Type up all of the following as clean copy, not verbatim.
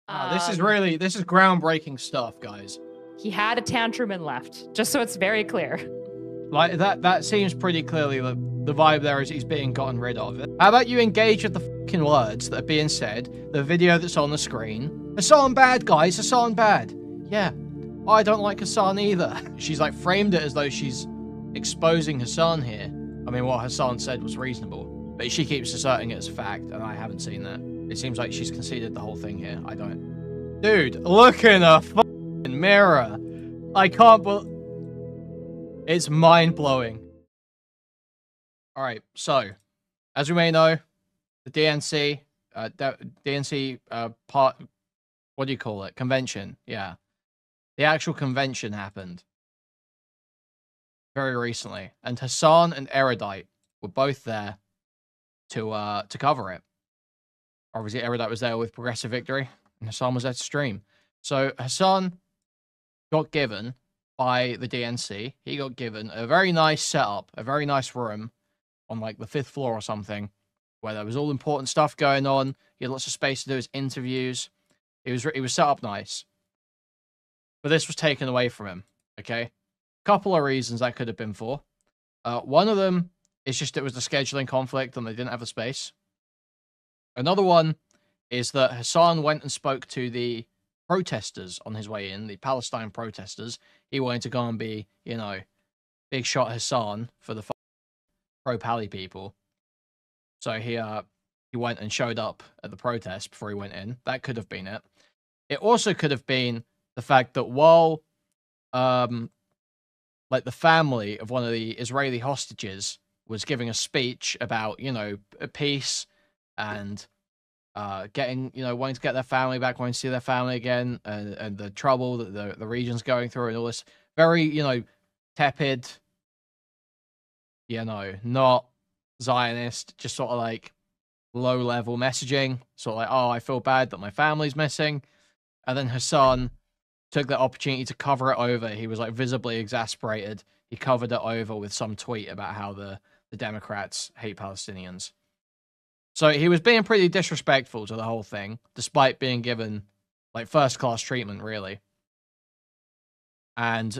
This is groundbreaking stuff, guys. He had a tantrum and left, just so it's very clear. Like, that seems pretty clearly the vibe there is he's being gotten rid of. How about you engage with the fucking words that are being said, the video that's on the screen? Hasan bad, guys, Hasan bad. Yeah, I don't like Hasan either. She's like framed it as though she's exposing Hasan here. I mean, what Hasan said was reasonable, but she keeps asserting it as a fact, and I haven't seen that. It seems like she's conceded the whole thing here. I don't. Dude, look in a fucking mirror. I can't believe... It's mind-blowing. Alright, so, as we may know, the DNC, part, what do you call it? Convention, yeah. The actual convention happened very recently, and Hasan and Erudite were both there to cover it. Obviously, Erudite was there with Progressive Victory, and Hasan was there to stream. So, Hasan got given by the DNC. He got given a very nice setup, a very nice room on like the 5th floor or something, where there was all important stuff going on. He had lots of space to do his interviews. He was set up nice. But this was taken away from him, okay? Couple of reasons that could have been for. One of them is just it was the scheduling conflict and they didn't have the space. Another one is that Hasan went and spoke to the protesters on his way in, the Palestine protesters. He wanted to go and be, you know, big shot Hasan for the pro-Pally people. So he went and showed up at the protest before he went in. That could have been it. It also could have been the fact that while, like the family of one of the Israeli hostages was giving a speech about, you know, peace and getting, you know, wanting to get their family back, wanting to see their family again, and the trouble that the region's going through, and all this very, you know, tepid, you know, not Zionist, just sort of like low-level messaging, sort of like, oh, I feel bad that my family's missing. And then Hasan took that opportunity to cover it over. He was like visibly exasperated. He covered it over with some tweet about how the Democrats hate Palestinians. So he was being pretty disrespectful to the whole thing, despite being given like first-class treatment, really. And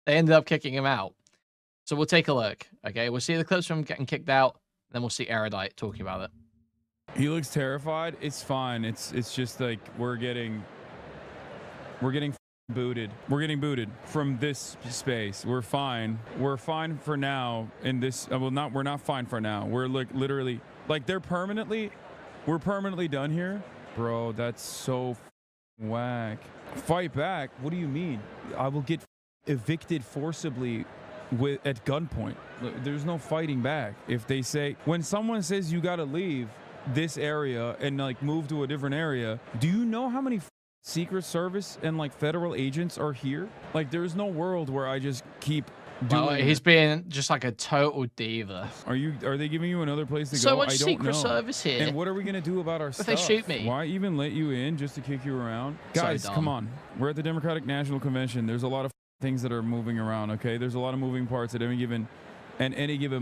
they ended up kicking him out. So we'll take a look, okay? We'll see the clips from him getting kicked out, then we'll see Erudite talking about it. He looks terrified. It's fine. It's just like we're getting booted. We're getting booted from this space. We're fine. We're fine for now. In this, well, we're not fine for now. We're like literally, like we're permanently done here, bro. That's so whack. Fight back? What do you mean? I will get evicted forcibly at gunpoint. There's no fighting back. If they say, when someone says you gotta leave this area and like move to a different area, do you know how many Secret Service and like federal agents are here? Like there's no world where I just keep doing. Well, he's being just like a total diva. Are they giving you another place to go? So much I don't Secret know. Service here. And what are we gonna do about our stuff? If they shoot me? Why even let you in just to kick you around? Guys, So dumb. come on. We're at the Democratic National Convention. There's a lot of things that are moving around, okay? There's a lot of moving parts at any given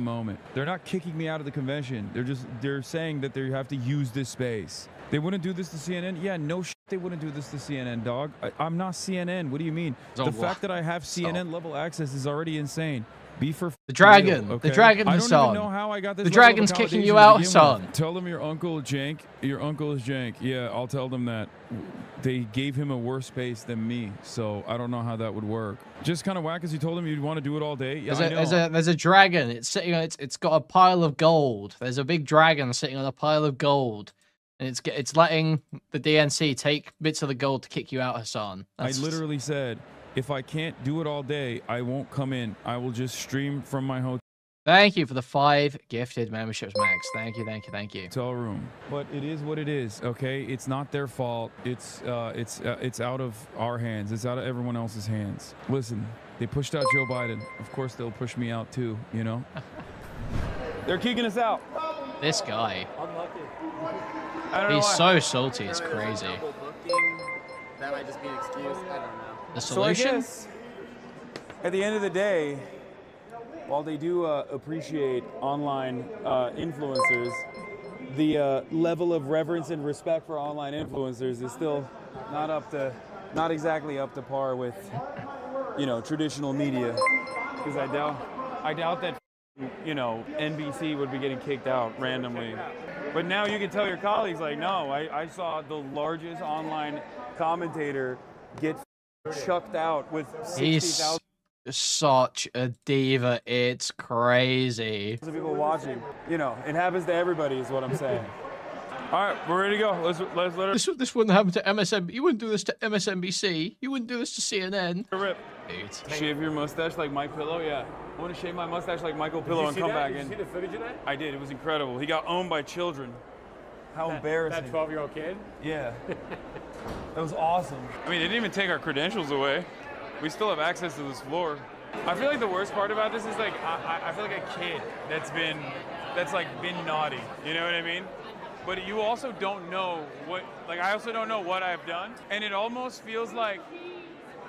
moment. They're not kicking me out of the convention. They're saying that they have to use this space. They wouldn't do this to CNN? Yeah, no shit, they wouldn't do this to CNN, dog. I'm not CNN. What do you mean? The fact that I have CNN level access is already insane. Be for the dragon. Real, okay? The dragon, I Hasan. don't even know how I got this. The dragon's kicking you out, Hasan. Tell them your uncle Jank. Your uncle is Jank. Yeah, I'll tell them that. They gave him a worse space than me, so I don't know how that would work. Just kind of whack as you told him you'd want to do it all day. Yeah, there's a dragon. It's sitting on it's got a pile of gold. There's a big dragon sitting on a pile of gold. And it's letting the DNC take bits of the gold to kick you out, Hasan. I literally said, if I can't do it all day, I won't come in. I will just stream from my hotel. Thank you for the 5 gifted memberships, Max. Thank you. Hotel room. But it is what it is, okay? It's not their fault. It's out of our hands. It's out of everyone else's hands. Listen, they pushed out Joe Biden. Of course, they'll push me out too, you know? They're kicking us out. This guy. Unlucky. He's so salty, it's crazy. That might just be an excuse. I don't know. The solution? So I guess, at the end of the day, while they do appreciate online influencers, the level of reverence and respect for online influencers is still not exactly up to par with, you know, traditional media. Because I doubt that, you know, NBC would be getting kicked out randomly. But now you can tell your colleagues, like, no, I saw the largest online commentator get chucked out with 60,000 such a diva. It's crazy. people watching. You know, it happens to everybody is what I'm saying. All right, we're ready to go. Let's let her This wouldn't happen to MSNBC. You wouldn't do this to MSNBC. You wouldn't do this to CNN. rip. Dude. Shave your mustache like Mike Pillow? Yeah. I want to shave my mustache like Michael Pillow and come back in. Did you see the footage of that? I did. It was incredible. He got owned by children. How embarrassing. That 12-year-old kid? Yeah. That was awesome. I mean, they didn't even take our credentials away. We still have access to this floor. I feel like the worst part about this is like I feel like a kid that's been naughty. You know what I mean? But you also don't know what, like, I also don't know what I've done. And it almost feels like,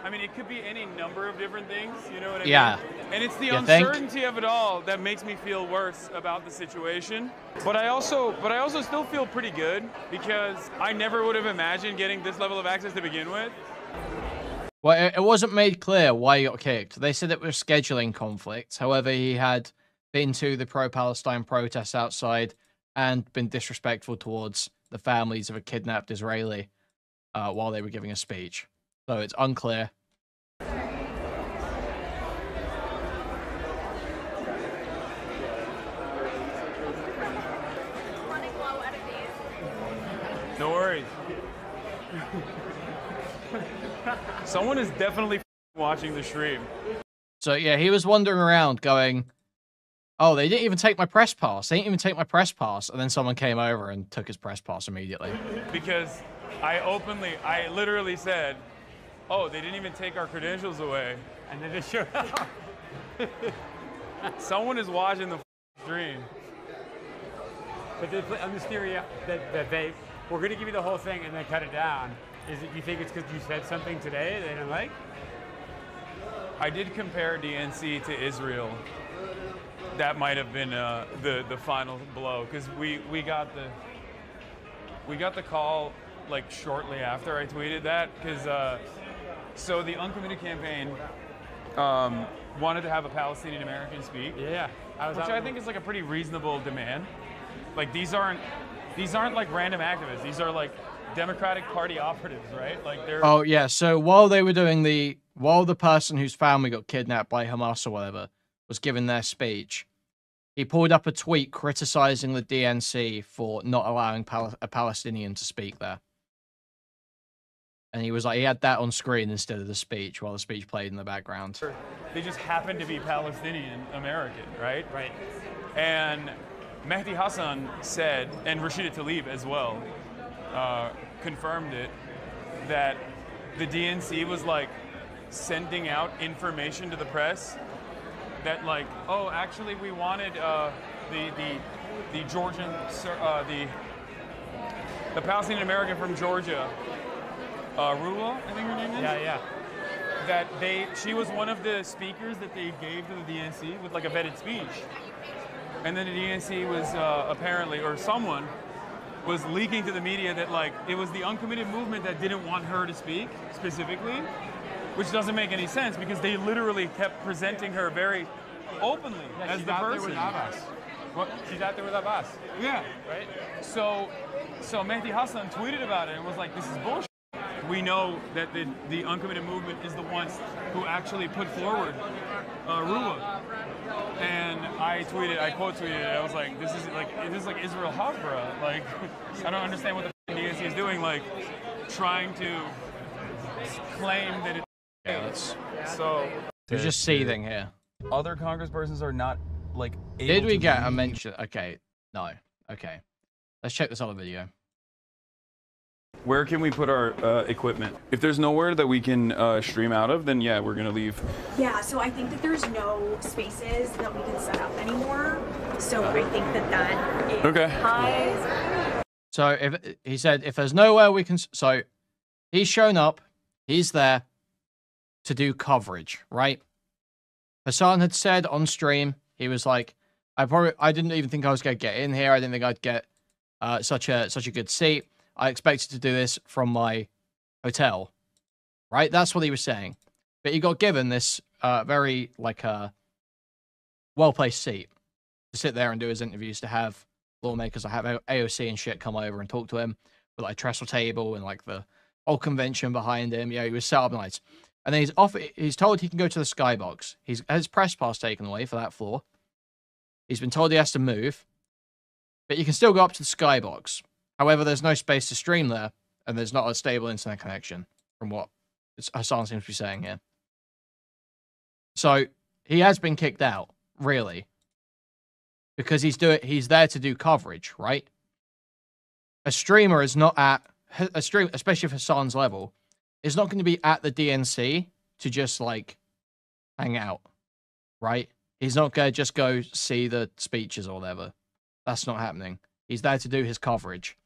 I mean, it could be any number of different things, you know what I Yeah. mean? And it's the You think? uncertainty of it all that makes me feel worse about the situation. But I also still feel pretty good because I never would have imagined getting this level of access to begin with. Well, it wasn't made clear why he got kicked. They said it was scheduling conflicts. However, he had been to the pro-Palestine protests outside and been disrespectful towards the families of a kidnapped Israeli while they were giving a speech. So it's unclear. No worries. Someone is definitely watching the stream. So yeah, he was wandering around going, oh, they didn't even take my press pass. They didn't even take my press pass. And then someone came over and took his press pass immediately. Because I literally said, oh, they didn't even take our credentials away. And then they showed up. Someone is watching the stream. But on this theory that they were going to give you the whole thing and then cut it down, you think it's because you said something today they didn't like? I did compare DNC to Israel. That might have been the final blow because we got the call like shortly after I tweeted that because so the Uncommitted campaign wanted to have a Palestinian American speak. Yeah, which I think is like a pretty reasonable demand. Like these aren't like random activists. These are like Democratic Party operatives, right? Like they're. Oh yeah. So while they were doing while the person whose family got kidnapped by Hamas or whatever was giving their speech, he pulled up a tweet criticizing the DNC for not allowing a Palestinian to speak there. And he was like, he had that on screen instead of the speech while the speech played in the background. They just happen to be Palestinian American, right? Right. And Mehdi Hasan said, and Rashida Tlaib as well, confirmed it, that the DNC was like sending out information to the press that like, oh, actually we wanted the Georgian, the Palestinian American from Georgia, Rula, I think her name is? Yeah. That she was one of the speakers that they gave to the DNC with like a vetted speech. And then the DNC was apparently, or someone was leaking to the media that like it was the uncommitted movement that didn't want her to speak specifically, which doesn't make any sense because they literally kept presenting her very openly as the person. She's out there with Abbas. What? She's out there with Abbas. Yeah. Right? So Mehdi Hasan tweeted about it and was like, this is bullshit. We know that the uncommitted movement is the ones who actually put forward Rua. And I quote tweeted it. I was like, this is like Israel Hafra. Like, I don't understand what the DNC is doing. Like, trying to claim that it's. Yeah, that's. So. We're just seething here. Other congresspersons are not like. Did we get a mention? Okay, no. Okay, let's check this other video. Where can we put our equipment? If there's nowhere that we can stream out of, then yeah, we're gonna leave. Yeah, so I think that there's no spaces that we can set up anymore. So I think that is Okay. high. So if he said if there's nowhere we can, so he's shown up, he's there to do coverage, right? Hasan had said on stream, he was like, I didn't even think I was gonna get in here. I didn't think I'd get such a good seat. I expected to do this from my hotel, right? That's what he was saying. But he got given this very like well-placed seat to sit there and do his interviews, to have lawmakers, I have AOC and shit come over and talk to him with like a trestle table and like the whole convention behind him. Yeah, he was set up nice. And then he's told he can go to the skybox. He's had his press pass taken away for that floor. He's been told he has to move, but you can still go up to the skybox. However, there's no space to stream there, and there's not a stable internet connection, from what Hasan seems to be saying here. So he has been kicked out, really, because he's there to do coverage, right? A streamer is not at especially if Hasan's level, is not going to be at the DNC to just like hang out, right? He's not going to just go see the speeches or whatever. That's not happening. He's there to do his coverage.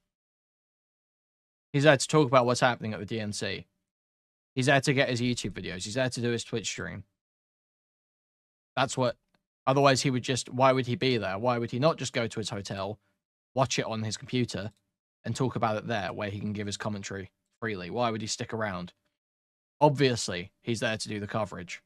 He's there to talk about what's happening at the DNC. He's there to get his YouTube videos. He's there to do his Twitch stream. That's what... Otherwise, he would just... Why would he be there? Why would he not just go to his hotel, watch it on his computer, and talk about it there, where he can give his commentary freely? Why would he stick around? Obviously, he's there to do the coverage.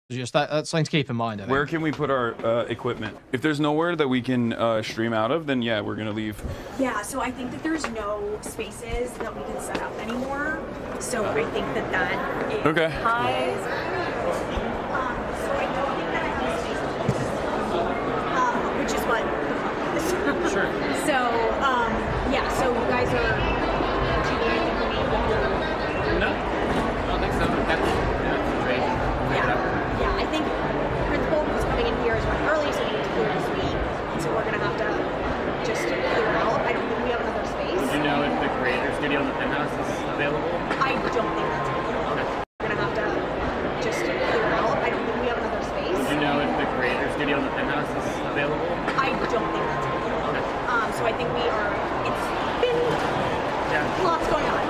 So just that's something to keep in mind, I think. Where can we put our equipment? If there's nowhere that we can stream out of, then yeah, we're gonna leave. Yeah, so I think that there's no spaces that we can set up anymore. So I think that is Okay. high. So I don't think that I have spaces, which is what the problem is. Sure. So, yeah, so you guys are, do you need anything from me? No, I don't think so. That's great. Yeah, I think principal was coming in here is running early, so we need to clear this week. So we're gonna have to just clear it out. I don't think we have another space. Do you know if the creator studio in the penthouse is available? I don't think that's available. Okay. We're gonna have to just clear it out. I don't think we have another space. Do you know if the creator studio in the penthouse is available? I don't think that's available. Okay. So I think we are. It's been lots going on.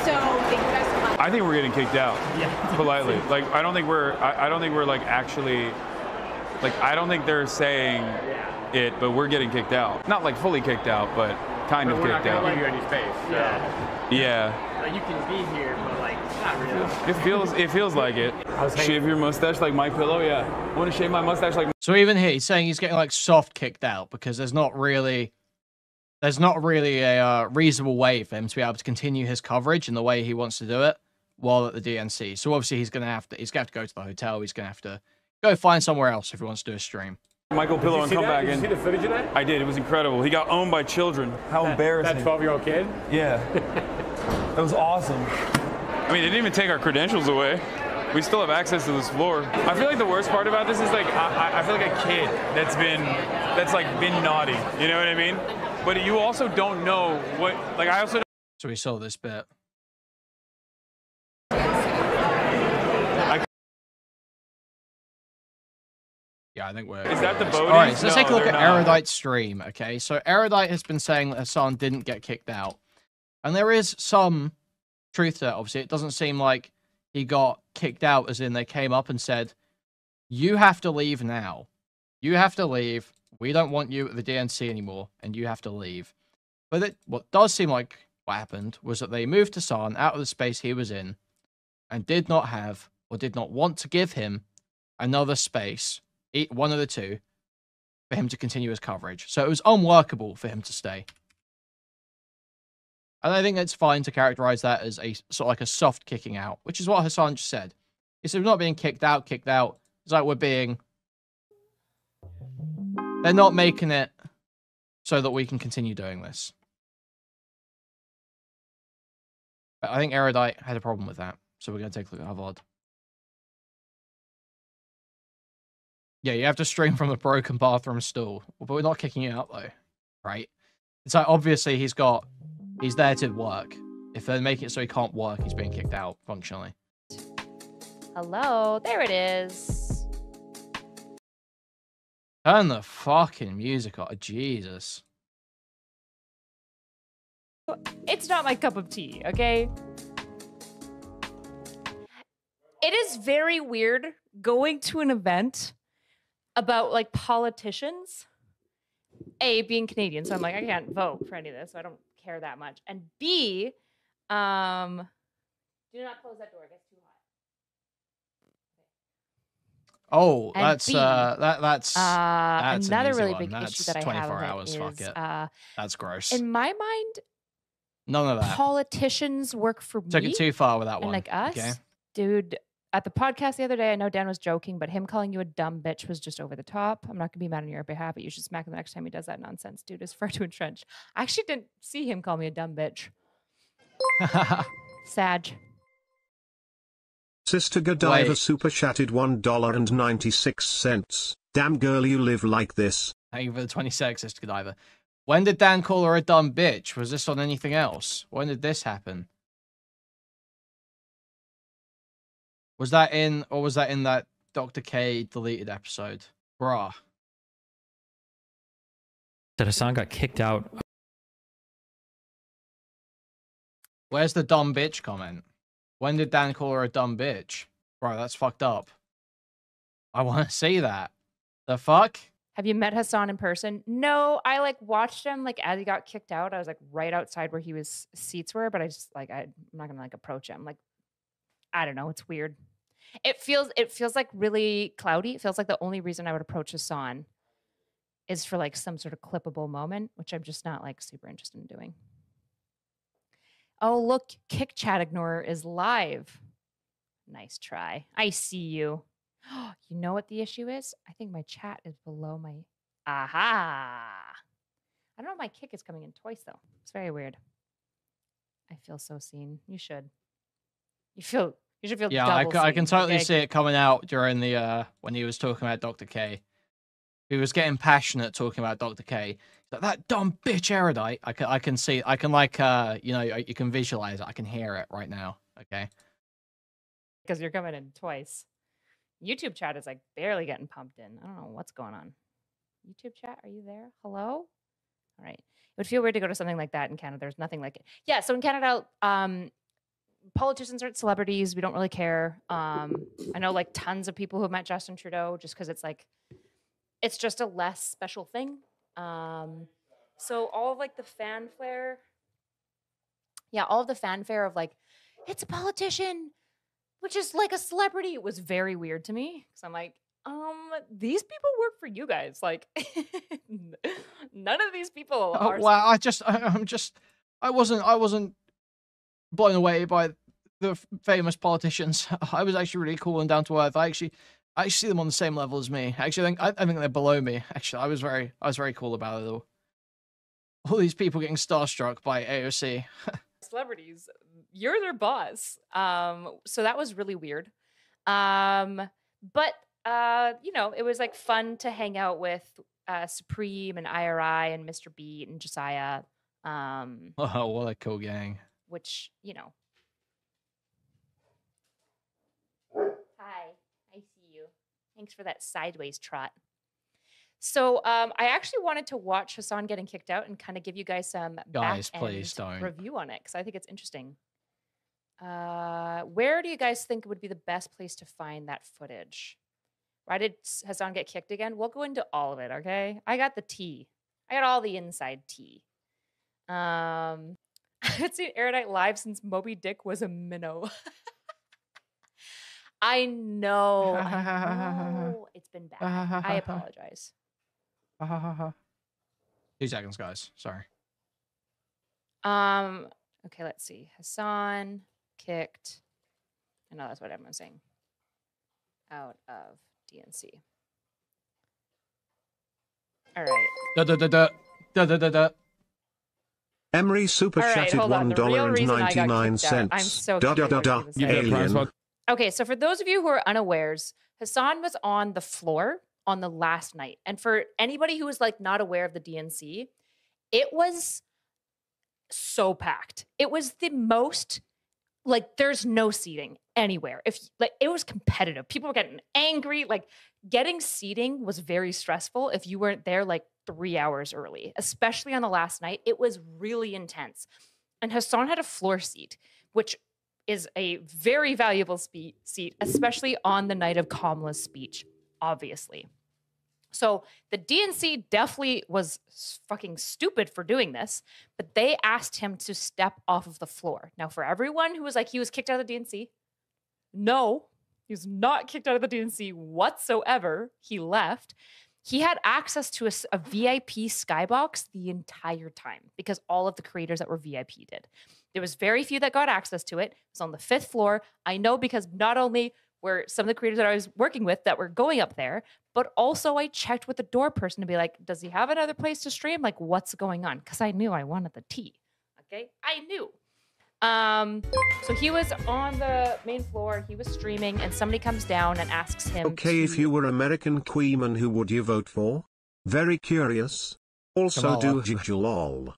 So thank you guys so much. I think we're getting kicked out. Yeah. Politely. Like I don't think we're like actually, like I don't think they're saying it, but we're getting kicked out. Not like fully kicked out, but kind of We're not kicked gonna out. give you any space. Yeah. Like, you can be here, but like not really. It feels like it. Shave your mustache like my pillow. Yeah. Want to shave my mustache like. So even here, he's saying he's getting like soft kicked out because there's not really a reasonable way for him to be able to continue his coverage in the way he wants to do it while at the DNC. So obviously he's gonna have to go to the hotel. He's gonna have to go find somewhere else if he wants to do a stream. Michael Pillow and come back in. Did you see the footage of that? I did. It was incredible. He got owned by children. How embarrassing. That 12-year-old kid? Yeah. That was awesome. I mean, they didn't even take our credentials away. We still have access to this floor. I feel like the worst part about this is like I feel like a kid that's been naughty. You know what I mean? But you also don't know what, like I also don't. So we saw this bit. Yeah, I think we're... Is that the boat? All right, so let's take a look at they're not. Erudite's stream, okay? So Erudite has been saying that Hasan didn't get kicked out. And there is some truth to that, obviously. It doesn't seem like he got kicked out, as in they came up and said, you have to leave now. You have to leave. We don't want you at the DNC anymore, and you have to leave. But what does seem like what happened was that they moved Hasan out of the space he was in and did not have, or did not want to give him, another space, one of the two, for him to continue his coverage. So it was unworkable for him to stay. And I think it's fine to characterize that as a sort of like a soft kicking out, which is what Hasan just said. He said, we're not being kicked out. It's like we're being... They're not making it so that we can continue doing this. But I think Erudite had a problem with that. So we're going to take a look at Havard. Yeah, you have to stream from a broken bathroom stall. But we're not kicking you out, though. Right? It's like, obviously, he's there to work. If they're making it so he can't work, he's being kicked out, functionally. Hello, there it is. Turn the fucking music on. Jesus. It's not my cup of tea, okay? It is very weird going to an event about like politicians A, being Canadian, so I'm like, I can't vote for any of this, so I don't care that much. And B, do not close that door. It gets too hot. Oh, And that's B, that's an another easy really one. big That's issue that I 24 have with hours. it Fuck is, it. That's gross. in my mind, None of that. politicians work for Took me it too far with that and one. like us. Okay. Dude, at the podcast the other day, I know Dan was joking, but him calling you a dumb bitch was just over the top. I'm not gonna be mad on your behalf, but you should smack him the next time he does that nonsense. Dude is far too entrenched. I actually didn't see him call me a dumb bitch. Sag. Sister Godiva Wait. super chatted $1.96. Damn girl, you live like this. Thank you for the 26, Sister Godiva. When did Dan call her a dumb bitch? Was this on anything else? When did this happen? Was that in, or was that in that Dr. K deleted episode? Bruh. That Hasan got kicked out. Where's the dumb bitch comment? When did Dan call her a dumb bitch? Bro, that's fucked up. I want to see that. The fuck? Have you met Hasan in person? No, I like watched him like as he got kicked out. I was like right outside where his seats were, but I just like I'm not gonna like approach him. Like I don't know, it's weird. It feels like really cloudy. It feels like the only reason I would approach Hasan is for like some sort of clippable moment, which I'm just not like super interested in doing. Oh, look, Kick Chat Ignorer is live. Nice try. I see you. You know what the issue is? I think my chat is below my... Aha! I don't know if my kick is coming in twice, though. It's very weird. I feel so seen. You should. You should feel Yeah, double I can seen, totally okay? see it coming out during the, when he was talking about Dr. K. He was getting passionate talking about Dr. K. Like, that dumb bitch Erudite. I can see, I can like, you know, you can visualize it. I can hear it right now. Okay. Because you're coming in twice. YouTube chat is like barely getting pumped in. I don't know what's going on. YouTube chat, are you there? Hello? All right. It would feel weird to go to something like that in Canada. There's nothing like it. Yeah, so in Canada, politicians aren't celebrities. We don't really care. I know like tons of people who have met Justin Trudeau just because it's like, it's just a less special thing. So all of like the fanfare, all of the fanfare of like, it's a politician, which is like a celebrity. It was very weird to me because I'm like, these people work for you guys. Like, none of these people are. Well, I wasn't blown away by the famous politicians. I was actually really cool and down to earth. I actually see them on the same level as me. Actually, I think they're below me. Actually, I was very cool about it all. All these people getting starstruck by AOC. Celebrities, you're their boss. So that was really weird. But you know, it was like fun to hang out with Supreme and IRI and Mr. Beat and Josiah. Oh, what a cool gang. Which, you know. Hi, I see you. Thanks for that sideways trot. So I actually wanted to watch Hasan getting kicked out and kind of give you guys some please don't. review on it because I think it's interesting. Where do you guys think would be the best place to find that footage? Why did Hasan get kicked again? We'll go into all of it, okay? I got the tea. I got all the inside tea. I haven't seen Erudite live since Moby Dick was a minnow. I know. It's been bad. I apologize. 2 seconds, guys. Sorry. Okay, let's see. Hasan kicked. I know that's what everyone's saying. Out of DNC. All right. Emery super All right, chatted hold on. The real reason I got $1.99. kicked out. I'm so curious what he was saying. Alien. Okay, so for those of you who are unawares, Hasan was on the floor on the last night. And for anybody who was like not aware of the DNC, it was so packed. It was the most, like, there's no seating anywhere. If like it was competitive. People were getting angry. Like getting seating was very stressful if you weren't there like 3 hours early, especially on the last night. It was really intense. And Hasan had a floor seat, which is a very valuable seat, especially on the night of Kamala's speech, obviously. So the DNC definitely was fucking stupid for doing this, but they asked him to step off of the floor. Now, for everyone who was like, he was kicked out of the DNC, no, he was not kicked out of the DNC whatsoever. He left. He had access to a VIP skybox the entire time because all of the creators that were VIP did. There was very few that got access to it. It was on the 5th floor. I know because not only were some of the creators that I was working with that were going up there, but also I checked with the door person to be like, does he have another place to stream? Like, what's going on? Because I knew I wanted the tea. Okay, I knew. So he was on the main floor, he was streaming, and somebody comes down and asks him. Okay, if you were American Kuihman, who would you vote for? Very curious. Also, Kamala. do lol.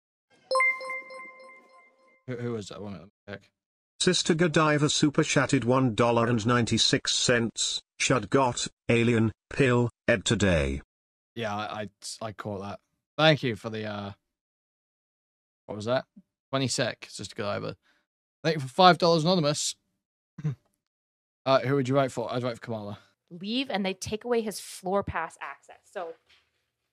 Who was that one? Let me check. Sister Godiva super chatted $1.96. Shud got alien pill ed today. Yeah, I caught that. Thank you for the what was that? 20 sec, just to go over. Thank you for $5 anonymous. Who would you vote for? I'd vote for Kamala. Leave and they take away his floor pass access. So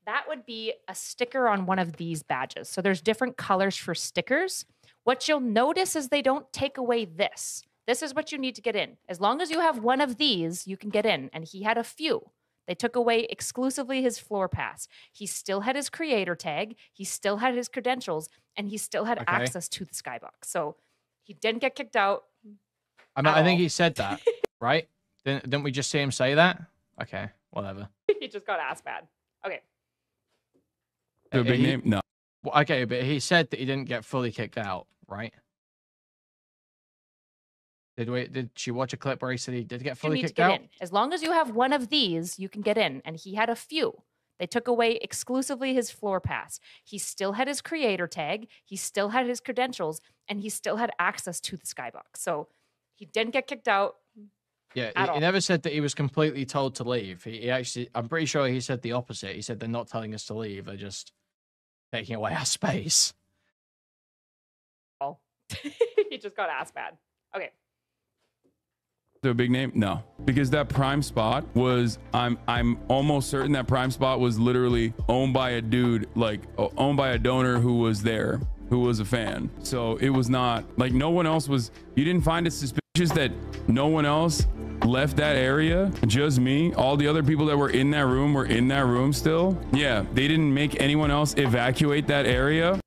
that would be a sticker on one of these badges. So there's different colors for stickers. What you'll notice is they don't take away this. This is what you need to get in. As long as you have one of these, you can get in. And he had a few. They took away exclusively his floor pass. He still had his creator tag. He still had his credentials. And he still had access to the skybox. So he didn't get kicked out. I mean, I think he said that, right? Didn't we just see him say that? Okay, whatever. He just got ass bad. Okay. The big name? No. Well, okay, but he said that he didn't get fully kicked out, right? Did she watch a clip where he said he did get fully kicked out? In. As long as you have one of these, you can get in. And he had a few. They took away exclusively his floor pass. He still had his creator tag. He still had his credentials. And he still had access to the skybox. So he didn't get kicked out. Yeah, he never said that he was completely told to leave. He actually, I'm pretty sure he said the opposite. He said they're not telling us to leave. They're just taking away our space. Oh, he just got ass bad. Okay. The big name? No, because that prime spot was, I'm almost certain that prime spot was literally owned by a dude, like owned by a donor who was there, who was a fan. So it was not like no one else was, you didn't find it suspicious that no one else left that area, just me. All the other people that were in that room still. Yeah, they didn't make anyone else evacuate that area.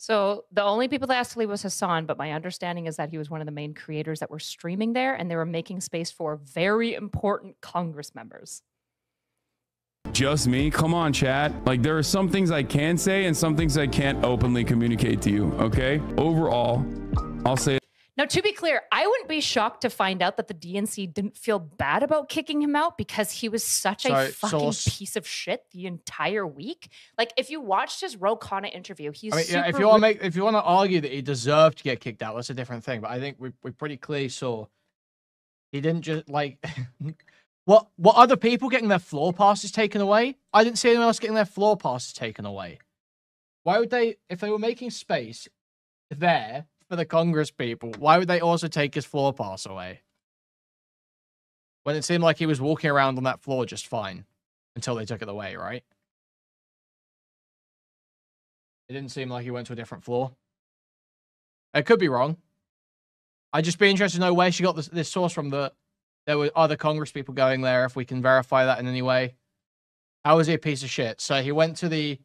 So the only people that asked to leave was Hasan, but my understanding is that he was one of the main creators that were streaming there, and they were making space for very important Congress members. Just me? Come on, chat. Like, there are some things I can say and some things I can't openly communicate to you, okay? Overall, I'll say... Now, to be clear, I wouldn't be shocked to find out that the DNC didn't feel bad about kicking him out because he was such a fucking piece of shit the entire week. Like, if you watched his Ro Khanna interview, he's super if you want to argue that he deserved to get kicked out, that's a different thing. But I think we pretty clearly saw he didn't just like what other people getting their floor passes taken away? I didn't see anyone else getting their floor passes taken away. Why would they, if they were making space there for the Congress people, why would they also take his floor pass away? When it seemed like he was walking around on that floor just fine until they took it away, right? It didn't seem like he went to a different floor. I could be wrong. I'd just be interested to know where she got this source from, that there were other Congress people going there, if we can verify that in any way. How is he a piece of shit? So he went to the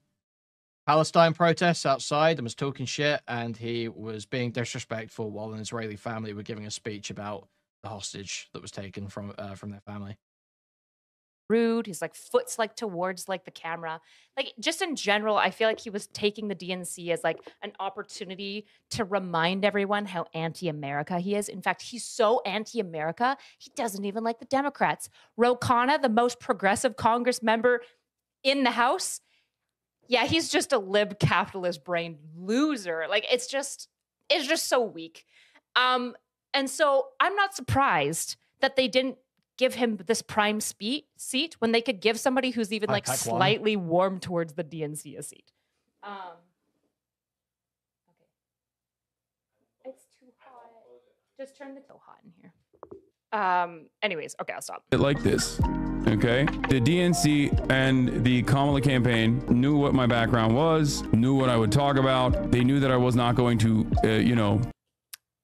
Palestine protests outside and was talking shit, and he was being disrespectful while an Israeli family were giving a speech about the hostage that was taken from their family. Rude. He's like foots like towards like the camera. Like just in general, I feel like he was taking the DNC as like an opportunity to remind everyone how anti-America he is. In fact, he's so anti-America, he doesn't even like the Democrats. Ro Khanna, the most progressive Congress member in the House, yeah, he's just a lib capitalist brain loser. Like it's just so weak. And so I'm not surprised that they didn't give him this prime seat when they could give somebody who's even like slightly warm towards the DNC a seat. Okay. It's too hot. Just turn the so hot in here. Anyways, okay, I'll stop. Like this. Okay, the DNC and the Kamala campaign knew what my background was, knew what I would talk about. They knew that I was not going to, you know.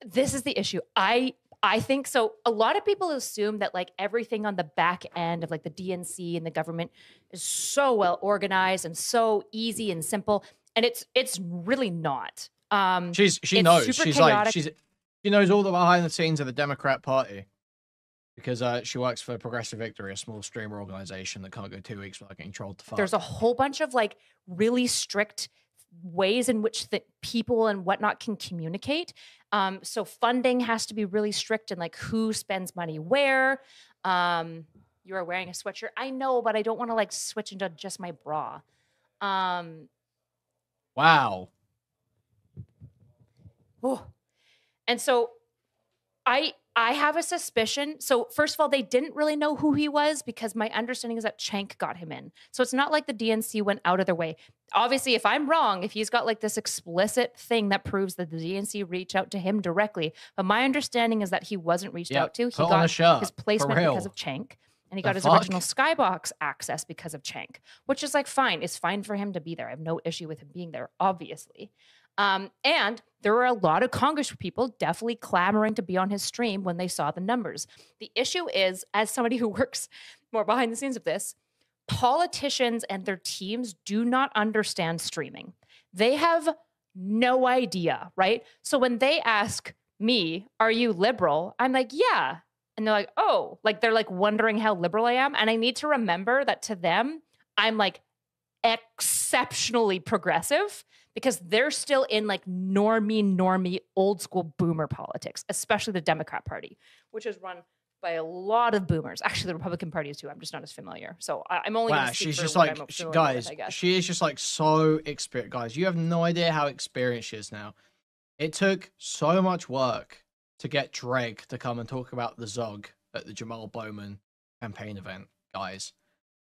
This is the issue. I think so. A lot of people assume that like everything on the back end of like the DNC and the government is so well organized and so easy and simple, and it's really not. She knows. She knows all the behind the scenes of the Democrat Party. Because she works for Progressive Victory, a small streamer organization that can't go 2 weeks without getting trolled to fuck. There's a whole bunch of like really strict ways in which the people and whatnot can communicate. So funding has to be really strict and like who spends money where. You are wearing a sweatshirt. I know, but I don't want to like switch into just my bra. Wow. Oh. And so I have a suspicion. So first of all, they didn't really know who he was because my understanding is that Cenk got him in. So it's not like the DNC went out of their way. Obviously, if I'm wrong, if he's got like this explicit thing that proves that the DNC reached out to him directly, but my understanding is that he wasn't reached out to. He got his placement because of Cenk. And he got his original Skybox access because of Cenk, which is like fine. It's fine for him to be there. I have no issue with him being there, obviously. And there were a lot of Congress people definitely clamoring to be on his stream when they saw the numbers. The issue is, as somebody who works more behind the scenes of this, politicians and their teams do not understand streaming. They have no idea, right? So when they ask me, are you liberal? I'm like, yeah. And they're like, oh, like they're like wondering how liberal I am. And I need to remember that to them, I'm like exceptionally progressive because they're still in like normie, old school boomer politics, especially the Democrat Party, which is run by a lot of boomers. Actually, the Republican Party is too. I'm just not as familiar. So I'm only going to speak she's for just what like, I'm familiar guys, with, I guess. she is just like so experienced. Guys, you have no idea how experienced she is now. It took so much work to get Dreg to come and talk about the Zog at the Jamal Bowman campaign event, guys.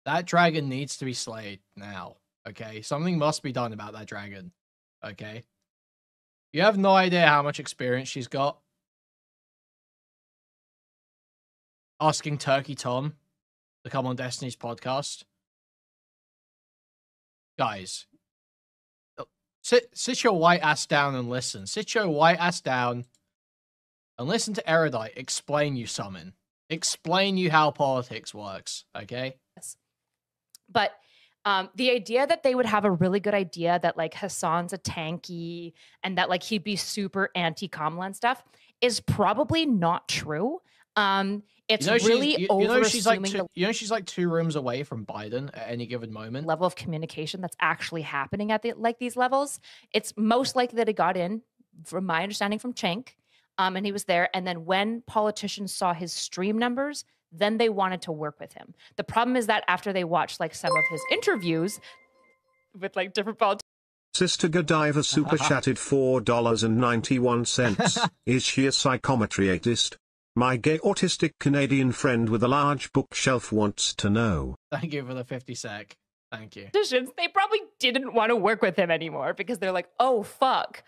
That dragon needs to be slayed now, okay? Something must be done about that dragon, okay? You have no idea how much experience she's got. Asking Turkey Tom to come on Destiny's podcast. Guys, sit your white ass down and listen. Sit your white ass down and listen to Erudite explain you something. Explain you how politics works, okay? Yes. But the idea that they would have a really good idea that like Hasan's a tanky and that like he'd be super anti-Kamala and stuff is probably not true. It's really over-assuming she's like 2 rooms away from Biden at any given moment. Level of communication that's actually happening at these levels. It's most likely that it got in, from my understanding, from Cenk. And he was there. And then when politicians saw his stream numbers, then they wanted to work with him. The problem is that after they watched like some of his interviews with like different politicians. Sister Godiva super chatted $4.91. Is she a psychometry atheist? My gay autistic Canadian friend with a large bookshelf wants to know. Thank you for the 50 sec. Thank you. They probably didn't want to work with him anymore because they're like, oh, fuck.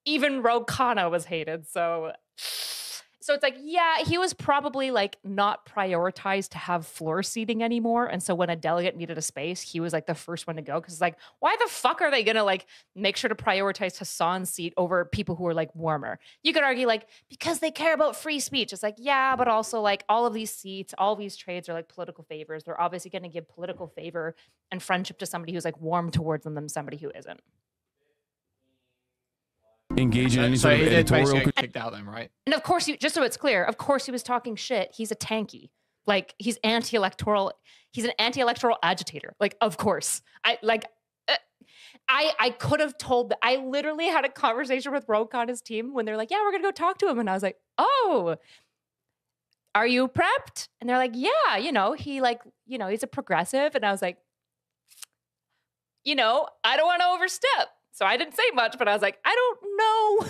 Even Rogue Khanna was hated. So it's like, yeah, he was probably like not prioritized to have floor seating anymore. And so when a delegate needed a space, he was like the first one to go. Cause it's like, why the fuck are they going to like make sure to prioritize Hasan's seat over people who are like warmer? You could argue like, because they care about free speech. It's like, yeah, but also like all of these seats, all these trades are like political favors. They're obviously going to give political favor and friendship to somebody who's like warm towards them than somebody who isn't. Engage in any sort of editorial. Kicked out then, right? And of course, just so it's clear, of course he was talking shit. He's a tanky. Like he's anti-electoral. He's an anti-electoral agitator. Like, of course. I could have told that. I literally had a conversation with Rogue on his team when they're like, yeah, we're going to go talk to him. And I was like, oh, are you prepped? And they're like, yeah, he's a progressive. And I was like, I don't want to overstep. So I didn't say much, but I was like, I don't know.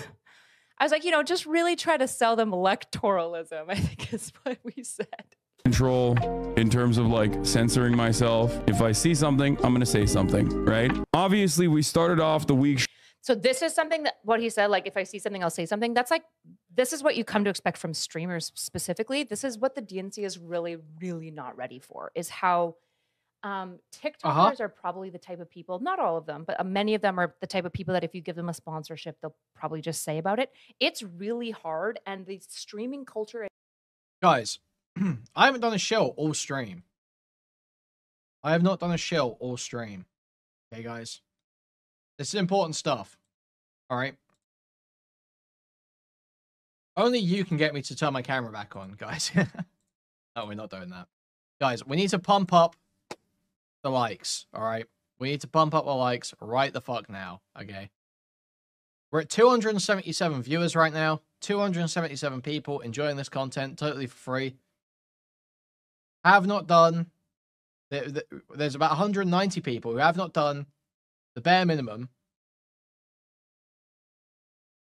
I was like, just really try to sell them electoralism, I think is what we said. Control in terms of like censoring myself. If I see something, I'm going to say something, right? Obviously, we started off the week. So this is something that what he said, like, if I see something, I'll say something. That's like this is what you come to expect from streamers specifically. This is what the DNC is really, really not ready for, is how TikTokers are probably the type of people, not all of them, but many of them are the type of people that if you give them a sponsorship, they'll probably just say about it. It's really hard. And the streaming culture. Guys, I haven't done a show all stream. I have not done a show all stream. Okay, guys. This is important stuff. All right. Only you can get me to turn my camera back on, guys. No, we're not doing that. Guys, we need to pump up the likes, all right? We need to pump up the likes right the fuck now, okay? We're at 277 viewers right now. 277 people enjoying this content totally for free. Have not done... There's about 190 people who have not done the bare minimum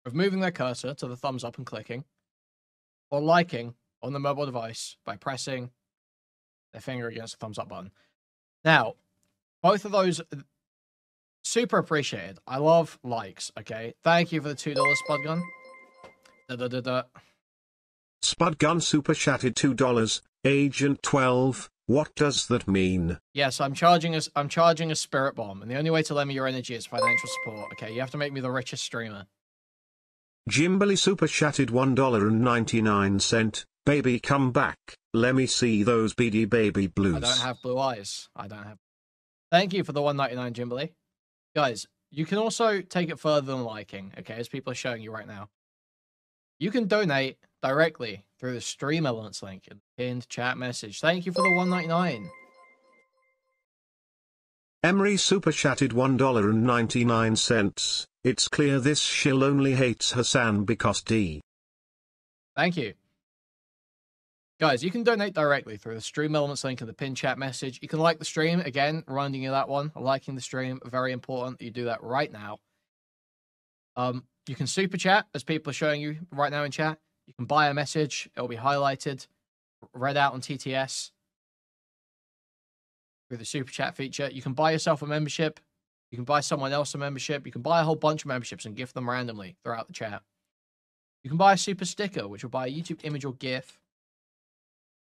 of moving their cursor to the thumbs up and clicking, or liking on the mobile device by pressing their finger against the thumbs up button. Now, both of those, super appreciated. I love likes, okay? Thank you for the $2 Spud Gun. Spud Gun super chatted $2. Agent 12. What does that mean? Yes, I'm charging a spirit bomb, and the only way to lend me your energy is financial support. Okay, you have to make me the richest streamer. Jimberly super chatted $1.99. Baby, come back. Let me see those beady baby blues. I don't have blue eyes. I don't have. Thank you for the $1.99, Jimberly. Guys, you can also take it further than liking, okay, as people are showing you right now. You can donate directly through the stream elements link in the pinned chat message. Thank you for the $1.99. Emery super chatted $1.99. It's clear this shill only hates Hasan because D. Thank you. Guys, you can donate directly through the stream elements link in the pinned chat message. You can like the stream. Again, reminding you of that one. Liking the stream, very important that you do that right now. You can super chat, as people are showing you right now in chat. You can buy a message. It'll be highlighted, read out on TTS through the super chat feature. You can buy yourself a membership. You can buy someone else a membership. You can buy a whole bunch of memberships and gift them randomly throughout the chat. You can buy a super sticker, which will buy a YouTube image or GIF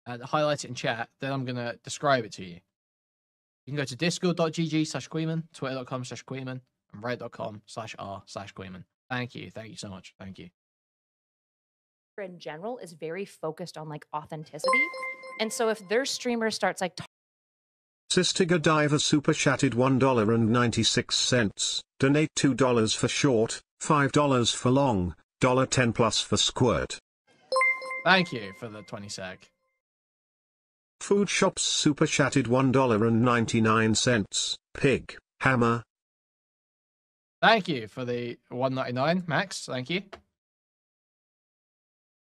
and highlight it in chat. Then I'm going to describe it to you. You can go to discord.gg/Kuihman, twitter.com/Kuihman, and reddit.com/r/Kuihman. Thank you. Thank you so much. Thank you. In general is very focused on like authenticity. And so if their streamer starts like Sister Godiva super chatted $1.96. Donate $2 for short, $5 for long, $10 plus for squirt. Thank you for the 20 sec. Food Shops super chatted $1.99. Pig, hammer. Thank you for the $1.99, Max. Thank you.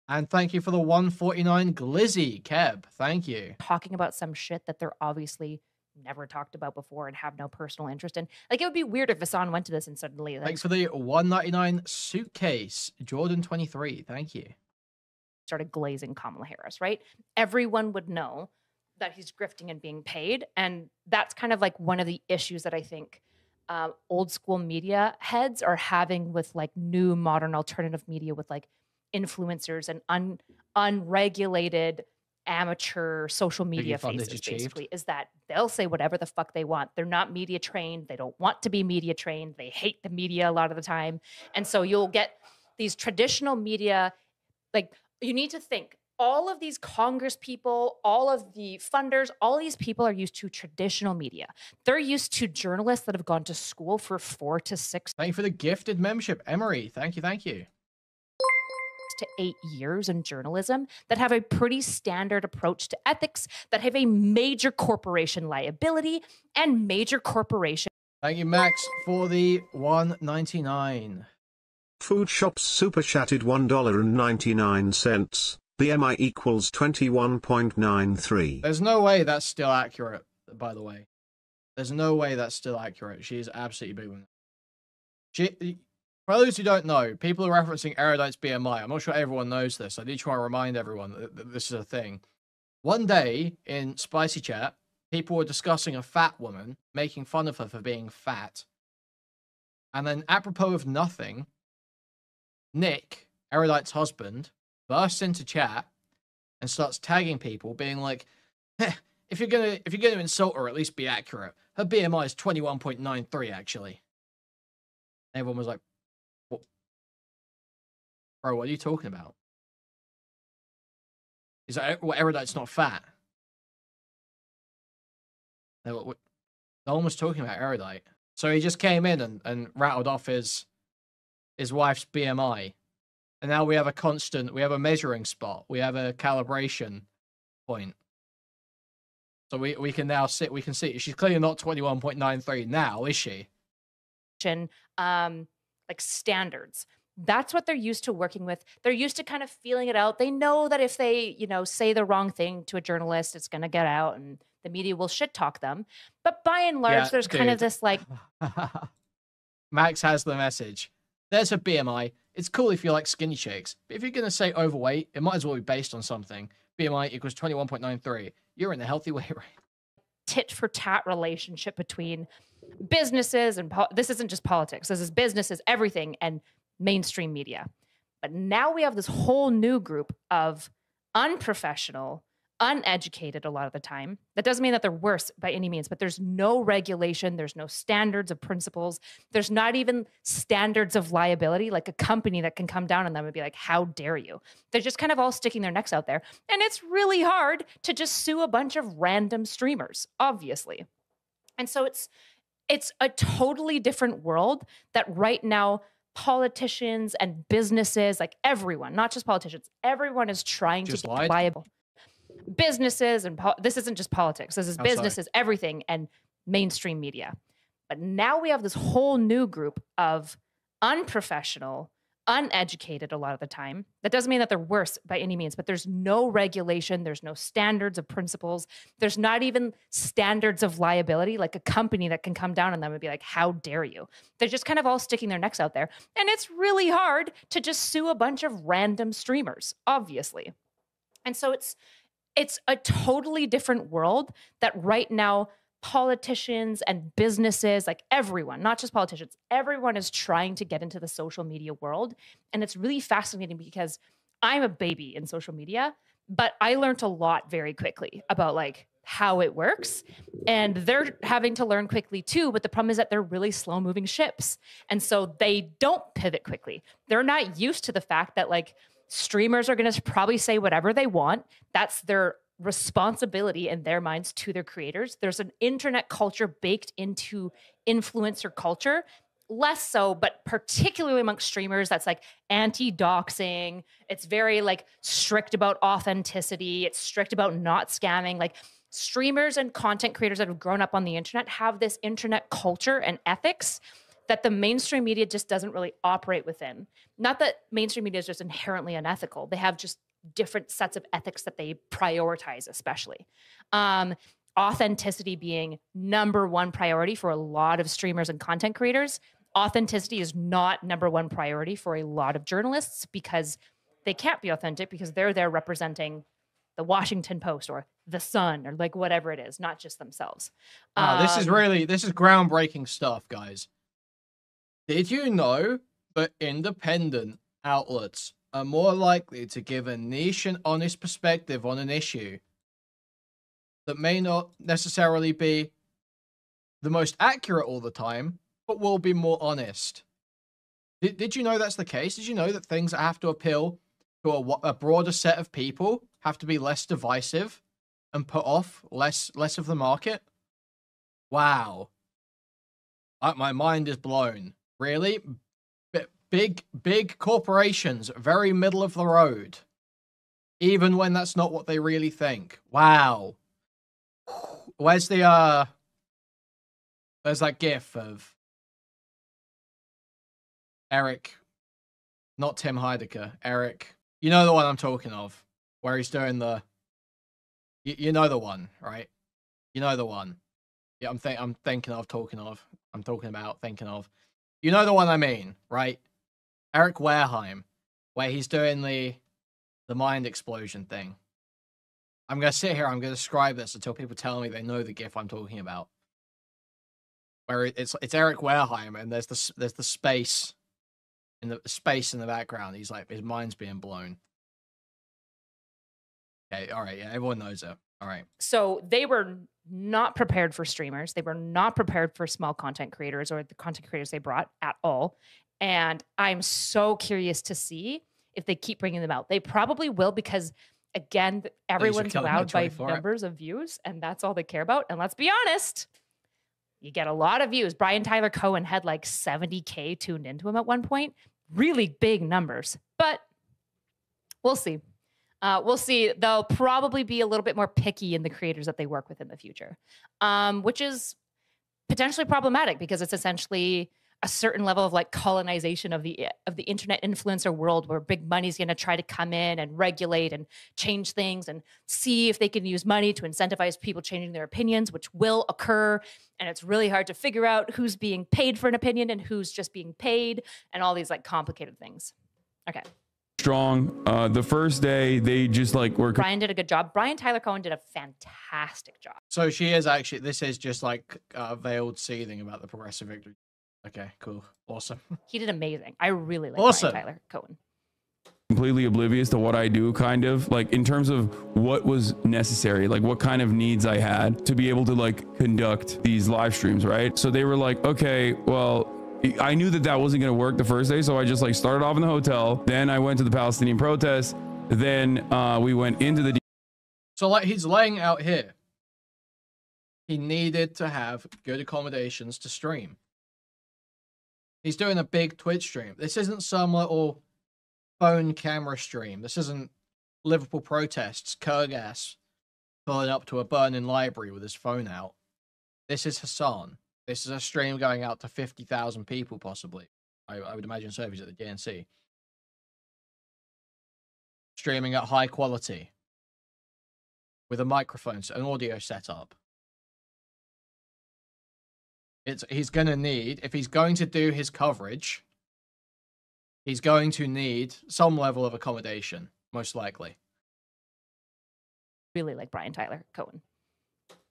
And thank you for the $1.49 Glizzy, Keb. Thank you. Talking about some shit that they're obviously never talked about before and have no personal interest in. Like, it would be weird if Hasan went to this and suddenly... Like, thanks for the $1.99 Suitcase, Jordan 23. Thank you. Started glazing Kamala Harris, right? Everyone would know that he's grifting and being paid. And that's kind of like one of the issues that I think old school media heads are having with like new modern alternative media with like influencers and unregulated amateur social media faces, basically, is that they'll say whatever the fuck they want. They're not media trained. They don't want to be media trained. They hate the media a lot of the time. And so you'll get these traditional media, like, you need to think, all of these Congress people, all of the funders, all these people are used to traditional media. They're used to journalists that have gone to school for 4 to 6. Thank you for the gifted membership, Emery. Thank you, thank you. To 8 years in journalism that have a pretty standard approach to ethics, that have a major corporation liability and major corporation. Thank you, Max, for the $1.99. Food Shops super chatted $1.99. BMI equals 21.93. There's no way that's still accurate, by the way. There's no way that's still accurate. She is absolutely booming. For those who don't know, people are referencing Erudite's BMI. I'm not sure everyone knows this. I do try to remind everyone that this is a thing. One day in Spicy Chat, people were discussing a fat woman, making fun of her for being fat. And then, apropos of nothing, Nick, Erudite's husband bursts into chat and starts tagging people, being like, if you're gonna insult her, at least be accurate. Her BMI is 21.93, actually. Everyone was like, what? Bro, what are you talking about? Is that what, Erudite's not fat? No one was talking about Erudite. So he just came in and rattled off his wife's BMI. And now we have a measuring spot. We have a calibration point. So we can now see. She's clearly not 21.93 now, is she? Like standards. That's what they're used to working with. They're used to kind of feeling it out. They know that if they, say the wrong thing to a journalist, it's going to get out and the media will shit talk them. But by and large, there's kind of this like... Max has the message. There's a BMI. It's cool if you like skinny chicks. But if you're going to say overweight, it might as well be based on something. BMI equals 21.93. You're in the healthy weight range. Tit for tat relationship between businesses and this isn't just politics. This is businesses, everything, and mainstream media. But now we have this whole new group of unprofessional, uneducated a lot of the time. That doesn't mean that they're worse by any means, but there's no regulation. There's no standards of principles. There's not even standards of liability, like a company that can come down on them and be like, how dare you? They're just kind of all sticking their necks out there. And it's really hard to just sue a bunch of random streamers, obviously. And so it's a totally different world that right now politicians and businesses, like everyone, not just politicians, everyone is trying to be liable. Businesses and this isn't just politics. This is businesses, everything, and mainstream media. But now we have this whole new group of unprofessional, uneducated a lot of the time. That doesn't mean that they're worse by any means, but there's no regulation. There's no standards of principles. There's not even standards of liability, like a company that can come down on them and be like, how dare you? They're just kind of all sticking their necks out there. And it's really hard to just sue a bunch of random streamers, obviously. And so it's a totally different world that right now politicians and businesses, like everyone, not just politicians, everyone is trying to get into the social media world. And it's really fascinating because I'm a baby in social media, but I learned a lot very quickly about like how it works. And they're having to learn quickly too. But the problem is that they're really slow moving ships. And so they don't pivot quickly. They're not used to the fact that like streamers are going to probably say whatever they want. That's their responsibility in their minds to their creators. There's an internet culture baked into influencer culture, less so, but particularly amongst streamers, that's like anti-doxing. It's very like strict about authenticity. It's strict about not scamming. Like streamers and content creators that have grown up on the internet have this internet culture and ethics that the mainstream media just doesn't really operate within. Not that mainstream media is just inherently unethical. They have just different sets of ethics that they prioritize, especially. Authenticity being number one priority for a lot of streamers and content creators. Authenticity is not number one priority for a lot of journalists because they can't be authentic because they're there representing the Washington Post or the Sun or like whatever it is, not just themselves. This is groundbreaking stuff, guys. Did you know that independent outlets are more likely to give a niche and honest perspective on an issue that may not necessarily be the most accurate all the time, but will be more honest? Did you know that's the case? Did you know that things that have to appeal to a broader set of people have to be less divisive and put off less of the market? Wow. My mind is blown. Really? Big corporations, very middle of the road. Even when that's not what they really think. Wow. Where's the, there's that gif of Eric, not Tim Heidecker, Eric. You know the one I'm talking of, where he's doing the, you know the one, right? You know the one. Yeah, I'm thinking of. You know the one I mean, right? Eric Wareheim, where he's doing the mind explosion thing. I'm going to sit here, I'm going to describe this until people tell me they know the GIF I'm talking about. Where it's Eric Wareheim, and there's the space in the space in the background. He's like, his mind's being blown. Okay, all right, yeah, everyone knows it. All right. So they were not prepared for streamers. They were not prepared for small content creators or the content creators they brought at all. And I'm so curious to see if they keep bringing them out. They probably will because, again, everyone's wowed by numbers of views, and that's all they care about. And let's be honest, you get a lot of views. Brian Tyler Cohen had like 70K tuned into him at one point. Really big numbers, but we'll see. We'll see. They'll probably be a little bit more picky in the creators that they work with in the future, which is potentially problematic because it's essentially a certain level of like colonization of the internet influencer world where big money's going to try to come in and regulate and change things and see if they can use money to incentivize people changing their opinions, which will occur. And it's really hard to figure out who's being paid for an opinion and who's just being paid and all these like complicated things. Okay. Strong. The first day they just like were. Brian did a good job. Brian Tyler Cohen did a fantastic job. So she is actually, this is just like veiled seething about the progressive victory. Okay, cool. Awesome. He did amazing. I really like Brian Tyler Cohen. Completely oblivious to what I do, kind of like in terms of what was necessary, like what kind of needs I had to be able to like conduct these live streams, right? So they were like, okay, well, I knew that wasn't going to work the first day, so I just like started off in the hotel. Then I went to the Palestinian protests. Then we went into the. So like he's laying out here. He needed to have good accommodations to stream. He's doing a big Twitch stream. This isn't some little phone camera stream. This isn't Liverpool protests, Kurgas pulling up to a burning library with his phone out. This is Hasan. This is a stream going out to 50,000 people, possibly. I would imagine so if he's at the DNC. Streaming at high quality. With a microphone, an audio setup. He's going to need, if he's going to do his coverage, he's going to need some level of accommodation, most likely. Really like Brian Tyler Cohen.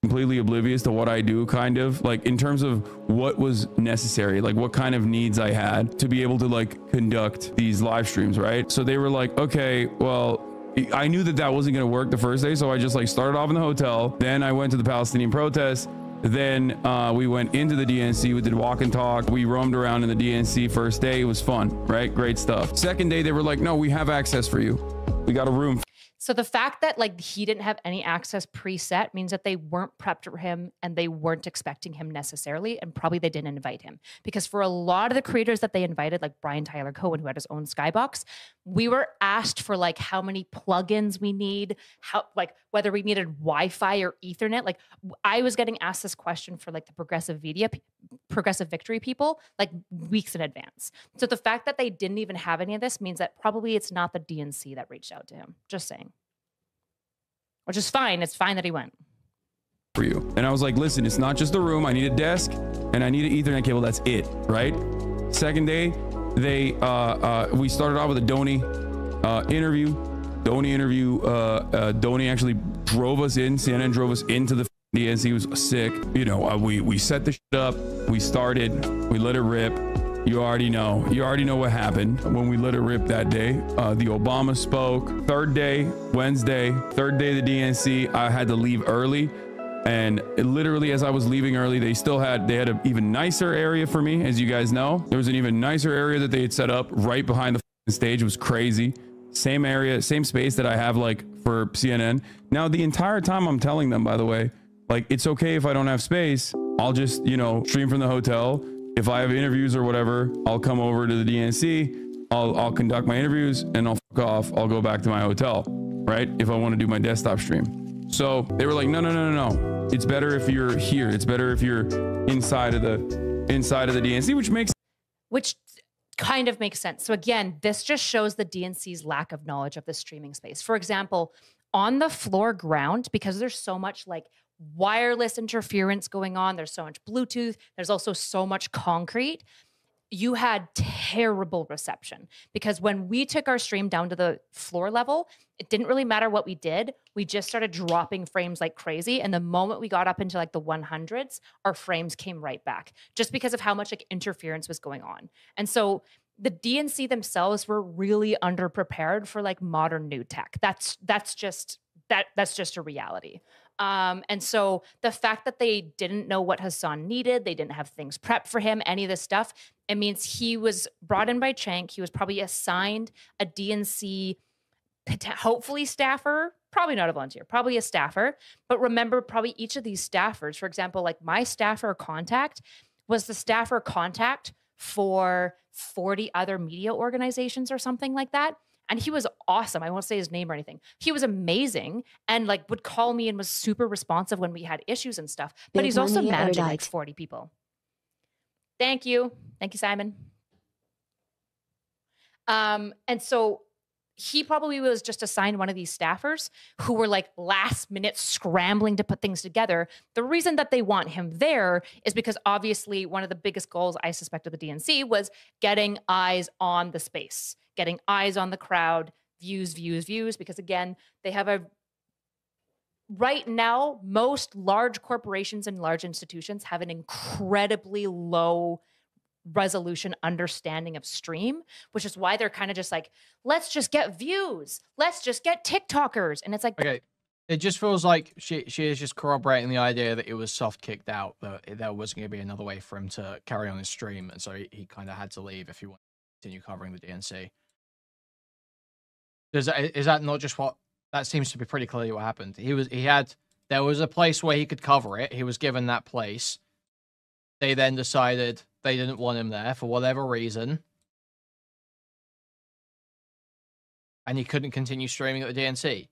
Completely oblivious to what I do, kind of like in terms of what was necessary, like what kind of needs I had to be able to like conduct these live streams, right? So they were like, okay, well, I knew that wasn't going to work the first day, so I just like started off in the hotel. Then I went to the Palestinian protests. Then we went into the DNC. We did walk and talk. We roamed around in the DNC first day. It was fun, right? Great stuff. Second day, they were like, no, we have access for you. We got a room. So the fact that like he didn't have any access preset means that they weren't prepped for him and they weren't expecting him necessarily, and probably they didn't invite him. Because for a lot of the creators that they invited, like Brian Tyler Cohen, who had his own skybox, we were asked for like how many plugins we need, how like whether we needed Wi-Fi or Ethernet. Like I was getting asked this question for like the progressive victory people like weeks in advance. So the fact that they didn't even have any of this means that probably it's not the DNC that reached out to him. Just saying. Which is fine. It's fine that he went. For you. And I was like, listen, it's not just a room. I need a desk and I need an Ethernet cable. That's it, right? Second day, we started off with a Donny interview. Donny actually drove us in. CNN drove us into the DNC. He was sick. You know, we set the shit up. We started. We let it rip. You already know what happened when we let it rip that day. The Obama spoke. Third day, Wednesday, third day of the DNC, I had to leave early. And literally as I was leaving early, they had an even nicer area for me. As you guys know, there was an even nicer area that they had set up right behind the stage. It was crazy. Same area, same space that I have like for CNN. Now, the entire time I'm telling them, by the way, like, it's okay if I don't have space. I'll just, stream from the hotel. If I have interviews or whatever, I'll come over to the DNC. I'll conduct my interviews and I'll fuck off. I'll go back to my hotel, right? If I want to do my desktop stream. So they were like, no. It's better if you're here. It's better if you're inside of the DNC, which kind of makes sense. So again, this just shows the DNC's lack of knowledge of the streaming space. For example, on the floor ground, because there's so much like wireless interference going on, there's so much Bluetooth, there's also so much concrete, you had terrible reception. Because when we took our stream down to the floor level, it didn't really matter what we did. We just started dropping frames like crazy. And the moment we got up into like the 100s, our frames came right back just because of how much like interference was going on. And so the DNC themselves were really underprepared for like modern new tech. That's just a reality. And so the fact that they didn't know what Hasan needed, they didn't have things prepped for him, any of this stuff, it means he was brought in by Cenk. He was probably assigned a DNC, hopefully staffer, probably not a volunteer, probably a staffer. But remember, probably each of these staffers, for example, like my staffer contact was the staffer contact for 40 other media organizations or something like that. And he was awesome. I won't say his name or anything. He was amazing and like would call me and was super responsive when we had issues and stuff. But he's also managing like 40 people. Thank you. Thank you, Simon. And so he probably was just assigned one of these staffers who were like last minute scrambling to put things together. The reason that they want him there is because obviously one of the biggest goals I suspect of the DNC was getting eyes on the space, getting eyes on the crowd, views, because again, they have right now, most large corporations and large institutions have an incredibly low resolution understanding of stream, which is why they're kind of just like, let's just get views. Let's just get TikTokers. And it's like, okay. It just feels like she is just corroborating the idea that it was soft kicked out, that there wasn't going to be another way for him to carry on his stream. And so he kind of had to leave if he wanted to continue covering the DNC. Is that not just what, that seems to be pretty clearly what happened. There was a place where he could cover it. He was given that place. They then decided they didn't want him there for whatever reason. And he couldn't continue streaming at the DNC.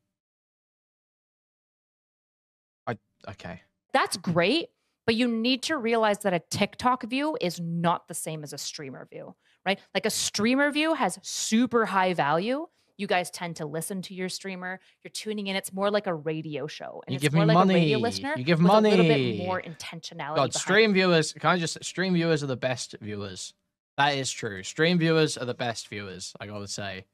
Okay. That's great, but you need to realize that a TikTok view is not the same as a streamer view, right? Like a streamer view has super high value. You guys tend to listen to your streamer. You're tuning in. It's more like a radio show. And you it's give more me like money. a radio listener. You give with money. A little bit more intentionality. God, stream viewers, stream viewers are the best viewers. That is true. Stream viewers are the best viewers, I gotta say.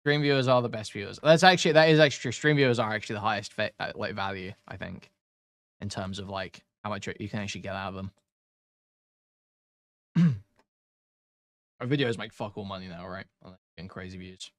Stream viewers are the best viewers. That is actually true. Stream viewers are actually the highest like value, I think, in terms of like how much you can actually get out of them. Our videos make fuck all money now, right? Getting crazy views.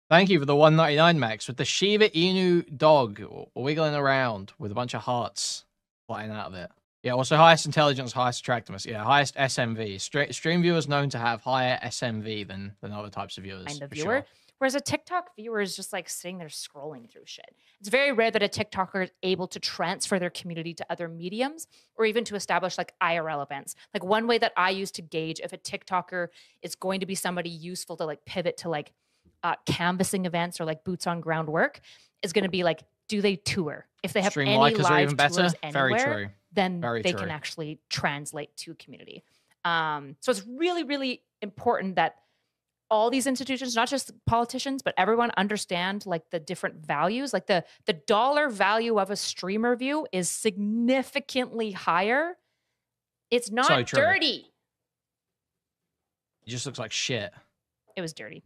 Thank you for the 199 Max with the Shiba Inu dog wiggling around with a bunch of hearts flying out of it. Yeah, also highest intelligence, highest attractiveness. Yeah, highest SMV. Stream viewers known to have higher SMV than other types of viewers. Kind of viewer. Sure. Whereas a TikTok viewer is just like sitting there scrolling through shit. It's very rare that a TikToker is able to transfer their community to other mediums or even to establish like IRL events. Like one way that I use to gauge if a TikToker is going to be somebody useful to like pivot to like canvassing events or like boots on ground work is going to be like, do they tour? If they have any live tours anywhere, then they can actually translate to a community. So it's really, really important that all these institutions, not just politicians, but everyone understand like the different values. Like the dollar value of a streamer view is significantly higher. It's not dirty. It just looks like shit. It was dirty.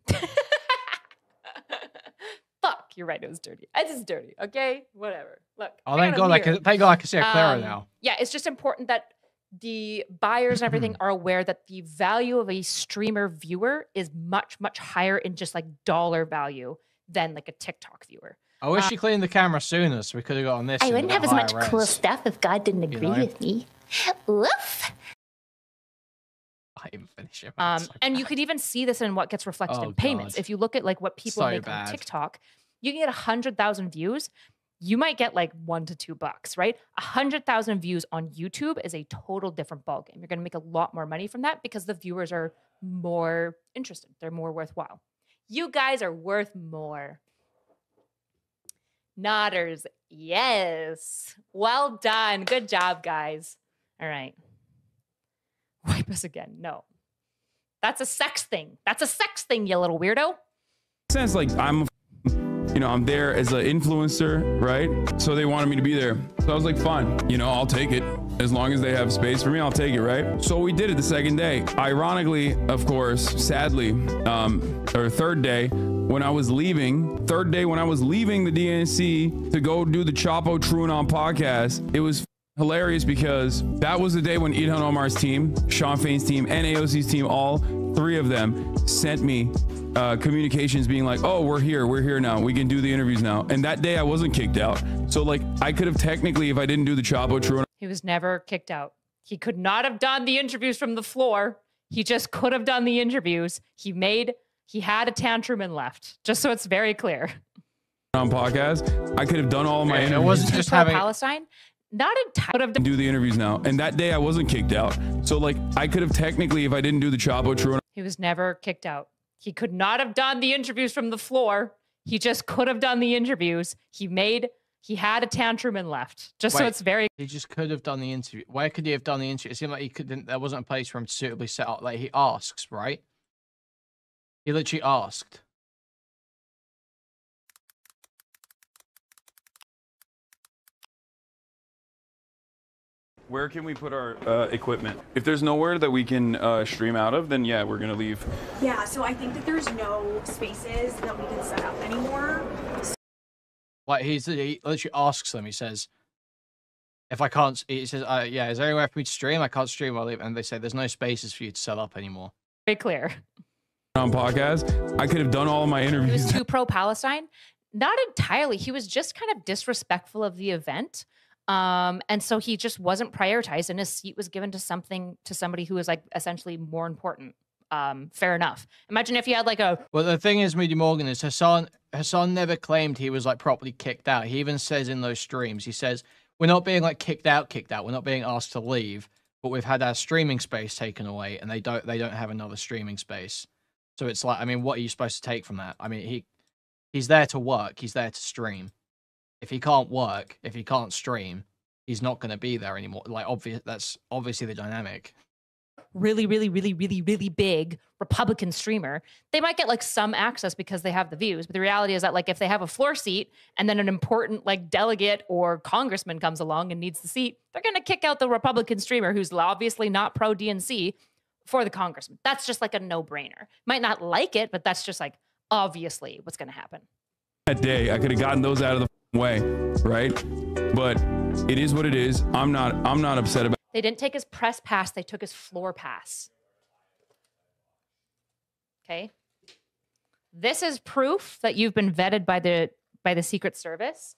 Fuck, you're right. It was dirty. It's just dirty. Okay, whatever. Look. Oh, thank God I can see it clearer now. Yeah, it's just important that the buyers and everything are aware that the value of a streamer viewer is much, much higher in just like dollar value than like a TikTok viewer. I wish you cleaned the camera sooner so we could have got on this. I wouldn't have as much cool stuff if God didn't agree with me. Woof. I even finish it. And you could even see this in what gets reflected in payments. God. If you look at like what people make on TikTok, you can get 100,000 views. You might get like $1 to $2, right? 100,000 views on YouTube is a total different ballgame. You're going to make a lot more money from that because the viewers are more interested. They're more worthwhile. You guys are worth more. Nodders, yes. Well done. Good job, guys. All right. Wipe us again. No. That's a sex thing. That's a sex thing, you little weirdo. Sense like I'm there as an influencer, right? So they wanted me to be there. So I was like, fine, I'll take it. As long as they have space for me, I'll take it, right? So we did it the second day. Ironically, of course, sadly, or third day when I was leaving the DNC to go do the Chapo Truanon podcast, it was hilarious because that was the day when Ilhan Omar's team, Sean Fain's team, and AOC's team, all three of them sent me communications being like, oh, we're here now. We can do the interviews now. And that day I wasn't kicked out. So like I could have technically, if I didn't do the Chapo True. He was never kicked out. He could not have done the interviews from the floor. He just could have done the interviews. He had a tantrum and left, just so it's very clear. On podcast, I could have done all of my interviews. It wasn't just having Palestine. Not entirely. Do the interviews now. And that day I wasn't kicked out. So like I could have technically, if I didn't do the Chapo True. He was never kicked out. He could not have done the interviews from the floor. He just could have done the interviews. He had a tantrum and left, just so it's very. He just could have done the interview. Where could he have done the interview? It seemed like he couldn't. There wasn't a place for him to suitably set up. Like he asks, right? He literally asked. Where can we put our equipment? If there's nowhere that we can stream out of, then yeah, we're gonna leave. Yeah, so I think that there's no spaces that we can set up anymore. Like he literally asks them. He says, "If I can't," he says, "Yeah, is there anywhere for me to stream? I can't stream. I'll leave." And they say, "There's no spaces for you to set up anymore." very clear. On podcast, I could have done all of my He interviews. was too pro-Palestine. Not entirely. He was just kind of disrespectful of the event. And so he just wasn't prioritized, and his seat was given to somebody who was like essentially more important. Fair enough. Imagine if you had like a. Well, the thing is, Moody Morgan, is Hasan never claimed he was like properly kicked out. He even says in those streams, he says, "We're not being like kicked out. We're not being asked to leave, but we've had our streaming space taken away, and they don't have another streaming space." So it's like, I mean, what are you supposed to take from that? I mean, he's there to work. He's there to stream. If he can't work, if he can't stream, he's not going to be there anymore. Like, that's obviously the dynamic. Really, really, really, really, really big Republican streamer, they might get like some access because they have the views. But the reality is that like if they have a floor seat and then an important like delegate or congressman comes along and needs the seat, they're going to kick out the Republican streamer who's obviously not pro DNC for the congressman. That's just like a no-brainer. Might not like it, but that's just like obviously what's going to happen. That day, I could have gotten those out of the way, right? But it is what it is. I'm not upset about. They didn't take his press pass, they took his floor pass. Okay? This is proof that you've been vetted by the Secret Service.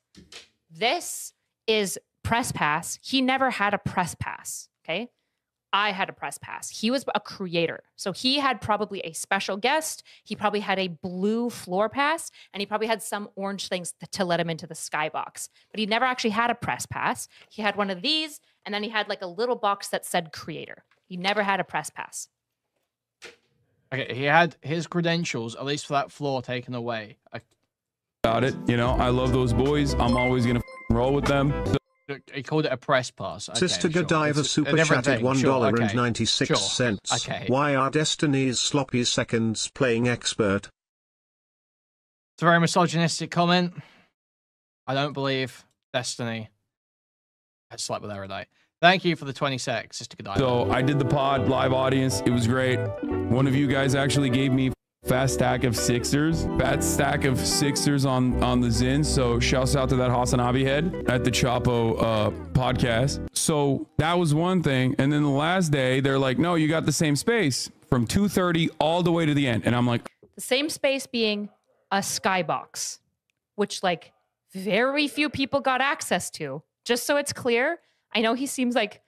This is press pass. He never had a press pass, okay? I had a press pass. He was a creator. So he had probably a special guest. He probably had a blue floor pass, and he probably had some orange things to let him into the skybox. But he never actually had a press pass. He had one of these, and then he had like a little box that said creator. He never had a press pass. Okay, he had his credentials, at least for that floor, taken away. About it, you know, I love those boys. I'm always gonna roll with them. He called it a press pass. Okay, Sister sure. Godiva It's super a different chatted thing. $1.96. Sure. Okay. Why are Destiny's sloppy seconds playing expert? It's a very misogynistic comment. I don't believe Destiny has slept with Erudite. Thank you for the 20 secs, Sister Godiva. So I did the pod live audience. It was great. One of you guys actually gave me fat stack of Sixers on the Zin. So shouts out to that Hasan head at the Chapo podcast. So that was one thing. And then the last day, they're like, no, you got the same space from 2:30 all the way to the end. And I'm like, The same space being a skybox, which like very few people got access to. Just so it's clear, I know he seems like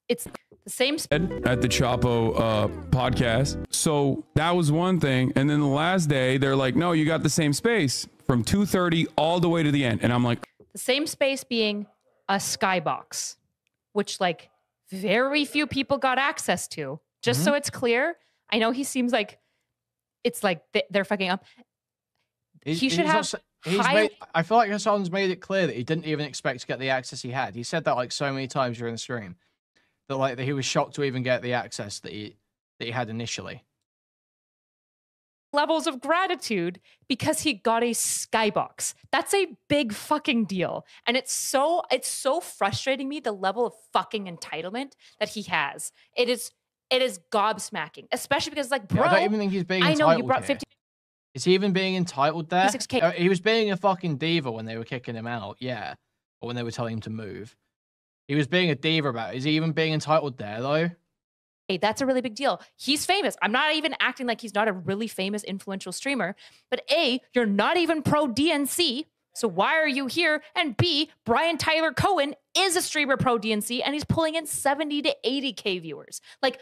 it's the same at the Chapo podcast. So that was one thing. And then the last day, they're like, no, you got the same space from 2:30 all the way to the end. And I'm like, the same space being a skybox, which like very few people got access to. Just so it's clear, I know he seems like it's like they're fucking up. He should have. I feel like Hasan's made it clear that he didn't even expect to get the access he had. He said that like so many times during the stream. That he was shocked to even get the access that he had initially. Levels of gratitude because he got a skybox. That's a big fucking deal. And it's so frustrating me, the level of fucking entitlement that he has. It is gobsmacking, especially because like, bro, I don't even think he's being entitled. I know you brought 50. Is he even being entitled there? 6K. He was being a fucking diva when they were kicking him out, yeah. Or when they were telling him to move. He was being a diva about it. Is he even being entitled there, though? Hey, that's a really big deal. He's famous. I'm not even acting like he's not a really famous, influential streamer. But A, you're not even pro DNC. So why are you here? And B, Brian Tyler Cohen is a streamer pro DNC, and he's pulling in 70 to 80K viewers. Like,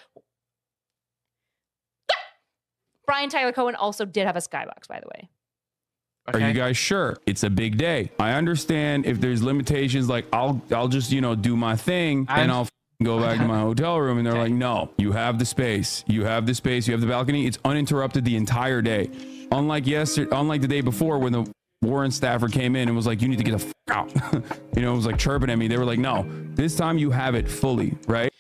Brian Tyler Cohen also did have a skybox, by the way. Are you guys sure? It's a big day. I understand if there's limitations, like I'll just, you know, do my thing and I'll go back to my hotel room. And they're like, no, you have the space. You have the space. You have the balcony. It's uninterrupted the entire day. Unlike the day before when the Warren staffer came in and was like, you need to get the fuck out. You know, it was like chirping at me. They were like, no, this time you have it fully, right?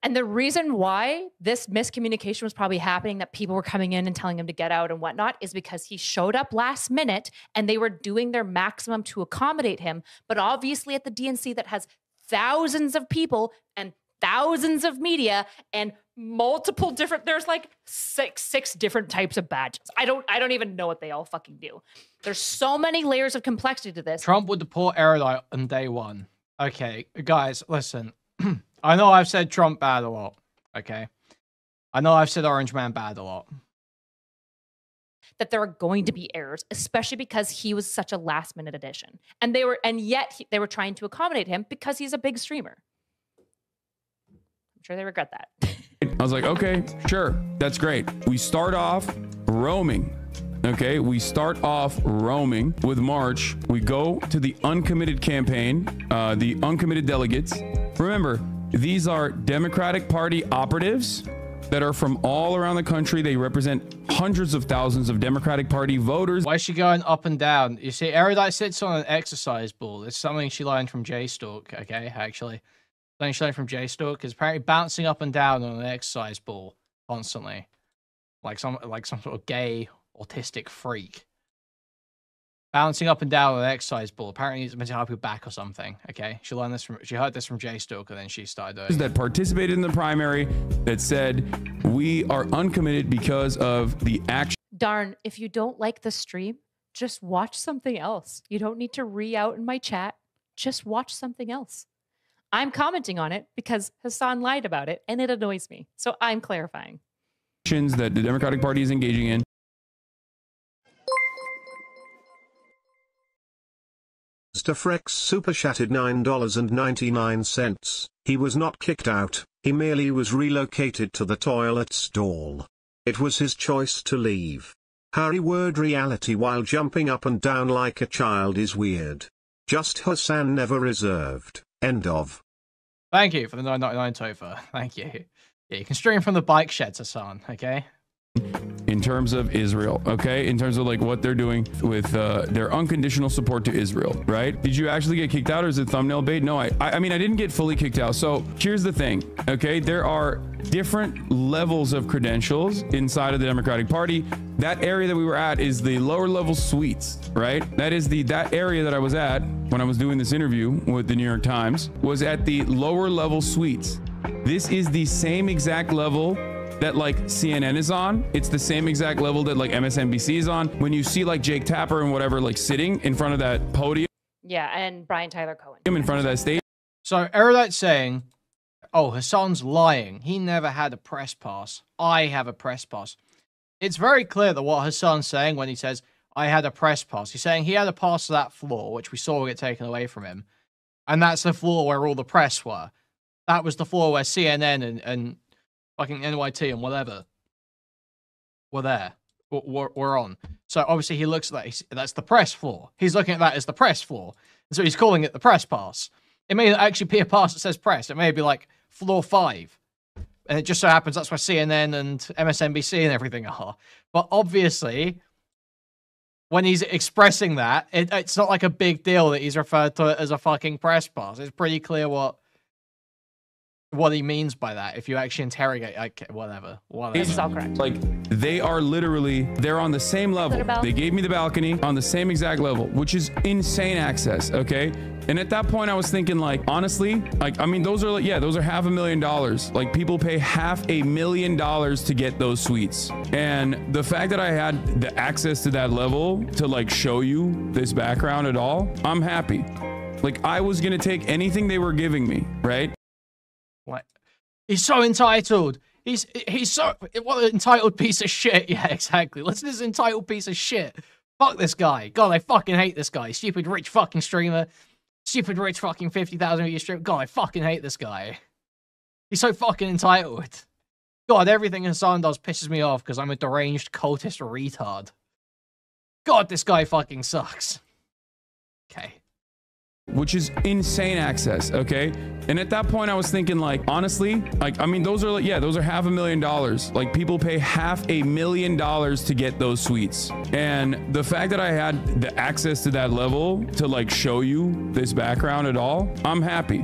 And the reason why this miscommunication was probably happening, that people were coming in and telling him to get out and whatnot, is because he showed up last minute and they were doing their maximum to accommodate him. But obviously at the DNC that has thousands of people and thousands of media and multiple different, there's like six different types of badges. I don't even know what they all fucking do. There's so many layers of complexity to this. Trump would deport Erudite on day one. Okay, guys, listen. I know I've said Trump bad a lot, okay? I know I've said Orange Man bad a lot. That there are going to be errors, especially because he was such a last-minute addition. And yet they were trying to accommodate him because he's a big streamer. I'm sure they regret that. I was like, okay, sure, that's great. We start off roaming. Okay, we start off roaming with March. We go to the uncommitted campaign, the uncommitted delegates. Remember, these are Democratic Party operatives that are from all around the country. They represent hundreds of thousands of Democratic Party voters. Why is she going up and down? You see, Erudite sits on an exercise ball. It's something she learned from J-Stalk, okay, actually. Something she learned from J-Stalk is apparently bouncing up and down on an exercise ball constantly. Like some sort of gay autistic freak. Bouncing up and down on an exercise ball. Apparently it's meant to help your back or something. Okay. She heard this from J-Stalk and then she started doing that participated in the primary that said we are uncommitted because of the action. Darn, if you don't like the stream, just watch something else. You don't need to re-out in my chat. Just watch something else. I'm commenting on it because Hasan lied about it and it annoys me. So I'm clarifying. That the Democratic Party is engaging in. Stafrex super chatted $9.99. He was not kicked out, he merely was relocated to the toilet stall. It was his choice to leave. Harry word reality while jumping up and down like a child is weird. Just Hasan never reserved. End of. Thank you for the $9.99 Topher. Thank you. Yeah, you can stream from the bike sheds, Hasan, okay? In terms of Israel, okay? In terms of like what they're doing with their unconditional support to Israel, right? Did you actually get kicked out or is it thumbnail bait? No, I mean, I didn't get fully kicked out. So here's the thing, okay? There are different levels of credentials inside of the Democratic Party. That area that we were at is the lower level suites, right? That is that area that I was at when I was doing this interview with the New York Times was at the lower level suites. This is the same exact level that like CNN is on. It's the same exact level that like MSNBC is on. When you see like Jake Tapper and whatever like sitting in front of that podium. Yeah, and Brian Tyler Cohen. In front of that stage. So Erudite saying, oh, Hasan's lying. He never had a press pass. I have a press pass. It's very clear that what Hasan's saying when he says, I had a press pass. He's saying he had a pass to that floor, which we saw get taken away from him. And that's the floor where all the press were. That was the floor where CNN and fucking NYT and whatever were there, were on. So obviously he looks at that, that's the press floor. He's looking at that as the press floor. And so he's calling it the press pass. It may actually be a pass that says press. It may be like floor 5. And it just so happens that's where CNN and MSNBC and everything are. But obviously, when he's expressing that, it's not like a big deal that he's referred to it as a fucking press pass. It's pretty clear what he means by that if you actually interrogate, like, whatever. This is all correct. Like, they're on the same level. They gave me the balcony on the same exact level, which is insane access, okay? And at that point I was thinking, like, honestly, like, I mean, those are like, yeah, those are $500,000. Like, people pay $500,000 to get those suites. And the fact that I had the access to that level to like show you this background at all, I'm happy. Like, I was gonna take anything they were giving me, right? What? He's so entitled. He's so what an entitled piece of shit. Yeah, exactly. Listen to this entitled piece of shit. Fuck this guy. God, I fucking hate this guy. Stupid rich fucking streamer. Stupid rich fucking 50,000 view streamer. God, I fucking hate this guy. He's so fucking entitled. God, everything Hasan does pisses me off because I'm a deranged cultist retard. God, this guy fucking sucks. Okay. Which is insane access, okay? And at that point I was thinking, like, honestly, like, I mean, those are like, yeah, those are $500,000. Like, people pay $500,000 to get those suites. And the fact that I had the access to that level to like show you this background at all, I'm happy.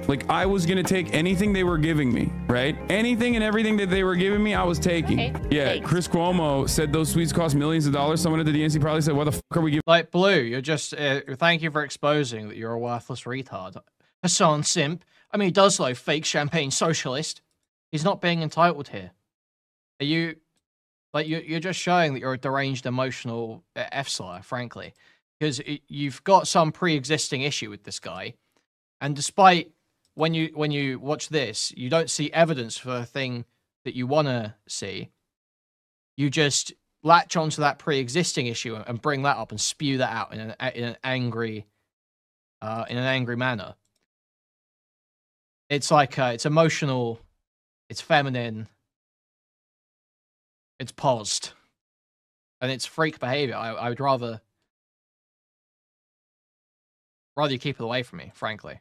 Like, I was gonna take anything they were giving me, right? Anything and everything that they were giving me, I was taking. Okay. Yeah, Thanks. Chris Cuomo said those suites cost millions of dollars. Someone at the DNC probably said, "Why the fuck are we giving?" Like, Blue, you're just, thank you for exposing that you're a worthless retard. Hasan simp. I mean, he does though, fake champagne socialist. He's not being entitled here. Are you, like, you're just showing that you're a deranged emotional F-slur, frankly. Because you've got some pre-existing issue with this guy. And despite, when you watch this, you don't see evidence for a thing that you want to see. You just latch onto that pre-existing issue and bring that up and spew that out in an angry manner. It's like it's emotional, it's feminine, it's paused, and it's freak behavior. I would rather you keep it away from me, frankly.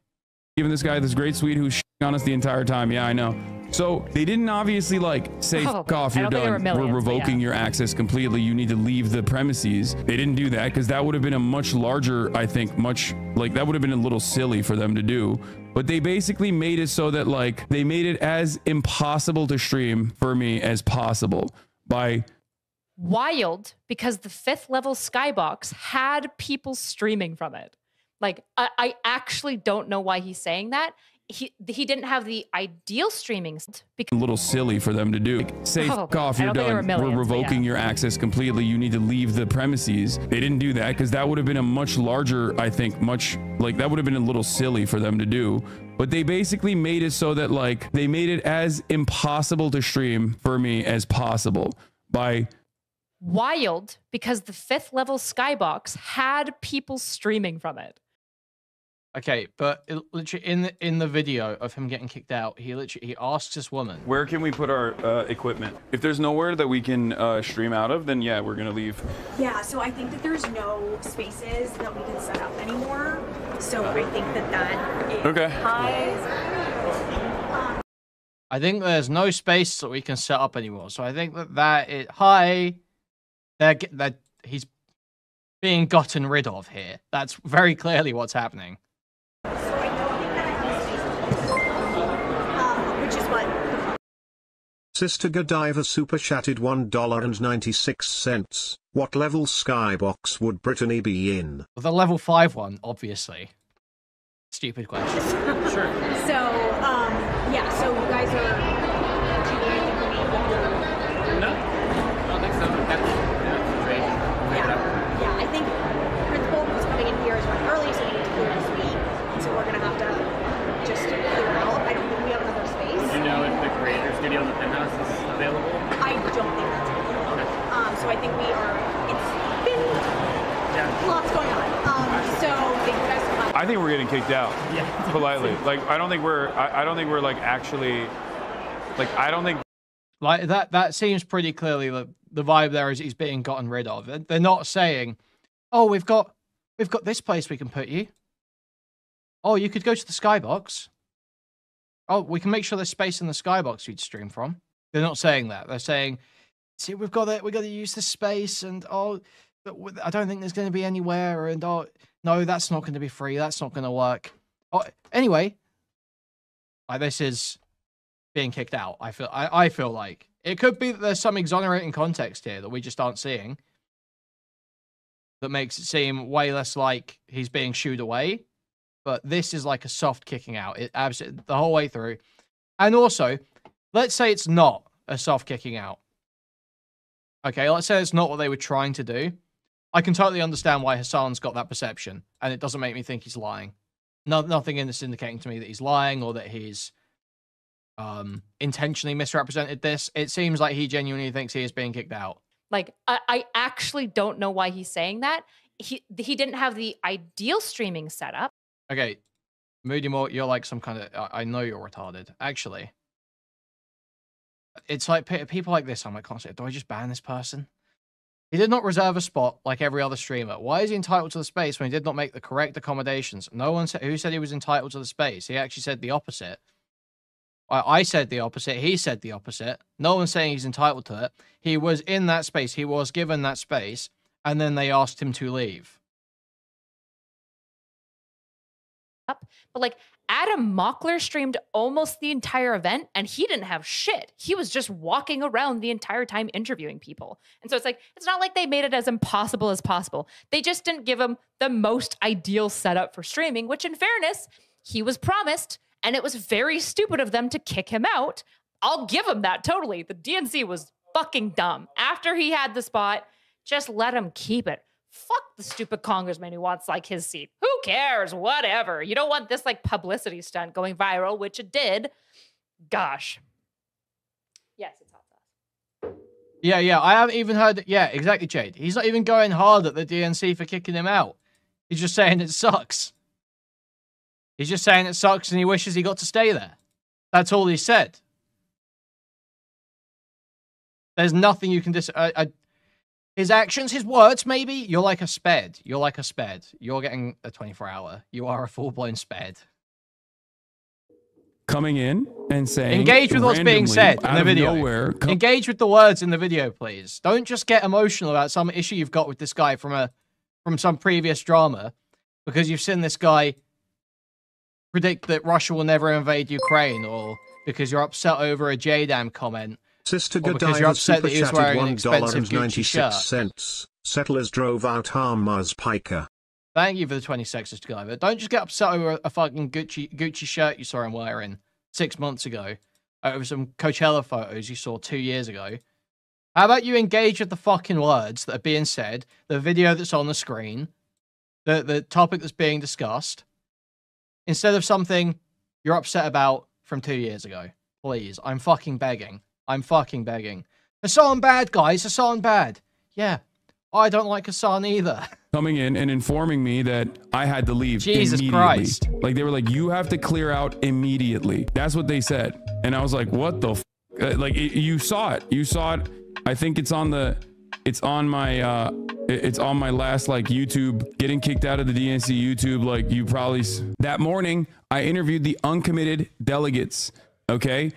Giving this guy this great suite who's shitting on us the entire time. Yeah, I know. So they didn't obviously like say, fuck off, you're done. We're revoking your access completely. You need to leave the premises. They didn't do that because that would have been a much larger, I think, that would have been a little silly for them to do. But they basically made it so that, like, they made it as impossible to stream for me as possible by... Wild, because the 5th level skybox had people streaming from it. Like, I actually don't know why he's saying that. He didn't have the ideal streaming because a little silly for them to do. Like, say, fuck off, you're done. We're revoking your access completely. You need to leave the premises. They didn't do that because that would have been a much larger, I think, that would have been a little silly for them to do. But they basically made it so that, like, they made it as impossible to stream for me as possible by... Wild, because the 5th level skybox had people streaming from it. Okay, but literally in the video of him getting kicked out, he asks this woman, where can we put our equipment? If there's nowhere that we can stream out of, then yeah, we're gonna leave. Yeah, so I think that there's no spaces that we can set up anymore. So I think that is okay. I think there's no space that we can set up anymore. So I think that he's being gotten rid of here. That's very clearly what's happening. Sister Godiva super chatted $1.96. What level skybox would Brittany be in? The level 5 one, obviously. Stupid question. Sure. So, yeah, so you guys are... No, I don't think so. That's great. Yeah, I think principal who's coming in here is running early, so we need to clear this week. So we're going to have to just clear it out. I don't think we have another space. Do you know if the creator studio in the penthouse is available? I don't think that's available. Okay. So I think it's been lots going on. So thank you guys so much. I think we're getting kicked out. Yeah. Politely. Like, I don't think we're like actually, like, I don't think. Like, that seems pretty clearly the vibe there is he's being gotten rid of. They're not saying, oh, we've got this place we can put you. Oh, you could go to the skybox. Oh, we can make sure there's space in the skybox for you to stream from. They're not saying that. They're saying, see, we've got to use this space, and oh, I don't think there's going to be anywhere, and oh, no, that's not going to be free. That's not going to work. Oh, anyway, this is being kicked out. I feel like it could be that there's some exonerating context here that we just aren't seeing that makes it seem way less like he's being shooed away. But this is like a soft kicking out. It absolutely the whole way through. And also, let's say it's not a soft kicking out. Okay, let's say it's not what they were trying to do. I can totally understand why Hasan's got that perception, and it doesn't make me think he's lying. nothing in this indicating to me that he's lying or that he's intentionally misrepresented this. It seems like he genuinely thinks he is being kicked out. Like, I actually don't know why he's saying that. He didn't have the ideal streaming setup. Okay, Moody Moore, you're like some kind of... I know you're retarded. Actually, it's like people like this, I'm like constantly, do I just ban this person? He did not reserve a spot like every other streamer. Why is he entitled to the space when he did not make the correct accommodations? No one said... Who said he was entitled to the space? He actually said the opposite. I said the opposite. He said the opposite. No one's saying he's entitled to it. He was in that space. He was given that space. And then they asked him to leave. But like, Adam Mockler streamed almost the entire event and he didn't have shit. He was just walking around the entire time interviewing people. And so it's like, it's not like they made it as impossible as possible. They just didn't give him the most ideal setup for streaming, which in fairness, he was promised. And it was very stupid of them to kick him out. I'll give him that totally. The DNC was fucking dumb. After he had the spot, just let him keep it. Fuck the stupid congressman who wants like his seat. Who cares? Whatever. You don't want this like publicity stunt going viral, which it did. Gosh. Yes, it's hot sauce. Yeah. I haven't even heard that. Yeah, exactly, Jade. He's not even going hard at the DNC for kicking him out. He's just saying it sucks. He's just saying it sucks and he wishes he got to stay there. That's all he said. There's nothing you can his actions, his words, maybe. You're like a sped. You're like a sped. You're getting a 24-hour. You are a full-blown sped. Coming in and saying... Engage with what's being said in the video. Nowhere, engage with the words in the video, please. Don't just get emotional about some issue you've got with this guy from some previous drama because you've seen this guy predict that Russia will never invade Ukraine, or because you're upset over a JDAM comment, Sister or because you're Godiah upset that he was wearing an expensive Gucci shirt. $1.96. Settlers drove out Hamas Piker. Thank you for the 26, Sister Godiah. But don't just get upset over a fucking Gucci shirt you saw him wearing 6 months ago, over some Coachella photos you saw 2 years ago. How about you engage with the fucking words that are being said, the video that's on the screen, the topic that's being discussed, instead of something you're upset about from 2 years ago. Please, I'm fucking begging. I'm fucking begging. Hasan bad, guys. Hasan bad. Yeah, I don't like Hasan either. Coming in and informing me that I had to leave Jesus immediately. Christ. Like, they were like, you have to clear out immediately. That's what they said. And I was like, what the f? Like, you saw it. You saw it. I think it's on my last like YouTube getting kicked out of the DNC YouTube. Like, you probably that morning I interviewed the uncommitted delegates. Okay.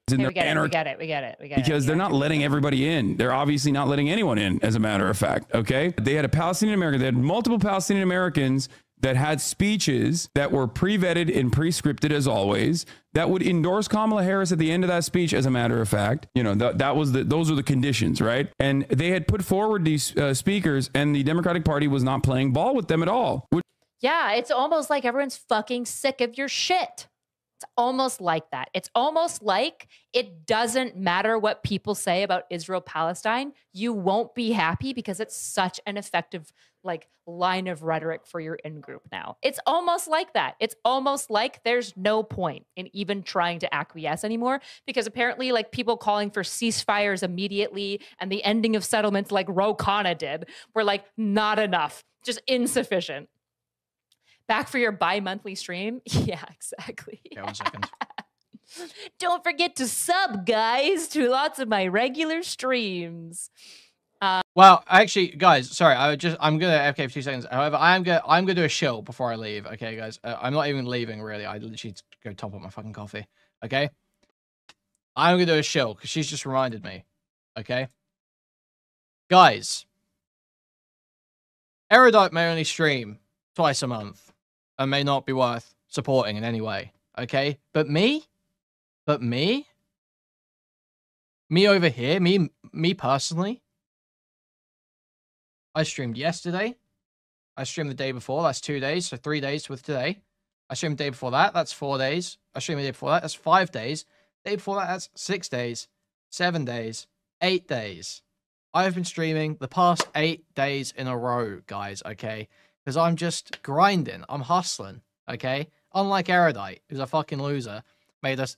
We get it. Because they're not letting everybody in. They're obviously not letting anyone in, as a matter of fact. Okay. They had a Palestinian American. They had multiple Palestinian Americans that had speeches that were pre-vetted and pre-scripted, as always, that would endorse Kamala Harris at the end of that speech, as a matter of fact. You know, those are the conditions, right? And they had put forward these speakers, and the Democratic Party was not playing ball with them at all. Yeah, it's almost like everyone's fucking sick of your shit. It's almost like that. It's almost like it doesn't matter what people say about Israel-Palestine. You won't be happy because it's such an effective like line of rhetoric for your in-group now. It's almost like that. It's almost like there's no point in even trying to acquiesce anymore because apparently like people calling for ceasefires immediately and the ending of settlements like Ro Khanna did were like not enough, just insufficient. Back for your bi-monthly stream? Yeah, exactly. Yeah, 1 second. Don't forget to sub, guys, to lots of my regular streams. Well, actually, guys, sorry, I'm gonna AFK for 2 seconds. However, I'm gonna do a shill before I leave. Okay, guys, I'm not even leaving really. I literally go top up my fucking coffee. Okay, I'm gonna do a shill because she's just reminded me. Okay, guys, Erudite may only stream twice a month and may not be worth supporting in any way. Okay, but me over here, me personally. I streamed yesterday. I streamed the day before. That's 2 days. So 3 days with today. I streamed the day before that. That's 4 days. I streamed the day before that. That's 5 days. The day before that. That's 6 days. 7 days. 8 days. I've been streaming the past 8 days in a row, guys. Okay. Because I'm just grinding. I'm hustling. Okay? Unlike Erudite, who's a fucking loser,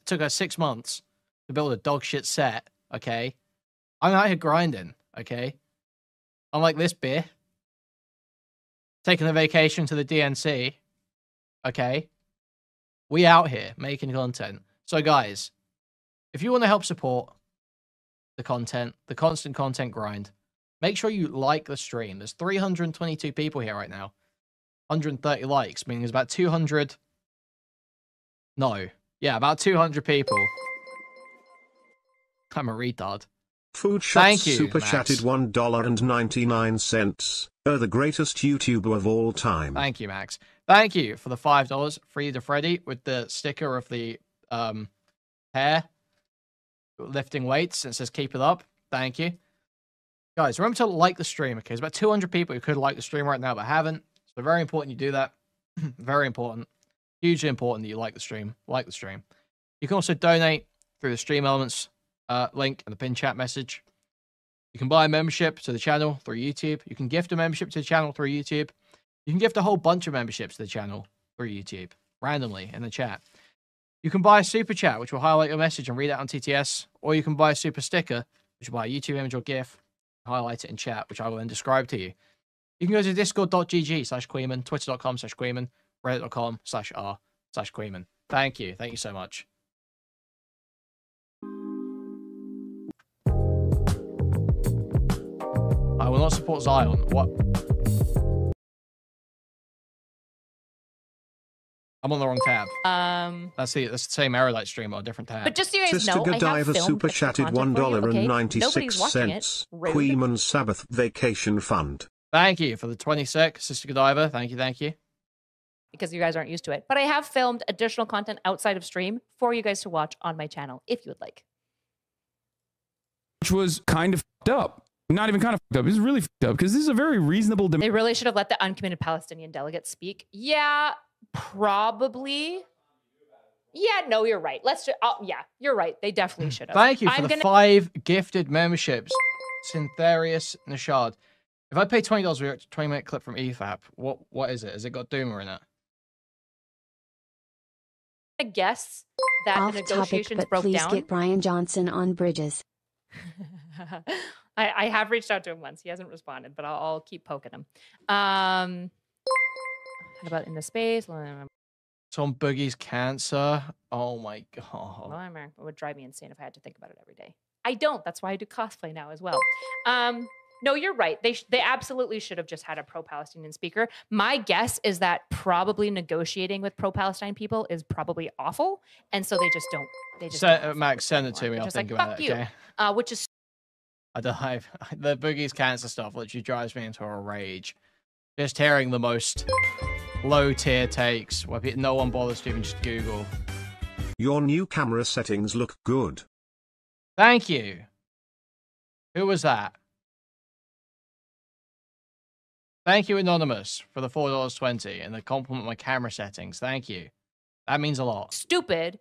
took us 6 months to build a dog shit set. Okay? I'm out here grinding. Okay? Unlike this beer, taking a vacation to the DNC. Okay? We out here making content. So guys, if you want to help support the content, the constant content grind, make sure you like the stream. There's 322 people here right now. 130 likes, meaning there's about 200. No. Yeah, about 200 people. I'm a retard. Food Shots Thank you, super Max. chatted $1.99. The greatest YouTuber of all time. Thank you, Max. Thank you for the $5. Free to Freddy with the sticker of the hair lifting weights. It says keep it up. Thank you. Guys, remember to like the stream, okay? There's about 200 people who could like the stream right now but haven't. So very important you do that. Very important. Hugely important that you like the stream. Like the stream. You can also donate through the Stream Elements link in the pinned chat message. You can buy a membership to the channel through YouTube. You can gift a membership to the channel through YouTube. You can gift a whole bunch of memberships to the channel through YouTube, randomly in the chat. You can buy a super chat, which will highlight your message and read it on TTS, or you can buy a super sticker, which will buy a YouTube image or GIF, highlight it in chat, which I will then describe to you. You can go to discord.gg/Kuihman, twitter.com/Kuihman, reddit.com/r/Kuihman. Thank you. Thank you so much. I will not support Zion. What? I'm on the wrong tab. That's the same Erudite stream on a different tab. But just so you guys Sister know, I have Godiva filmed super extra chatted content for you, okay? $1.96. Nobody's watching it. Rude. Kuihman Sabbath Vacation Fund. Thank you for the 26, Sister Godiva. Thank you, thank you. Because you guys aren't used to it. But I have filmed additional content outside of stream for you guys to watch on my channel, if you would like. Which was kind of fucked up. Not even kind of fucked up. It was really fucked up because this is a very reasonable demand. They really should have let the uncommitted Palestinian delegates speak. Yeah, probably. Yeah, no, you're right. Let's just, yeah, you're right. They definitely should have. Thank you for the 5 gifted memberships. Syntherius Nishad. If I pay $20 for a 20-minute clip from EFAP, what is it? Has it got Doomer in it? I guess that Off the topic, negotiations but broke please down. get Brian Johnson on Bridges. I have reached out to him once. He hasn't responded, but I'll keep poking him. How about in the space? Tom Boogie's cancer. Oh my god. Well, it would drive me insane if I had to think about it every day. I don't. That's why I do cosplay now as well. No, you're right. They absolutely should have just had a pro-Palestinian speaker. My guess is that probably negotiating with pro-Palestine people is probably awful, and so they just don't. They just Max, send it to me. I'll think about it. Okay. Which is I don't know. The Boogie's cancer stuff literally drives me into a rage. Just hearing the most low-tier takes where no one bothers to even just Google. Your new camera settings look good. Thank you. Who was that? Thank you, Anonymous, for the $4.20 and the compliment on my camera settings. Thank you. That means a lot. Stupid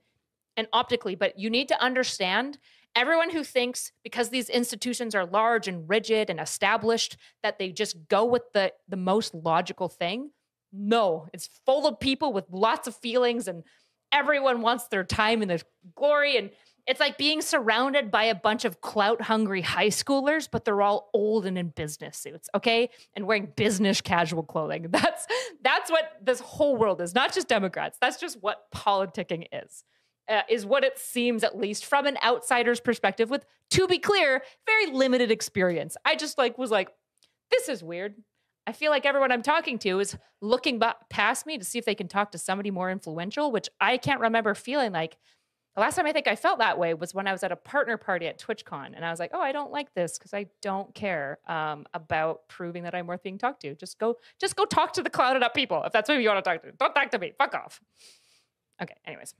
and optically, but you need to understand everyone who thinks because these institutions are large and rigid and established that they just go with the most logical thing. No, it's full of people with lots of feelings and everyone wants their time in the glory. And it's like being surrounded by a bunch of clout-hungry high schoolers, but they're all old and in business suits, okay? And wearing business casual clothing. That's what this whole world is, not just Democrats. That's just what politicking is what it seems, at least from an outsider's perspective with, to be clear, very limited experience. I just was like, this is weird. I feel like everyone I'm talking to is looking past me to see if they can talk to somebody more influential, which I can't remember feeling like. The last time I think I felt that way was when I was at a partner party at TwitchCon, and I was like, oh, I don't like this because I don't care about proving that I'm worth being talked to. Just go talk to the clouded up people if that's who you want to talk to. Don't talk to me. Fuck off. Okay, anyways.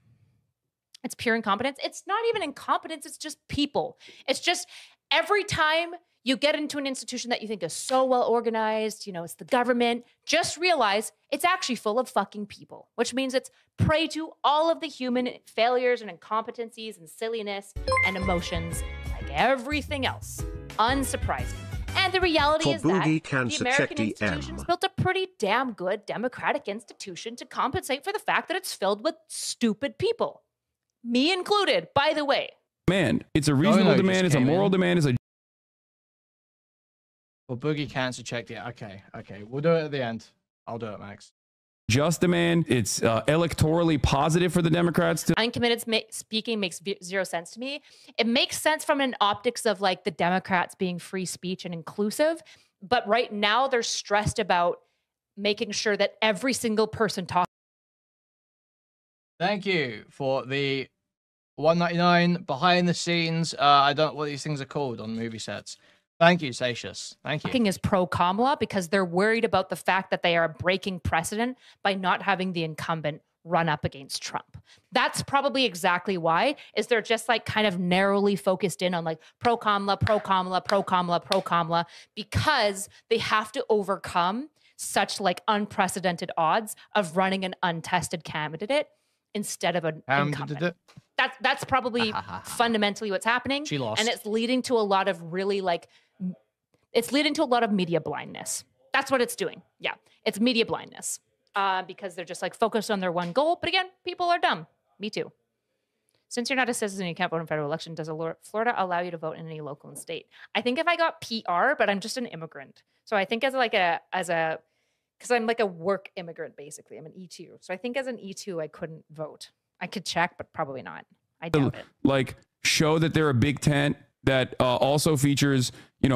It's pure incompetence. It's not even incompetence. It's just people. It's just every time you get into an institution that you think is so well organized, it's the government, just realize it's actually full of fucking people, which means it's prey to all of the human failures and incompetencies and silliness and emotions like everything else. Unsurprising. And the reality For is that Boogie the Cancer American Check institutions DM. built a pretty damn good democratic institution to compensate for the fact that it's filled with stupid people. Me included, by the way. Demand. It's a reasonable just demand. It's a came moral in. demand. It's a Well, Boogie Cancer Check. Yeah, okay. We'll do it at the end. I'll do it, Max. just demand. It's electorally positive for the Democrats to. Uncommitted speaking makes zero sense to me. It makes sense from an optics of like the Democrats being free speech and inclusive. But right now they're stressed about making sure that every single person talks. Thank you for the $1.99 behind the scenes. I don't know what these things are called on movie sets. Thank you, Satius. Thank you. Talking is pro-Kamala because they're worried about the fact that they are breaking precedent by not having the incumbent run up against Trump. That's probably exactly why, is they're just like kind of narrowly focused in on like pro-Kamala, pro-Kamala, pro-Kamala, pro-Kamala, because they have to overcome such like unprecedented odds of running an untested candidate instead of an incumbent. That's probably fundamentally what's happening. She lost. And it's leading to a lot of really like, it's leading to a lot of media blindness. That's what it's doing. Yeah, it's media blindness because they're just like focused on their one goal. But again, people are dumb. Me too. Since you're not a citizen, you can't vote in federal election. Does Florida allow you to vote in any local and state? I think if I got PR, but I'm just an immigrant. So I think because I'm like a work immigrant, basically. I'm an E2. So I think as an E2, I couldn't vote. I could check, but probably not. I doubt it. Like show that they're a big tent that also features,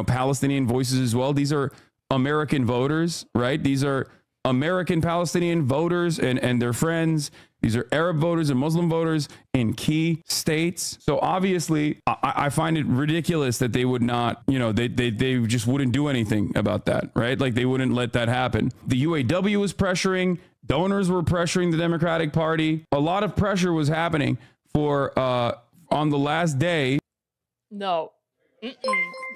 Palestinian voices as well. These are American voters, right? These are American Palestinian voters and their friends. These are Arab voters and Muslim voters in key states. So obviously, I find it ridiculous that they would not, they just wouldn't do anything about that, right? Like they wouldn't let that happen. The UAW was pressuring, donors were pressuring the Democratic Party. A lot of pressure was happening for on the last day. No.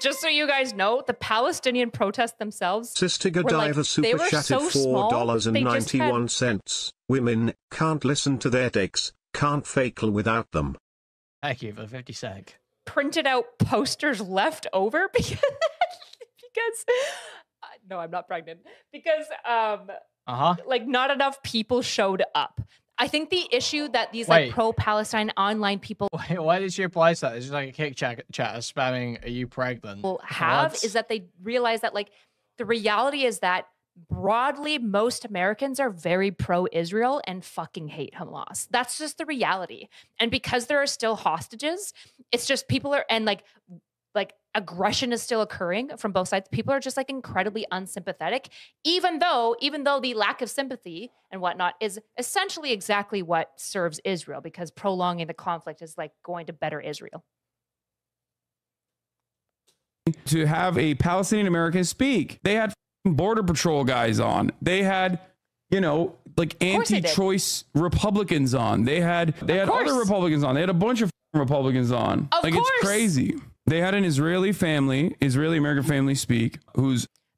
Just so you guys know, the Palestinian protests themselves. Sister Godiva super chatted $4.91. Women can't listen to their dicks, can't fakel without them. Thank you for the 50 sec. Printed out posters left over because no, I'm not pregnant because like not enough people showed up. I think the issue that these like pro-Palestine online people why did she apply to that? It's just like a kick chat spamming, are you pregnant? Will have is that they realize that like the reality is that broadly most Americans are very pro-Israel and fucking hate Hamas. That's just the reality. And because there are still hostages, it's just people are and like aggression is still occurring from both sides. People are just like incredibly unsympathetic, even though the lack of sympathy and whatnot is essentially exactly what serves Israel, because prolonging the conflict is like going to better Israel. To have a Palestinian American speak, they had Border Patrol guys on. They had, like anti-choice Republicans on. They had other Republicans on. They had a bunch of Republicans on. It's crazy. They had an Israeli American family speak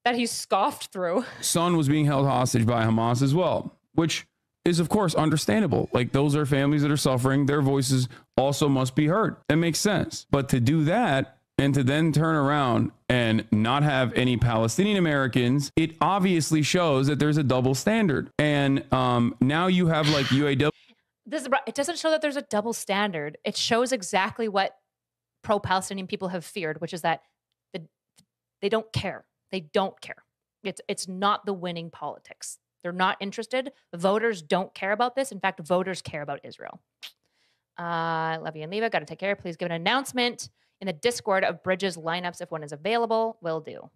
that he scoffed through. Son was being held hostage by Hamas as well, which is of course understandable. Like those are families that are suffering. Their voices also must be heard. That makes sense. But to do that and to then turn around and not have any Palestinian Americans, it obviously shows that there's a double standard. And now you have like UAW. It doesn't show that there's a double standard. It shows exactly what pro-Palestinian people have feared, which is that they don't care. They don't care. It's not the winning politics. They're not interested. Voters don't care about this. In fact, voters care about Israel. Levy and Leva, got to take care. Please give an announcement in the Discord of Bridges lineups if one is available. Will do.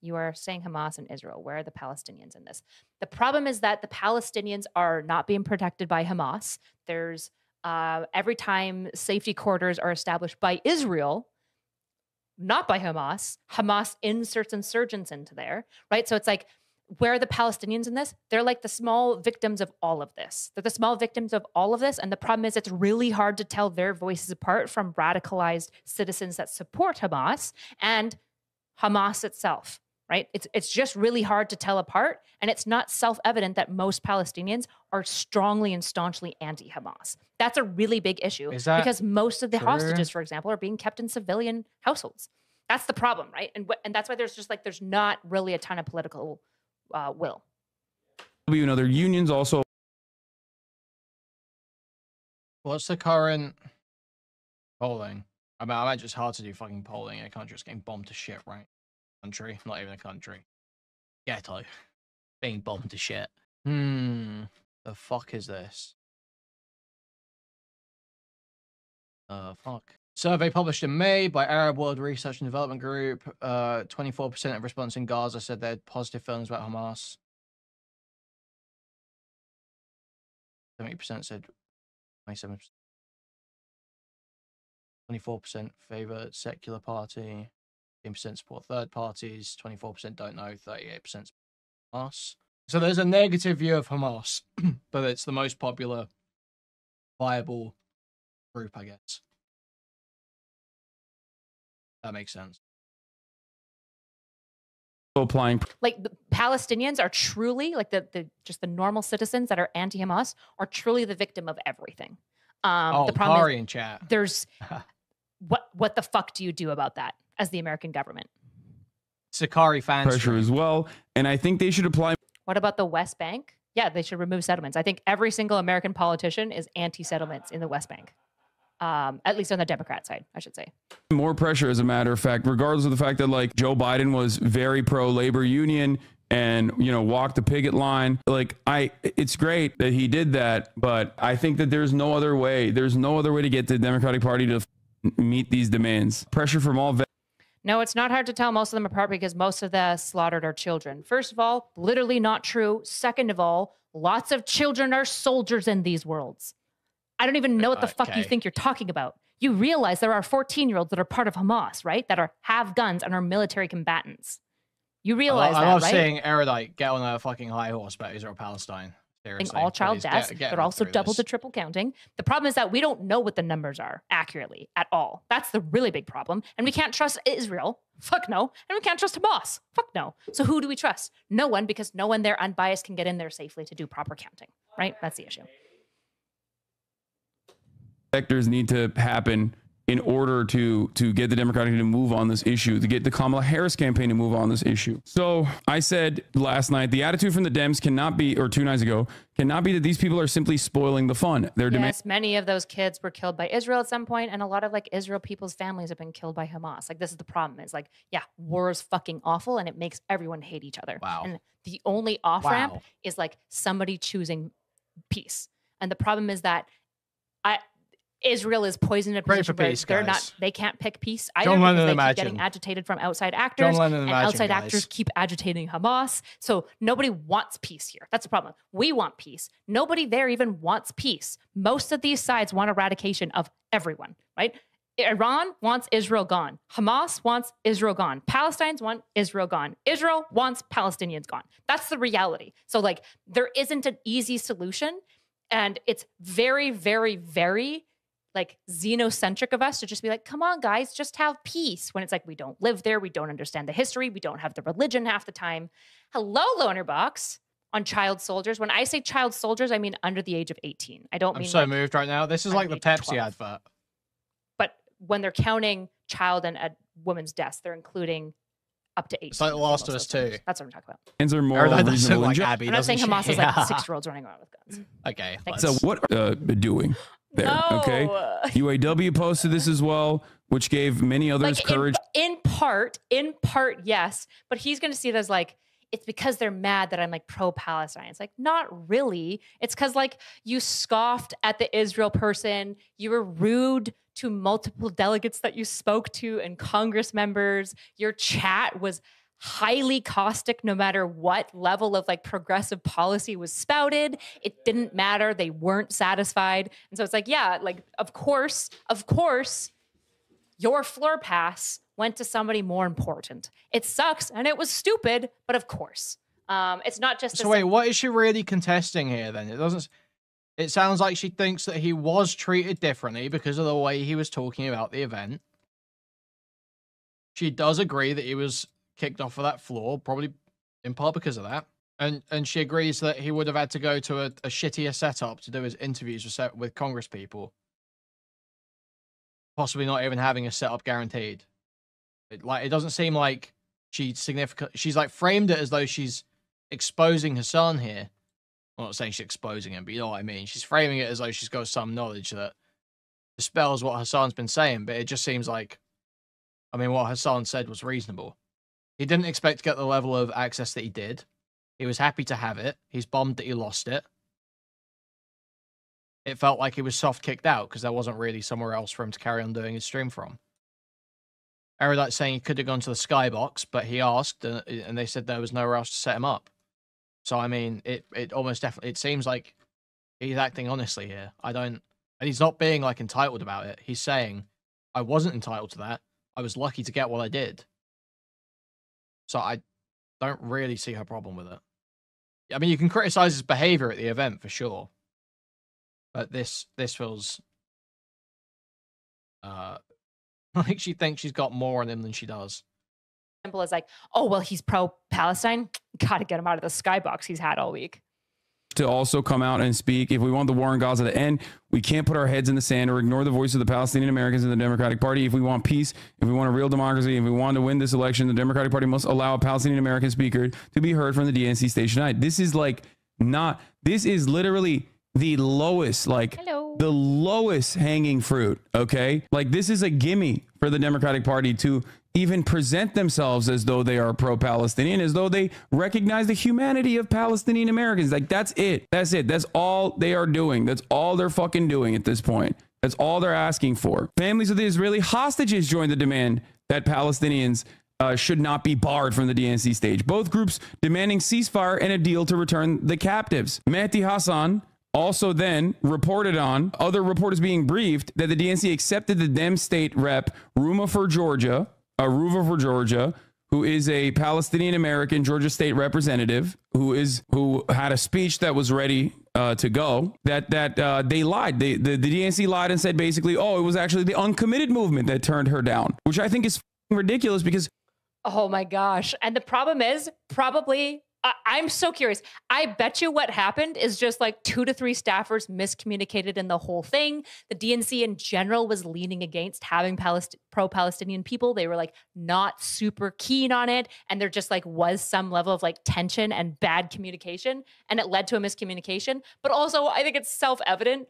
You are saying Hamas and Israel. Where are the Palestinians in this? The problem is that the Palestinians are not being protected by Hamas. There's every time safety corridors are established by Israel, not by Hamas, Hamas inserts insurgents into there, right? So it's like, where are the Palestinians in this? They're like the small victims of all of this. They're the small victims of all of this. And the problem is it's really hard to tell their voices apart from radicalized citizens that support Hamas and Hamas itself, right? It's just really hard to tell apart. And it's not self-evident that most Palestinians are strongly and staunchly anti-Hamas. That's a really big issue because most of the hostages, for example, are being kept in civilian households. That's the problem, right? And that's why there's just like there's not really a ton of political will. Their unions also. What's the current polling? I mean, I imagine it's hard to do fucking polling in a country that's getting bombed to shit, right? Country, not even a country. Ghetto. Being bombed to shit. The fuck is this? Fuck. Survey published in May by Arab World Research and Development Group. 24% of respondents in Gaza said they had positive feelings about Hamas. 70% said 27%. 24% favor secular party. 15% support third parties. 24% don't know. 38% support Hamas. So there's a negative view of Hamas, but it's the most popular, viable group, I guess. That makes sense. Applying. Like the Palestinians are truly like the just the normal citizens that are anti-Hamas are truly the victim of everything. The problem Kari is in chat. there's what the fuck do you do about that as the American government? Sakari fans Pressure as well, and I think they should apply. What about the West Bank? Yeah, they should remove settlements. I think every single American politician is anti-settlements in the West Bank. At least on the Democrat side, I should say. More pressure, as a matter of fact, regardless of the fact that like Joe Biden was very pro labor union and, you know, walked the picket line. Like it's great that he did that, but I think that there's no other way. There's no other way to get the Democratic Party to meet these demands. Pressure from all. No, it's not hard to tell most of them apart because most of the slaughtered are children. First of all, literally not true. Second of all, lots of children are soldiers in these worlds. I don't even know what the fuck you think you're talking about. You realize there are 14-year-olds that are part of Hamas, right? That have guns and are military combatants. You realize that, right? I love seeing Erudite get on a fucking high horse about Israel Palestine. Seriously, all child please, deaths. get They're also through double this. to triple counting. The problem is that we don't know what the numbers are accurately at all. That's the really big problem. And we can't trust Israel. Fuck no. And we can't trust Hamas. Fuck no. So who do we trust? No one, because no one there unbiased can get in there safely to do proper counting, right? That's the issue. Sectors need to happen in order to get the Democratic to move on this issue, to get the Kamala Harris campaign to move on this issue. So I said last night, the attitude from the Dems cannot be, or 2 nights ago, cannot be that these people are simply spoiling the fun. Yes, many of those kids were killed by Israel at some point, and a lot of like Israel people's families have been killed by Hamas. Like this is the problem. Is like, yeah, war is fucking awful, and it makes everyone hate each other. Wow. And the only off ramp is like somebody choosing peace. And the problem is that Israel is poisoned in a position where they're not, they can't pick peace either because they keep getting agitated from outside actors, and outside actors keep agitating Hamas. So nobody wants peace here. That's the problem. We want peace. Nobody there even wants peace. Most of these sides want eradication of everyone, right? Iran wants Israel gone. Hamas wants Israel gone. Palestinians want Israel gone. Israel wants Palestinians gone. That's the reality. So like there isn't an easy solution, and it's very, very, very like xenocentric of us to just be like, come on, guys, just have peace. When it's like, we don't live there. We don't understand the history. We don't have the religion half the time. Hello, Loner Box on child soldiers. When I say child soldiers, I mean under the age of 18. I don't mean I'm so like moved right now. This is like the Pepsi 12. advert. But when they're counting child and a woman's deaths, they're including up to 18. It's like The Last of Us 2. That's what I'm talking about. Hands are more reasonable. Like Abby, I'm not saying doesn't Hamas she? is like 6-year-olds running around with guns. Okay. So what doing there? No. Okay. UAW posted this as well, which gave many others like courage. In part, yes. But he's going to see it as like, it's because they're mad that I'm like pro-Palestine. It's like, not really. It's because like you scoffed at the Israel person. You were rude to multiple delegates that you spoke to and Congress members. Your chat was highly caustic no matter what level of like progressive policy was spouted. It didn't matter. They weren't satisfied. And so it's like, yeah, like, of course, your floor pass went to somebody more important. It sucks and it was stupid, but of course. It's not just... So wait, what is she really contesting here then? It sounds like she thinks that he was treated differently because of the way he was talking about the event. She does agree that he was kicked off of that floor, probably in part because of that. And she agrees that he would have had to go to a shittier setup to do his interviews with Congress people. Possibly not even having a setup guaranteed. Like, it doesn't seem like she's significant. She's like framed it as though she's exposing Hasan here. I'm not saying she's exposing him, but you know what I mean. She's framing it as though she's got some knowledge that dispels what Hasan's been saying, but it just seems like, I mean, what Hasan said was reasonable. He didn't expect to get the level of access that he did. He was happy to have it. He's bummed that he lost it. It felt like he was soft kicked out because there wasn't really somewhere else for him to carry on doing his stream from. Erudite saying he could have gone to the skybox, but he asked, and they said there was nowhere else to set him up. So, I mean, it almost definitely, it seems like he's acting honestly here. And he's not being, like, entitled about it. He's saying, I wasn't entitled to that. I was lucky to get what I did. So I don't really see her problem with it. I mean, you can criticize his behavior at the event, for sure. But this feels like she thinks she's got more on him than she does. Simple as like, oh, well, he's pro-Palestine. Got to get him out of the skybox he's had all week. To also come out and speak. If we want the war in Gaza to end, we can't put our heads in the sand or ignore the voice of the Palestinian Americans in the Democratic Party. If we want peace, if we want a real democracy, if we want to win this election, the Democratic Party must allow a Palestinian American speaker to be heard from the DNC station tonight. This is like not, this is literally the lowest, like the lowest hanging fruit. Okay. Like this is a gimme for the Democratic Party to even present themselves as though they are pro-Palestinian, as though they recognize the humanity of Palestinian Americans. Like, that's it. That's it. That's all they are doing. That's all they're fucking doing at this point. That's all they're asking for. Families of the Israeli hostages joined the demand that Palestinians should not be barred from the DNC stage. Both groups demanding ceasefire and a deal to return the captives. Mehdi Hasan also then reported on, other reporters being briefed, that the DNC accepted the Dem state rep, Ruva for Georgia, who is a Palestinian American Georgia state representative, who had a speech that was ready to go, that they lied. The DNC lied and said basically, oh, it was actually the uncommitted movement that turned her down, which I think is ridiculous because. Oh my gosh. And the problem is probably, I'm so curious. I bet you what happened is just like 2 to 3 staffers miscommunicated in the whole thing. The DNC in general was leaning against having pro-Palestinian people. They were like not super keen on it. And there just like was some level of like tension and bad communication. And it led to a miscommunication. But also I think it's self-evident.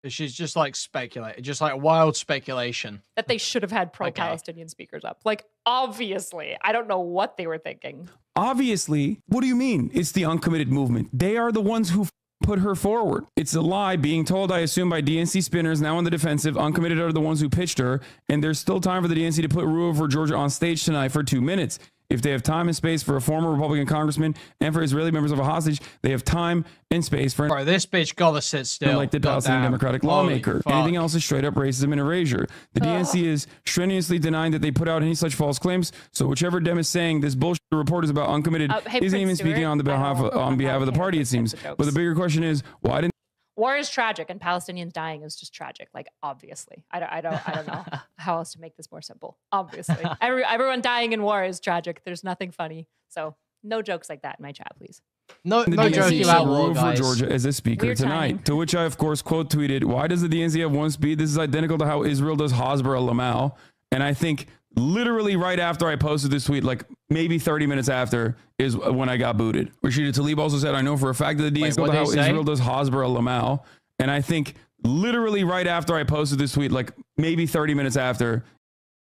She's just like speculating, just like wild speculation. That they should have had pro-Palestinian speakers up. Like, obviously, I don't know what they were thinking. Obviously, what do you mean? It's the uncommitted movement. They are the ones who put her forward. It's a lie being told, I assume, by DNC spinners now on the defensive. Uncommitted are the ones who pitched her. And there's still time for the DNC to put Ruva for Georgia on stage tonight for 2 minutes. If they have time and space for a former Republican congressman and for Israeli members of a hostage, they have time and space for Bro, this bitch gotta sit still. Elected Palestinian Democratic lawmaker. Anything else is straight up racism and erasure. The DNC is strenuously denying that they put out any such false claims. So whichever Dem is saying this bullshit report is about uncommitted isn't even speaking on behalf of the party, it seems. But the bigger question is, why didn't war is tragic and Palestinians dying is just tragic. Like, obviously, I don't know how else to make this more simple. Obviously, everyone dying in war is tragic. There's nothing funny. So no jokes like that in my chat, please. No jokes about war, guys. For Georgia as a speaker Weird tonight. timing. To which I, of course, quote tweeted, why does the DNC have one speed? This is identical to how Israel does Hasbara Lamal. And I think literally right after I posted this tweet, like maybe 30 minutes after, is when I got booted. Rashida Tlaib also said, I know for a fact that the DNC know how Israel does Hasbara Lamal. And I think literally right after I posted this tweet, like maybe 30 minutes after,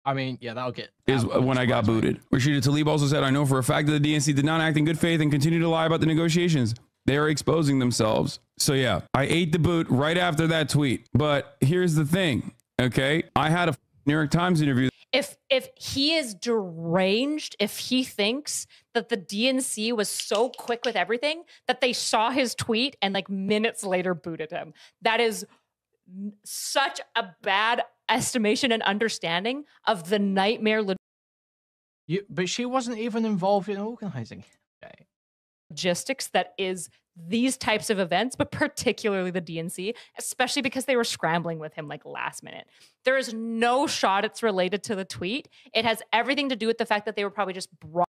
I mean, yeah, that'll get. Is when I got booted. Rashida Tlaib also said, I know for a fact that the DNC did not act in good faith and continue to lie about the negotiations. They are exposing themselves. So yeah, I ate the boot right after that tweet. But here's the thing, okay? I had a New York Times interview. If he is deranged, if he thinks that the DNC was so quick with everything that they saw his tweet and like minutes later booted him, that is such a bad estimation and understanding of the nightmare but she wasn't even involved in organizing. Okay. Logistics that is these types of events, but particularly the DNC, especially because they were scrambling with him like last minute. There is no shot it's related to the tweet. It has everything to do with the fact that they were probably just brought.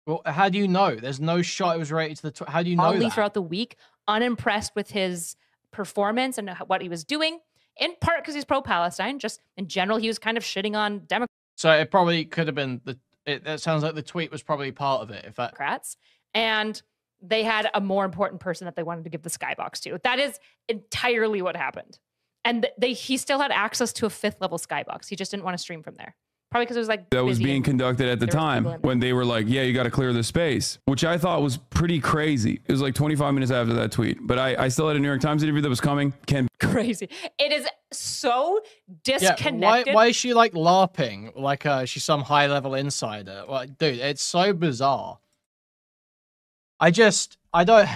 Well, how do you know? There's no shot it was related to the tweet. How do you know that? Throughout the week, unimpressed with his performance and what he was doing, in part because he's pro-Palestine. Just in general, he was kind of shitting on Democrats. So it probably could have been it sounds like the tweet was probably part of it. If that Democrats, and they had a more important person that they wanted to give the skybox to. That is entirely what happened. And he still had access to a 5th level skybox. He just didn't want to stream from there. Probably because it was like that was being conducted at the time when they were like, yeah, you got to clear the space, which I thought was pretty crazy. It was like 25 minutes after that tweet, but I still had a New York Times interview that was coming. Crazy. It is so disconnected. Yeah, why is she like LARPing like she's some high level insider? Like, dude, it's so bizarre. I don't.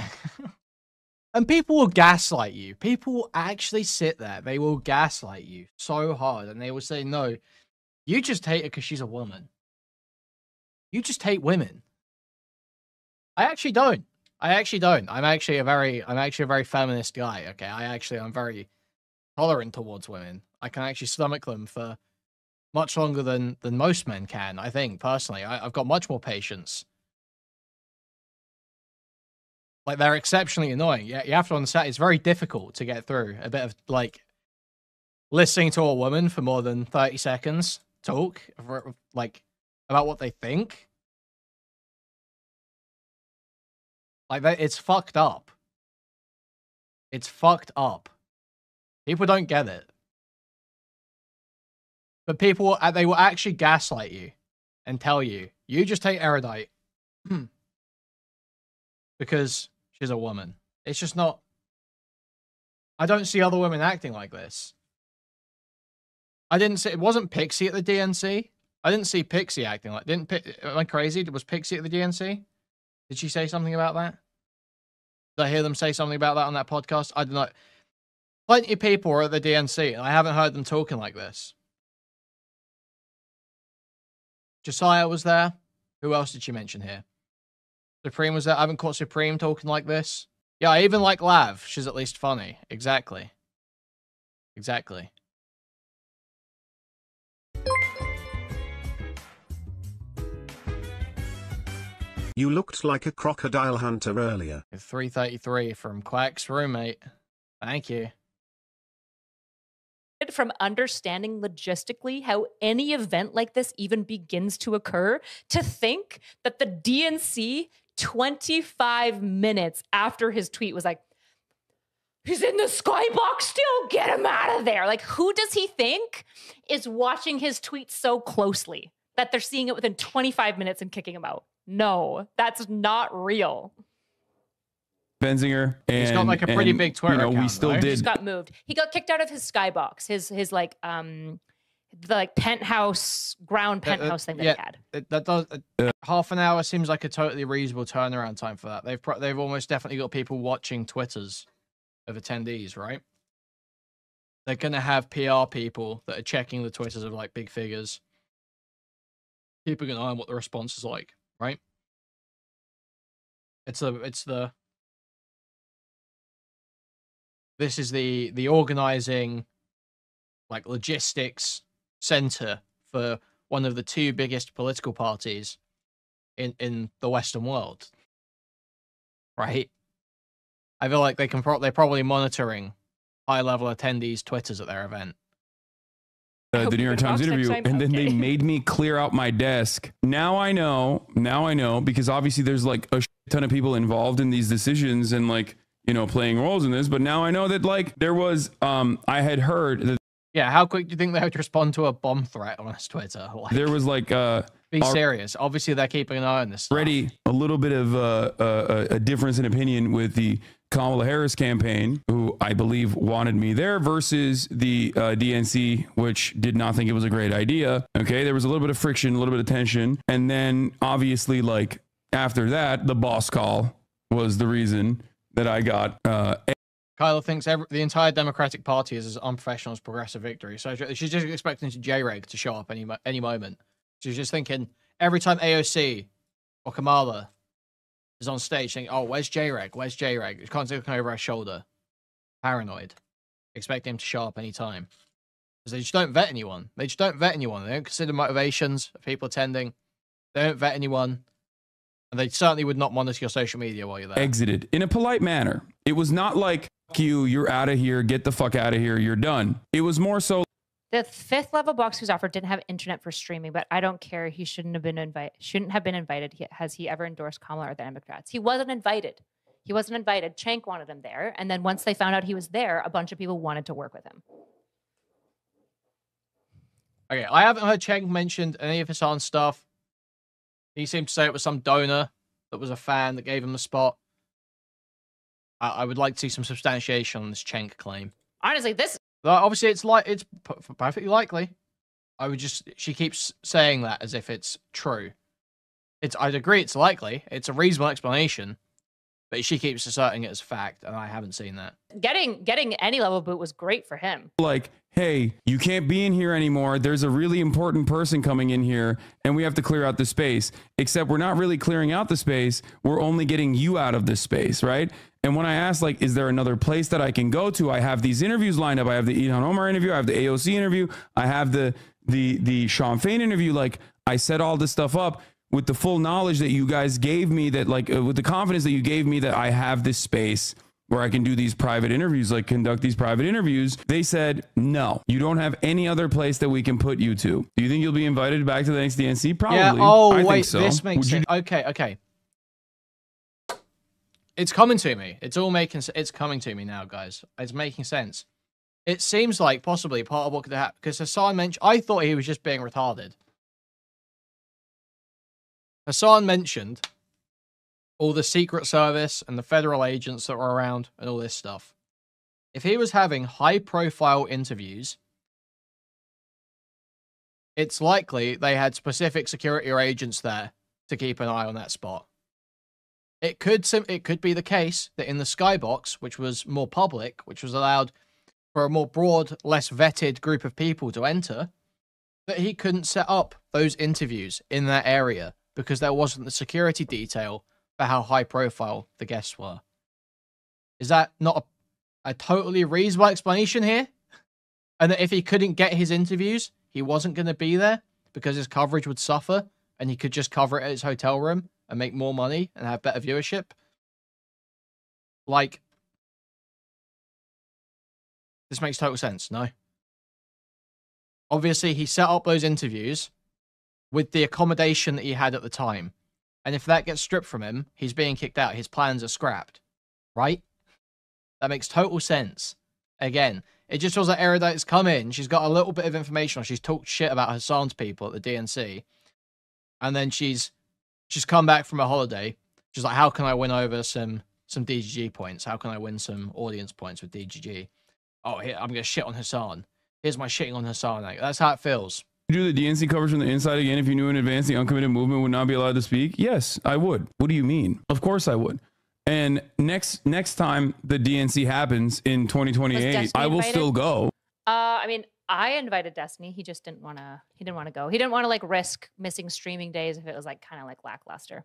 And people will gaslight you. People will actually sit there. They will gaslight you so hard, and they will say, no, you just hate her because she's a woman. You just hate women. I actually don't. I'm actually a very feminist guy. Okay, I'm very tolerant towards women. I can actually stomach them for much longer than most men can. I think personally, I've got much more patience. Like, they're exceptionally annoying. Yeah, you have to understand it's very difficult to get through a bit of like listening to a woman for more than 30 seconds talk like about what they think. Like, that, it's fucked up. It's fucked up. People don't get it. But people, they will actually gaslight you and tell you, you just hate Erudite because she's a woman. It's just not. I don't see other women acting like this. I didn't see. It wasn't Pixie at the DNC. I didn't see Pixie acting like. Am I crazy? Was Pixie at the DNC? Did she say something about that? Did I hear them say something about that on that podcast? I don't know. Plenty of people are at the DNC, and I haven't heard them talking like this. Josiah was there. Who else did she mention here? Supreme was there. I haven't caught Supreme talking like this. Yeah, I even like Lav. She's at least funny. Exactly. Exactly. You looked like a crocodile hunter earlier. 333 from Quack's roommate. Thank you. From understanding logistically how any event like this even begins to occur, to think that the DNC 25 minutes after his tweet was like, he's in the skybox still, get him out of there. Like, who does he think is watching his tweets so closely that they're seeing it within 25 minutes and kicking him out? No, that's not real. Benzinger, and he's got like a pretty big Twitter account, we still right? did. He just got moved. He got kicked out of his skybox, his like the like penthouse ground penthouse thing that he had. That does half an hour seems like a totally reasonable turnaround time for that. They've almost definitely got people watching Twitters of attendees, right? They're gonna have PR people that are checking the Twitters of like big figures. People are gonna know what the response is like, right? This is the organizing, like, logistics center for one of the 2 biggest political parties in the Western world, right? I feel like they're probably monitoring high-level attendees' Twitters at their event. The New York Times interview, and then they made me clear out my desk. Now I know, because obviously there's like a ton of people involved in these decisions and like, you know, playing roles in this, but now I know that like there was, I had heard that. Yeah, how quick do you think they would respond to a bomb threat on his Twitter? Like, there was like, be serious. Obviously they're keeping an eye on this stuff. Already a little bit of a difference in opinion with the Kamala Harris campaign, who I believe wanted me there, versus the DNC, which did not think it was a great idea. Okay, there was a little bit of friction, a little bit of tension. And then obviously, like, after that, the boss call was the reason that I got. Kyla thinks the entire Democratic Party is as unprofessional as Progressive Victory. So she's just expecting J-Reg to show up any moment. She's just thinking every time AOC or Kamala is on stage, thinking, "Oh, where's J-Reg? Where's J-Reg?" She's constantly looking over her shoulder, paranoid, expecting him to show up anytime. Because they just don't vet anyone. They don't consider motivations of people attending. They don't vet anyone. And they certainly would not monitor your social media while you're there. Exited in a polite manner. It was not like, "Fuck you, you're out of here, get the fuck out of here, you're done." It was more so, The 5th level box who's offered didn't have internet for streaming, but I don't care. He shouldn't have been invited. Has he ever endorsed Kamala or the Democrats? He wasn't invited. He wasn't invited. Cenk wanted him there. And then once they found out he was there, a bunch of people wanted to work with him. Okay, I haven't heard Cenk mentioned any of Hasan's stuff. He seemed to say it was some donor that was a fan that gave him the spot. I would like to see some substantiation on this Cenk claim. Honestly, this... Obviously, it's perfectly likely. She keeps saying that as if it's true. I'd agree it's likely. It's a reasonable explanation. But she keeps asserting it as fact, and I haven't seen that. Getting any level boot was great for him. Like, hey, you can't be in here anymore. There's a really important person coming in here, and we have to clear out the space. Except we're not really clearing out the space. We're only getting you out of this space, right? And when I asked, like, is there another place that I can go to? I have these interviews lined up. I have the Ilhan Omar interview. I have the AOC interview. I have the Sean Fain interview. Like, I set all this stuff up with the full knowledge that you guys gave me, that like with the confidence that you gave me that I have this space where I can do these private interviews, like conduct these private interviews. They said, no, you don't have any other place that we can put you to. Do you think you'll be invited back to the next DNC? Probably. Yeah, oh, I wait, think so. This makes sense. Okay. It's coming to me. It's coming to me now, guys. It's making sense. It seems like possibly part of what could happen, because Hasan mentioned, I thought he was just being retarded. Hasan mentioned all the Secret Service and the federal agents that were around and all this stuff. If he was having high-profile interviews, it's likely they had specific security or agents there to keep an eye on that spot. It could be the case that in the skybox, which was more public, which was allowed for a more broad, less vetted group of people to enter, that he couldn't set up those interviews in that area because there wasn't the security detail for how high profile the guests were. Is that not a totally reasonable explanation here? And that if he couldn't get his interviews, he wasn't going to be there because his coverage would suffer and he could just cover it at his hotel room and make more money and have better viewership? Like, this makes total sense, no? Obviously, he set up those interviews with the accommodation that he had at the time. And if that gets stripped from him, he's being kicked out. His plans are scrapped. Right? That makes total sense. Again, it just feels like Erudite's come in. She's got a little bit of information. She's talked shit about Hasan's people at the DNC. And then she's come back from a holiday. She's like, how can I win over some DGG points? How can I win some audience points with DGG? Oh, here, I'm going to shit on Hasan. Here's my shitting on Hasan. Like, that's how it feels. Do the DNC coverage from the inside again if you knew in advance the uncommitted movement would not be allowed to speak? Yes, I would. What do you mean? Of course I would. And next time the DNC happens in 2028, I will still go. I mean, I invited Destiny. He just didn't want to. He didn't want to go. He didn't want to like risk missing streaming days if it was like kind of like lackluster.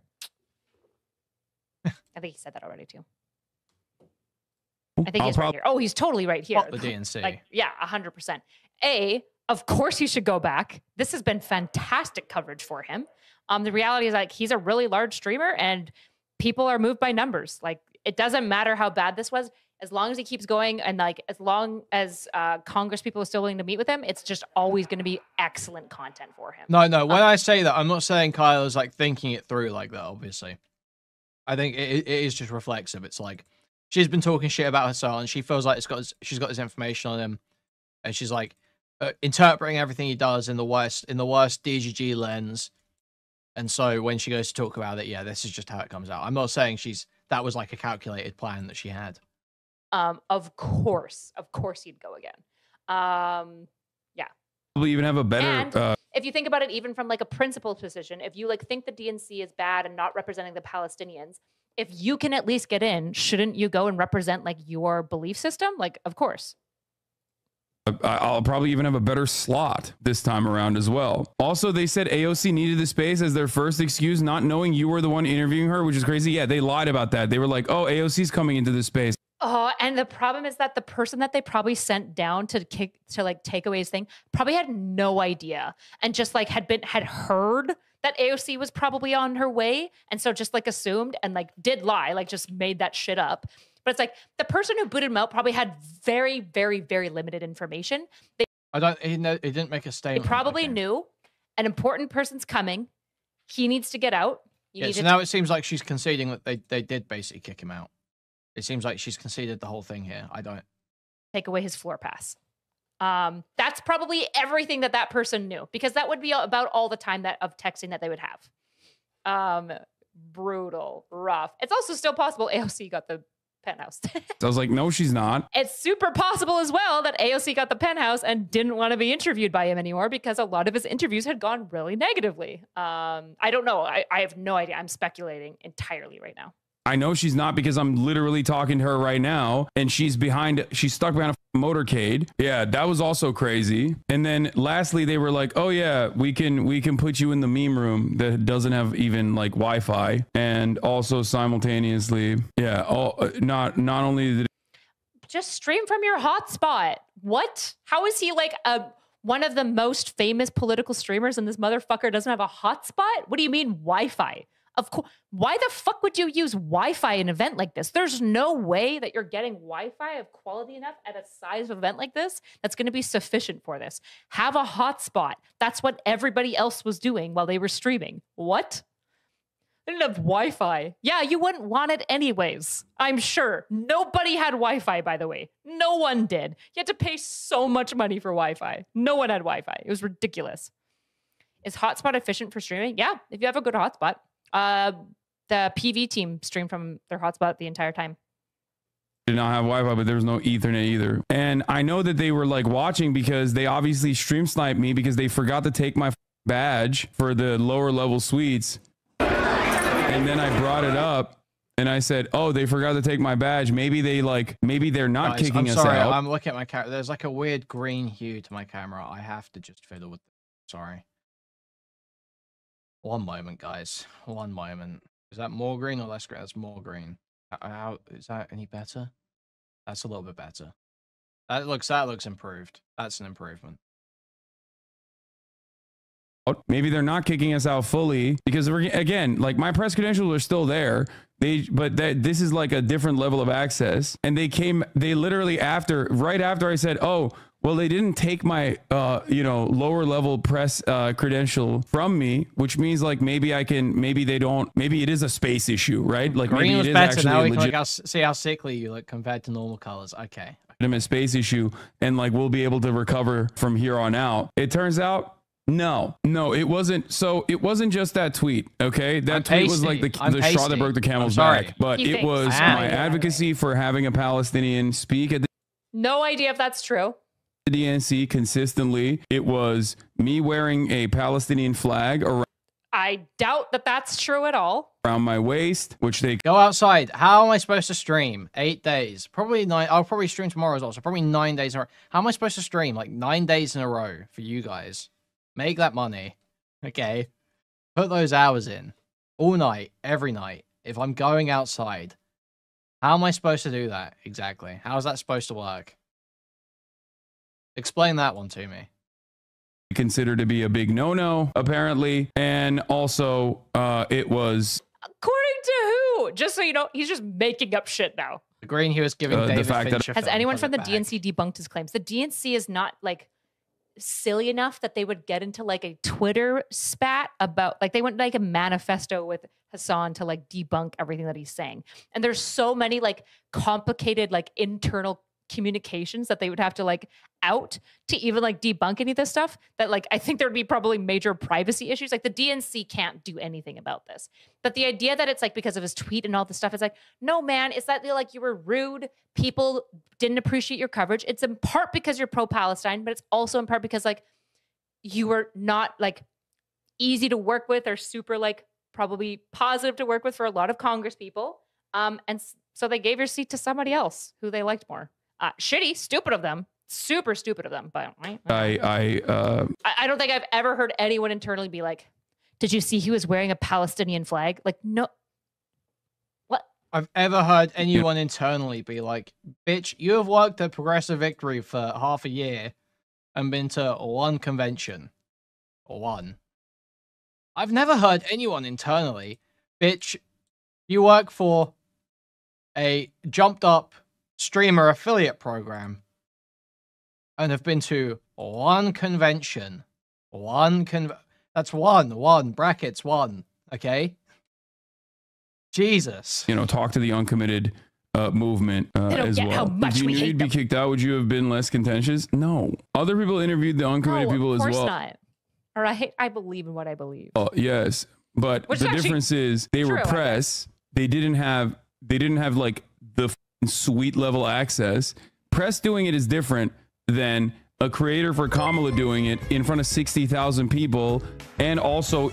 I think he said that already too. I think he's right here. Oh, he's totally right here. The DNC. Like, yeah, 100%. Of course he should go back. This has been fantastic coverage for him. The reality is like he's a really large streamer and people are moved by numbers. Like it doesn't matter how bad this was. As long as he keeps going and like as long as Congress people are still willing to meet with him, it's just always going to be excellent content for him. No. When I say that, I'm not saying Kyle is like thinking it through like that, obviously. I think it is just reflexive. It's like she's been talking shit about Hasan and she feels like she's got this information on him. And she's like interpreting everything he does in the worst DGG lens. And so when she goes to talk about it, yeah, this is just how it comes out. I'm not saying that was like a calculated plan that she had. Of course he'd go again. Yeah. Probably even have a better. And if you think about it, even from like a principled position, if you like think the DNC is bad and not representing the Palestinians, if you can at least get in, shouldn't you go and represent like your belief system? Like, of course. I'll probably even have a better slot this time around as well. Also, they said AOC needed the space as their first excuse, not knowing you were the one interviewing her, which is crazy. Yeah, they lied about that. They were like, oh, AOC's coming into this space. Oh, and the problem is that the person that they probably sent down to take away his thing probably had no idea and just like had heard that AOC was probably on her way. And so just like assumed and like did lie, like just made that shit up. But it's like the person who booted him out probably had very, very, very limited information. I don't. He didn't make a He statement. probably okay. knew an important person's coming. He needs to get out. Yeah, so now it seems like she's conceding that they did basically kick him out. It seems like she's conceded the whole thing here. I don't. Take away his floor pass. That's probably everything that person knew, because that would be about all the time of texting that they would have. Brutal, rough. It's also still possible AOC got the penthouse. So I was like, no, she's not. It's super possible as well that AOC got the penthouse and didn't want to be interviewed by him anymore because a lot of his interviews had gone really negatively. I don't know. I have no idea. I'm speculating entirely right now. I know she's not because I'm literally talking to her right now and she's stuck behind a motorcade. Yeah, that was also crazy. And then lastly, they were like, oh yeah, we can put you in the meme room that doesn't have even like Wi-Fi. And also simultaneously, yeah, not only did just stream from your hotspot. What? How is he like one of the most famous political streamers and this motherfucker doesn't have a hotspot? What do you mean Wi-Fi? Of course, why the fuck would you use Wi-Fi in an event like this? There's no way that you're getting Wi-Fi of quality enough at a size of event like this that's going to be sufficient for this. Have a hotspot. That's what everybody else was doing while they were streaming. What? They didn't have Wi-Fi. Yeah, you wouldn't want it anyways. I'm sure. Nobody had Wi-Fi, by the way. No one did. You had to pay so much money for Wi-Fi. No one had Wi-Fi. It was ridiculous. Is hotspot efficient for streaming? Yeah, if you have a good hotspot. The PV team streamed from their hotspot the entire time. Did not have Wi-Fi, but there was no Ethernet either. And I know that they were like watching because they obviously stream sniped me because they forgot to take my badge for the lower level suites. And then I brought it up and I said, oh, they forgot to take my badge. Maybe they're not kicking us out. I'm looking at my camera. There's like a weird green hue to my camera. I have to just fiddle with it. Sorry. One moment, guys. One moment. Is that more green or less green? That's more green. How is that any better? That's a little bit better. That looks improved. That's an improvement. Maybe they're not kicking us out fully because again, like my press credentials are still there. This is like a different level of access. And they literally right after I said, oh, well, they didn't take my, lower level press credential from me, which means like maybe it is a space issue, right? Like green maybe was it is better. actually Now we a legit can see how sickly you look compared to normal colors. Okay. legitimate space issue, and like we'll be able to recover from here on out. It turns out, no, it wasn't. So it wasn't just that tweet. Okay, that tweet was like the straw that broke the camel's back. But it was my advocacy for having a Palestinian speak at the no idea if that's true. DNC consistently. It was me wearing a Palestinian flag around. I doubt that that's true at all. Around my waist, which they go outside. How am I supposed to stream? 8 days, probably 9. I'll probably stream tomorrow as well. So probably 9 days in a row. How am I supposed to stream like 9 days in a row for you guys? Make that money, okay? Put those hours in all night, every night. If I'm going outside, how am I supposed to do that exactly? How is that supposed to work? Explain that one to me. Considered to be a big no-no, apparently, and also it was according to who? Just so you know, he's just making up shit now. The green he was giving David the fact Fincher that has anyone from the DNC debunked his claims? The DNC is not like silly enough that they would get into like a Twitter spat about like they went like a manifesto with Hasan to like debunk everything that he's saying. And there's so many like complicated like internal communications that they would have to like out to even like debunk any of this stuff that like I think there would be probably major privacy issues. Like the DNC can't do anything about this. But the idea that it's like because of his tweet and all this stuff, it's like, no man, it's that like you were rude, people didn't appreciate your coverage. It's in part because you're pro-Palestine, but it's also in part because like you were not like easy to work with or super like probably positive to work with for a lot of Congress people. And so they gave your seat to somebody else who they liked more. Shitty, stupid of them, super stupid of them. But I don't think I've ever heard anyone internally be like, "Did you see he was wearing a Palestinian flag?" Like, no. What? I've ever heard anyone internally be like, "Bitch, you have worked at Progressive Victory for half a year and been to one convention, one." I've never heard anyone internally, "Bitch, you work for a jumped up streamer affiliate program and have been to one convention. That's one, brackets, one. Okay? Jesus. You know, talk to the uncommitted movement as well. If you knew you'd be kicked out, would you have been less contentious? No. Other people interviewed the uncommitted people as well. Of course not. All right? I believe in what I believe. Oh, yes. But the difference is they were press. They didn't have like the suite level access. Press doing it is different than a creator for Kamala doing it in front of 60,000 people, and also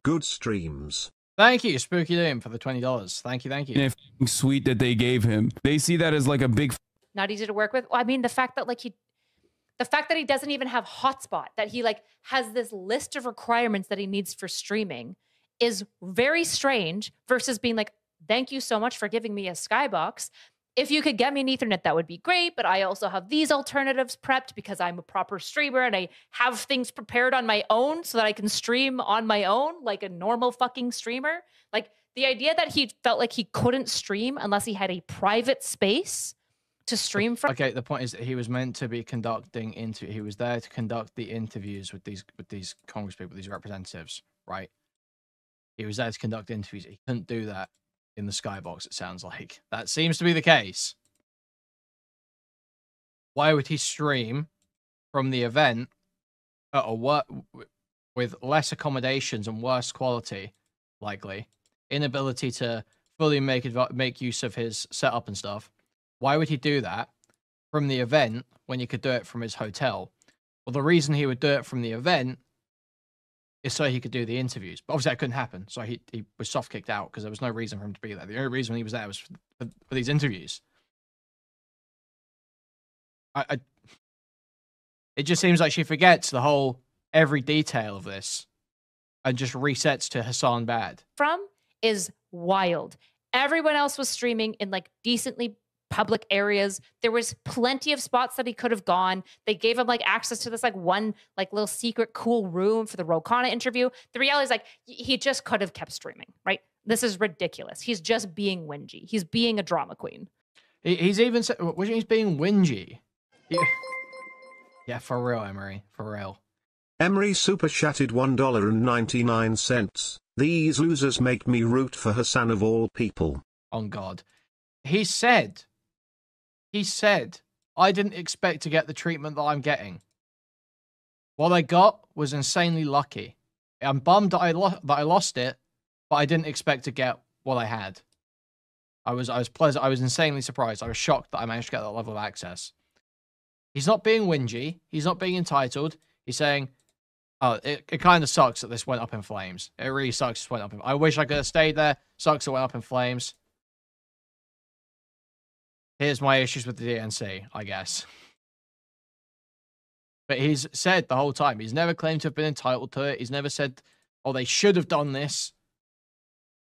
good streams. Thank you, Spooky Doom, for the $20. Thank you, thank you. In a suite that they gave him, they see that as like a big. Not easy to work with. Well, I mean, the fact that he doesn't even have hotspot, that he like has this list of requirements that he needs for streaming, is very strange. Versus being like, thank you so much for giving me a skybox. If you could get me an Ethernet, that would be great. But I also have these alternatives prepped because I'm a proper streamer and I have things prepared on my own so that I can stream on my own like a normal fucking streamer. Like the idea that he felt like he couldn't stream unless he had a private space to stream from. Okay, the point is that he was meant to be conducting he was there to conduct the interviews with these congresspeople, these representatives, right? He was there to conduct interviews. He couldn't do that in the skybox, it sounds like. That seems to be the case. Why would he stream from the event at with less accommodations and worse quality, likely, inability to fully make use of his setup and stuff? Why would he do that from the event when he could do it from his hotel? Well, the reason he would do it from the event is so he could do the interviews. But obviously that couldn't happen. So he was soft kicked out because there was no reason for him to be there. The only reason he was there was for these interviews. It just seems like she forgets the whole every detail of this and just resets to Hasan bad. From is wild. Everyone else was streaming in like decently public areas. There was plenty of spots that he could have gone. They gave him like access to this like one like little secret cool room for the Rokana interview. The reality is like he just could have kept streaming, right? This is ridiculous. He's just being whingy. He's being a drama queen. He's even said, he's being whingy. Yeah, for real, Emery, for real. Emery super chatted $1.99. These losers make me root for Hasan of all people. On God. He said, I didn't expect to get the treatment that I'm getting. What I got was insanely lucky. I'm bummed that I lost it, but I didn't expect to get what I had. I was pleasant. I was insanely surprised. I was shocked that I managed to get that level of access. He's not being whingy. He's not being entitled. He's saying, oh, it kind of sucks that this went up in flames. It really sucks this went up in I wish I could have stayed there. Sucks it went up in flames. Here's my issues with the DNC, I guess. But he's said the whole time, he's never claimed to have been entitled to it. He's never said, oh, they should have done this.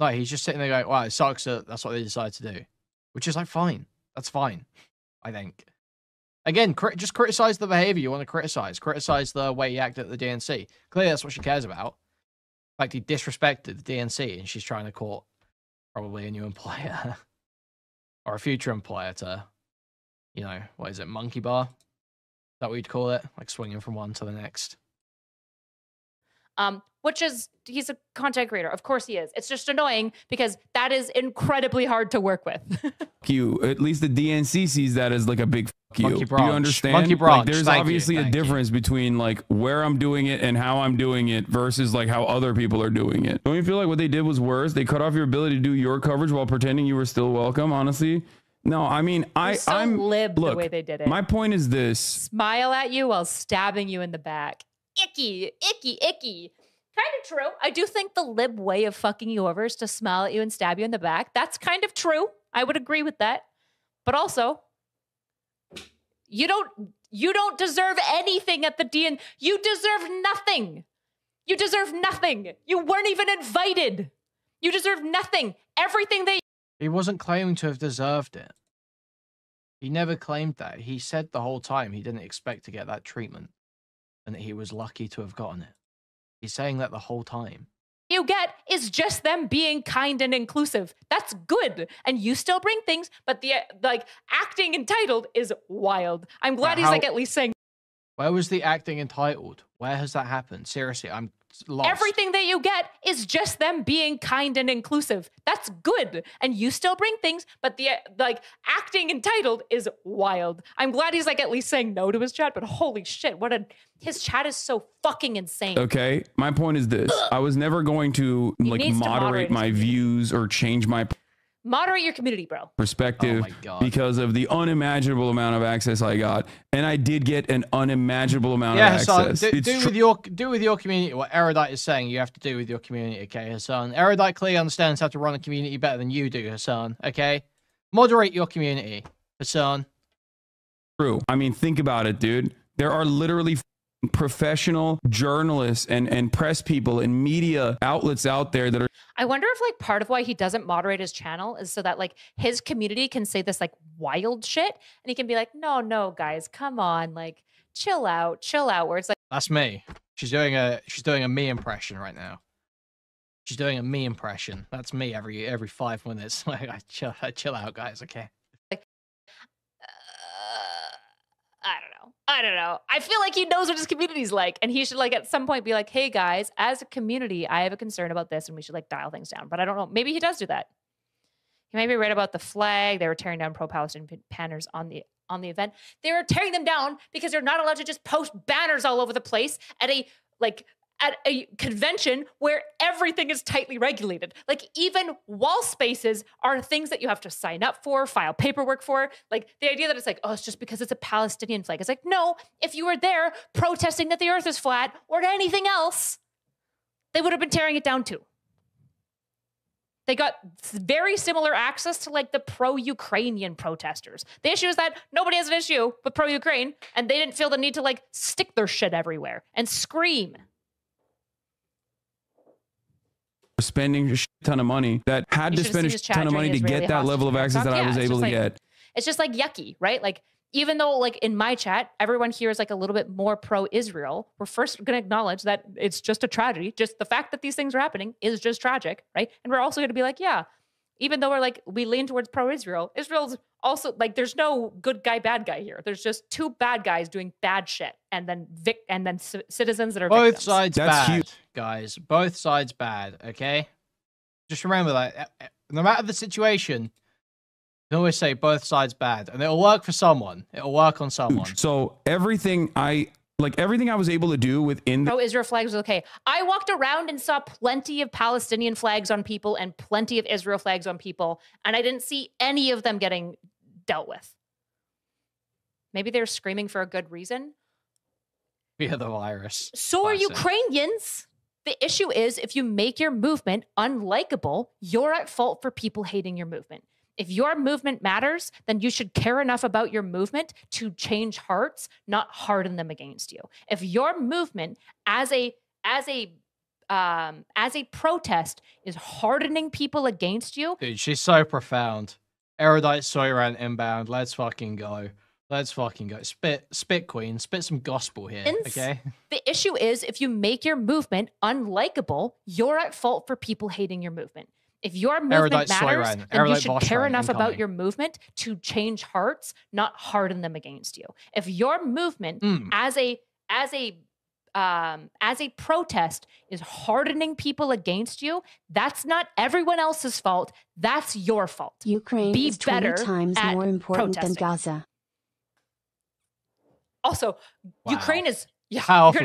No, he's just sitting there going, wow, it sucks that that's what they decided to do. Which is like, fine. That's fine, I think. Again, just criticize the behavior you want to criticize. Criticize the way he acted at the DNC. Clearly, that's what she cares about. In fact, he disrespected the DNC, and she's trying to court probably a new employer. Or a future employer to, you know, what is it, monkey bar? Is that what you'd call it? Like swinging from one to the next. Which is, he's a content creator. Of course he is. It's just annoying because that is incredibly hard to work with. You, at least the DNC sees that as like a big you. Monkey Do you understand? Monkey branch. Like, there's obviously a difference between like where I'm doing it and how I'm doing it versus like how other people are doing it. Don't you feel like what they did was worse? They cut off your ability to do your coverage while pretending you were still welcome, honestly. No, I mean, I'm lib look, the way they did it. My point is this. Smile at you while stabbing you in the back. Icky, icky, icky. Kind of true. I do think the lib way of fucking you over is to smile at you and stab you in the back. That's kind of true. I would agree with that. But also, you don't deserve anything at the DN. You deserve nothing. You deserve nothing. You weren't even invited. You deserve nothing. Everything that he wasn't claiming to have deserved it. He never claimed that. He said the whole time he didn't expect to get that treatment and that he was lucky to have gotten it. He's saying that the whole time. You get is just them being kind and inclusive. That's good. And you still bring things, but the like acting entitled is wild. I'm glad he's like at least saying. Where was the acting entitled? Where has that happened? Seriously, I'm lost. Everything that you get is just them being kind and inclusive. That's good. And you still bring things, but the like acting entitled is wild. I'm glad he's like at least saying no to his chat, but holy shit, his chat is so fucking insane. Okay, my point is this. I was never going to like moderate my views or change my Moderate your community, bro. perspective because of the unimaginable amount of access I got, and I did get an unimaginable amount of access. Hasan, do with your community what Erudite is saying you have to do with your community, okay, Hasan? Erudite clearly understands how to run a community better than you do, Hasan, okay? Moderate your community, Hasan. True. I mean, think about it, dude. There are literally professional journalists and press people and media outlets out there that are. I wonder if like part of why he doesn't moderate his channel is so that like his community can say this like wild shit and he can be like, no, guys, come on, like chill out. Where it's like, that's me. She's doing a me impression right now. She's doing a me impression. That's me every 5 minutes. Like I chill out, guys. Okay. I don't know. I feel like he knows what his community's like, and he should like at some point be like, hey guys, as a community, I have a concern about this, and we should like dial things down. But I don't know. Maybe he does do that. He might be right about the flag. They were tearing down pro-Palestinian banners on the event. They were tearing them down because they're not allowed to just post banners all over the place at a convention where everything is tightly regulated. Like even wall spaces are things that you have to sign up for, file paperwork for. Like the idea that it's like, oh, it's just because it's a Palestinian flag. It's like, no, if you were there protesting that the earth is flat or anything else, they would have been tearing it down too. They got very similar access to like the pro-Ukrainian protesters. The issue is that nobody has an issue with pro-Ukraine and they didn't feel the need to like stick their shit everywhere and scream. Spending a ton of money that had to spend a ton of money to get that level of access that I was able to get. It's just like yucky, right? Like even though like in my chat, everyone here is like a little bit more pro-Israel, we're first going to acknowledge that it's just a tragedy. Just the fact that these things are happening is just tragic, right? And we're also going to be like, yeah, even though we lean towards pro-Israel, Israel's also like, there's no good guy, bad guy here. There's just two bad guys doing bad shit, and then citizens that are both victims. sides bad, guys. Both sides bad. Okay, just remember that no matter the situation, you can always say both sides bad, and it'll work for someone. It'll work on someone. So everything I was able to do within the pro-Israel flags was okay. I walked around and saw plenty of Palestinian flags on people and plenty of Israel flags on people, and I didn't see any of them getting dealt with. Maybe they're screaming for a good reason. Via the virus. So are Ukrainians. The issue is if you make your movement unlikable, you're at fault for people hating your movement. If your movement matters, then you should care enough about your movement to change hearts, not harden them against you. If your movement as a protest is hardening people against you. Dude, she's so profound. Erudite Soiran inbound. Let's fucking go. Let's fucking go. Spit queen. Spit some gospel here, okay? The issue is if you make your movement unlikable, you're at fault for people hating your movement. If your movement matters, then you should care enough about your movement to change hearts, not harden them against you. If your movement as a protest is hardening people against you, that's not everyone else's fault. That's your fault. Ukraine is 20 times more important than Gaza. Also, wow. Ukraine is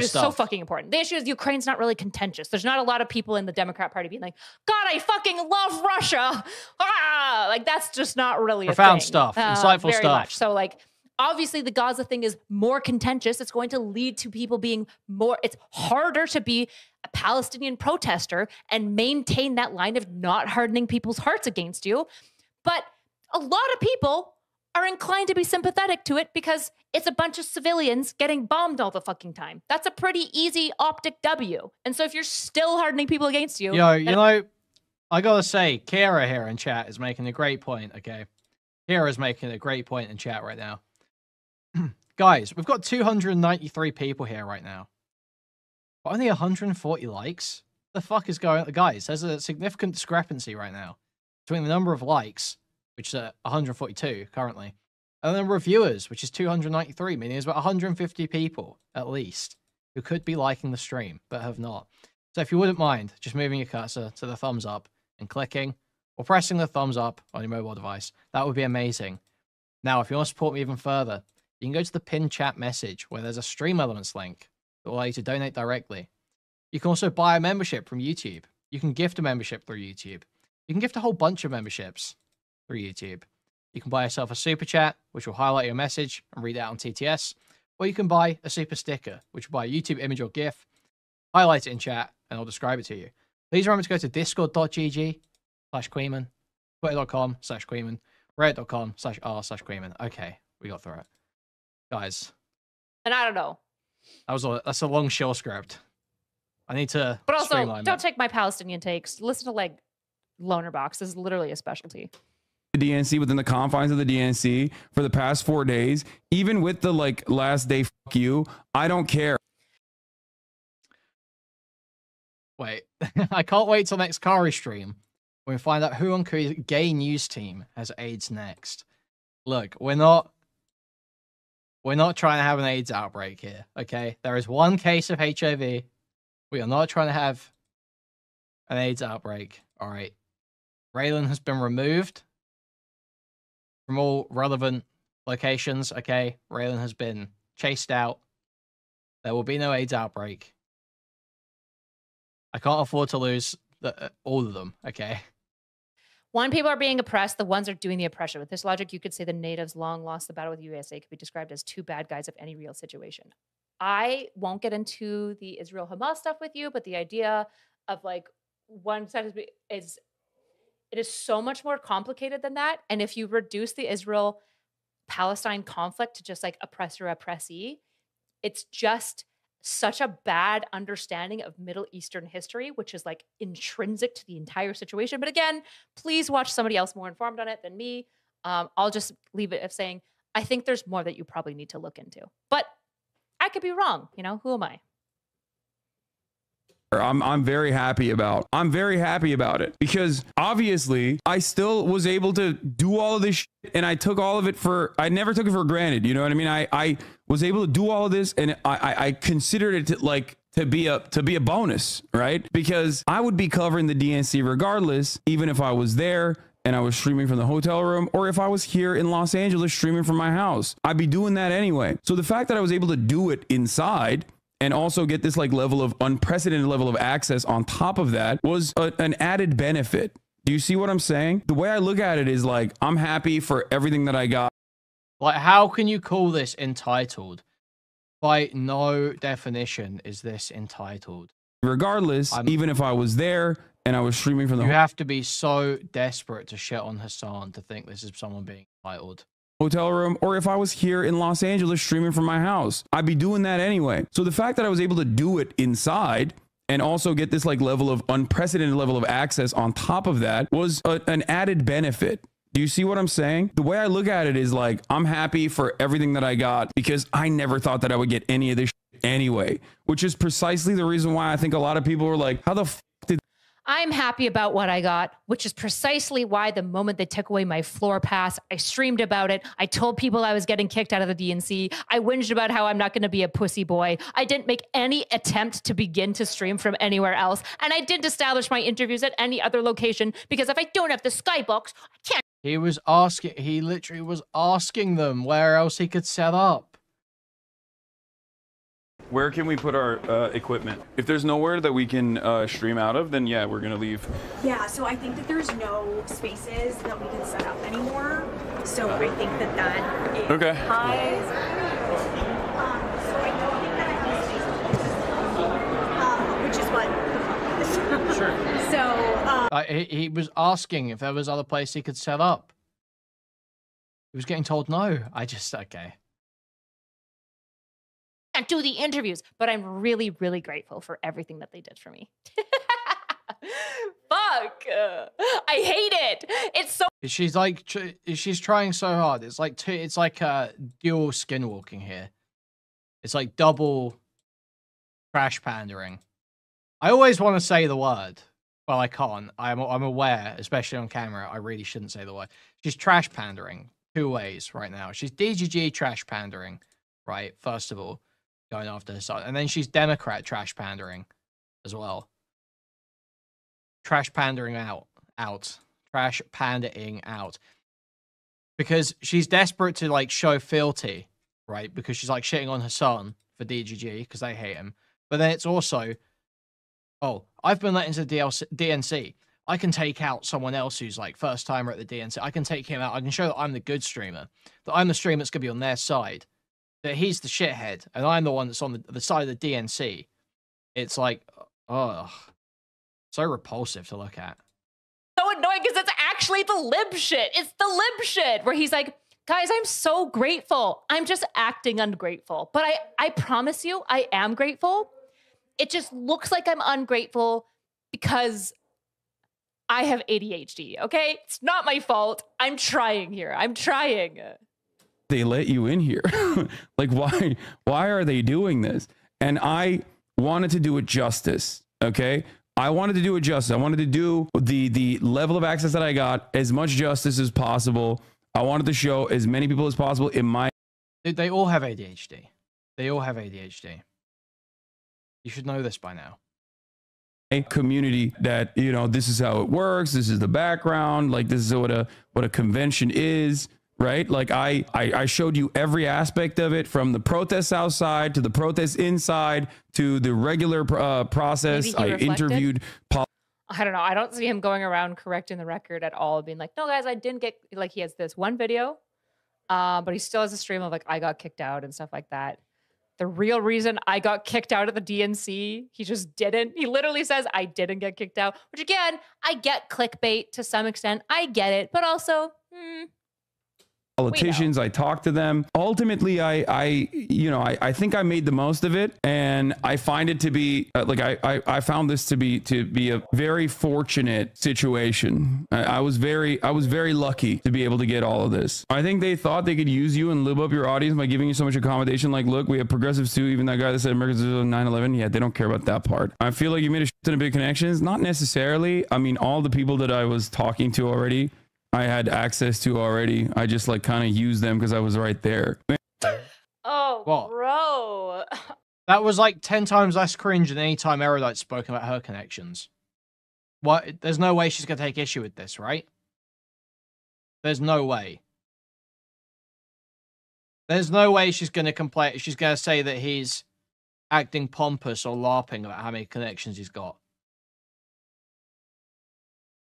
so fucking important. The issue is Ukraine's not really contentious. There's not a lot of people in the Democrat Party being like, God, I fucking love Russia. Ah! Like, that's just not really profound a thing. stuff. Insightful very stuff. Much. So, like, obviously the Gaza thing is more contentious. It's going to lead to people being more, it's harder to be a Palestinian protester and maintain that line of not hardening people's hearts against you. But a lot of people are inclined to be sympathetic to it because it's a bunch of civilians getting bombed all the fucking time. That's a pretty easy optic W. And so if you're still hardening people against you... Yo, you know, I gotta say, Kira here in chat is making a great point, okay? Kira's making a great point in chat right now. Guys, we've got 293 people here right now. But only 140 likes? The fuck is going on? Guys, there's a significant discrepancy right now between the number of likes, which is 142 currently, And then reviewers, which is 293, meaning there's about 150 people at least who could be liking the stream but have not. So if you wouldn't mind just moving your cursor to the thumbs up and clicking or pressing the thumbs up on your mobile device, that would be amazing. Now, if you want to support me even further, you can go to the pinned chat message where there's a Stream Elements link that will allow you to donate directly. You can also buy a membership from YouTube. You can gift a membership through YouTube. You can gift a whole bunch of memberships through YouTube. You can buy yourself a super chat, which will highlight your message and read it out on TTS. Or you can buy a super sticker, which will buy a YouTube image or GIF, highlight it in chat, and I'll describe it to you. Please remember to go to discord.gg/Kuihman, twitter.com/Kuihman, reddit.com/r/Kuihman. Okay, we got through it. Guys. And I don't know. That's a long shell script. I need to But also, streamline don't it. take my Palestinian takes. Listen to, like, Loner Box. This is literally a specialty. The DNC within the confines of the DNC for the past 4 days, even with the like last day, fuck you, I don't care. Wait, I can't wait till next Kari stream when we find out who on Kuri's gay news team has AIDS next. Look, we're not trying to have an AIDS outbreak here, okay? There is one case of HIV. We are not trying to have an AIDS outbreak. All right. Raylan has been removed from all relevant locations, okay? Raylan has been chased out. There will be no AIDS outbreak. I can't afford to lose all of them, okay? When people are being oppressed, the ones are doing the oppression. With this logic, you could say the natives long lost the battle with USA could be described as two bad guys of any real situation. I won't get into the Israel-Hamas stuff with you, but the idea of like one side is it is so much more complicated than that. And if you reduce the Israel-Palestine conflict to just like oppressor-oppressee, it's just such a bad understanding of Middle Eastern history, which is like intrinsic to the entire situation. But again, please watch somebody else more informed on it than me. I'll just leave it of saying, I think there's more that you probably need to look into. But I could be wrong. You know, who am I? I'm very happy about it because obviously I still was able to do all of this shit and I took all of it I never took it for granted. You know what I mean? I was able to do all of this and I considered it to be a bonus, right? Because I would be covering the DNC regardless, even if I was there and I was streaming from the hotel room, or if I was here in Los Angeles streaming from my house, I'd be doing that anyway. So the fact that I was able to do it inside and also get this like level of unprecedented level of access on top of that was an added benefit. Do you see what I'm saying? The way I look at it is like, I'm happy for everything that I got. Like, how can you call this entitled? By no definition is this entitled. Regardless, even if I was there and I was streaming from the You have to be so desperate to shit on Hasan to think this is someone being entitled. Hotel room, or if I was here in Los Angeles streaming from my house, I'd be doing that anyway. So the fact that I was able to do it inside and also get this like level of unprecedented level of access on top of that was an added benefit. Do you see what I'm saying? The way I look at it is like, I'm happy for everything that I got because I never thought that I would get any of this shit anyway, which is precisely the reason why I think a lot of people were like, how the f did I'm happy about what I got, which is precisely why the moment they took away my floor pass, I streamed about it. I told people I was getting kicked out of the DNC. I whinged about how I'm not going to be a pussy boy. I didn't make any attempt to begin to stream from anywhere else. And I didn't establish my interviews at any other location because if I don't have the skybox, I can't. He literally was asking them where else he could set up. Where can we put our equipment? If there's nowhere that we can stream out of, then yeah, we're gonna leave. Yeah, so I think that there's no spaces that we can set up anymore. So I think that is Okay. high. So I don't think that I have spaces, which is what the problem is. Sure. So he was asking if there was other place he could set up. He was getting told no. Okay. Can't do the interviews, but I'm really, really grateful for everything that they did for me. Fuck. I hate it. It's so. She's trying so hard. It's like dual skinwalking here. It's like double trash pandering. I always want to say the word. Well, I can't. I'm aware, especially on camera, I really shouldn't say the word. She's trash pandering. two ways right now. She's DGG trash pandering, right? First of all, going after Hasan. And then she's Democrat trash pandering as well. Trash pandering out. Trash pandering out. Because she's desperate to, like, show fealty, right? Because she's, like, shitting on Hasan for DGG because they hate him. But then it's also, oh, I've been let into the DNC. I can take out someone else who's, like, first timer at the DNC. I can take him out. I can show that I'm the good streamer. That I'm the streamer that's going to be on their side. That he's the shithead. And I'm the one that's on the side of the DNC. It's like, ugh. So repulsive to look at. So annoying because it's actually the lib shit. It's the lib shit where he's like, guys, I'm so grateful. I'm just acting ungrateful. But I promise you, I am grateful. It just looks like I'm ungrateful because I have ADHD, okay? It's not my fault. I'm trying here. I'm trying. They let you in here. Like, why are they doing this? And I wanted to do it justice, okay? I wanted to do it justice. I wanted to do the level of access that I got as much justice as possible. I wanted to show as many people as possible in my... They all have ADHD. They all have ADHD. You should know this by now. Community that, you know, this is how it works. This is the background. Like, this is what a convention is, right? Like, I showed you every aspect of it, from the protests outside to the protests inside to the regular process. I interviewed... I don't know. I don't see him going around correcting the record at all, being like, no, guys, I didn't get... Like, he has this one video, but he still has a stream of, like, I got kicked out and stuff like that. The real reason I got kicked out of the DNC, he just didn't. He literally says, I didn't get kicked out, which, again, I get clickbait to some extent. I get it, but also... Politicians, I talked to them. Ultimately, I think I made the most of it, and I find it to be like I found this to be a very fortunate situation. I was very lucky to be able to get all of this. I think they thought they could use you and lube up your audience by giving you so much accommodation. Like, look, we have progressives too. Even that guy that said Americans are 9/11, yeah, they don't care about that part. I feel like you made a shit ton of big connections. Not necessarily. I mean, all the people that I was talking to already, I had access to already. I just, like, kind of used them because I was right there. Oh, what? Bro. That was like 10 times less cringe than any time Erudite spoke about her connections. What? There's no way she's going to take issue with this, right? There's no way. There's no way she's going to complain. She's going to say that he's acting pompous or LARPing about how many connections he's got.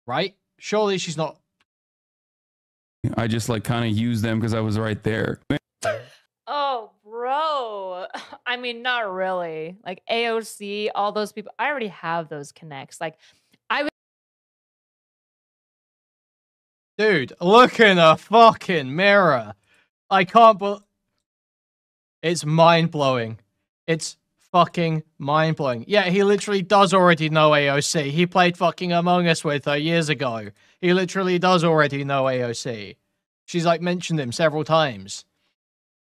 Right? Surely she's not. I just, like, kind of used them because I was right there. Oh, bro. I mean, not really. Like, AOC, all those people, I already have those connects. Like, Dude, look in a fucking mirror. I can't believe... It's mind-blowing. It's fucking mind-blowing. Yeah, he literally does already know AOC. He played fucking Among Us with her years ago. He literally does already know AOC. She's, like, mentioned him several times.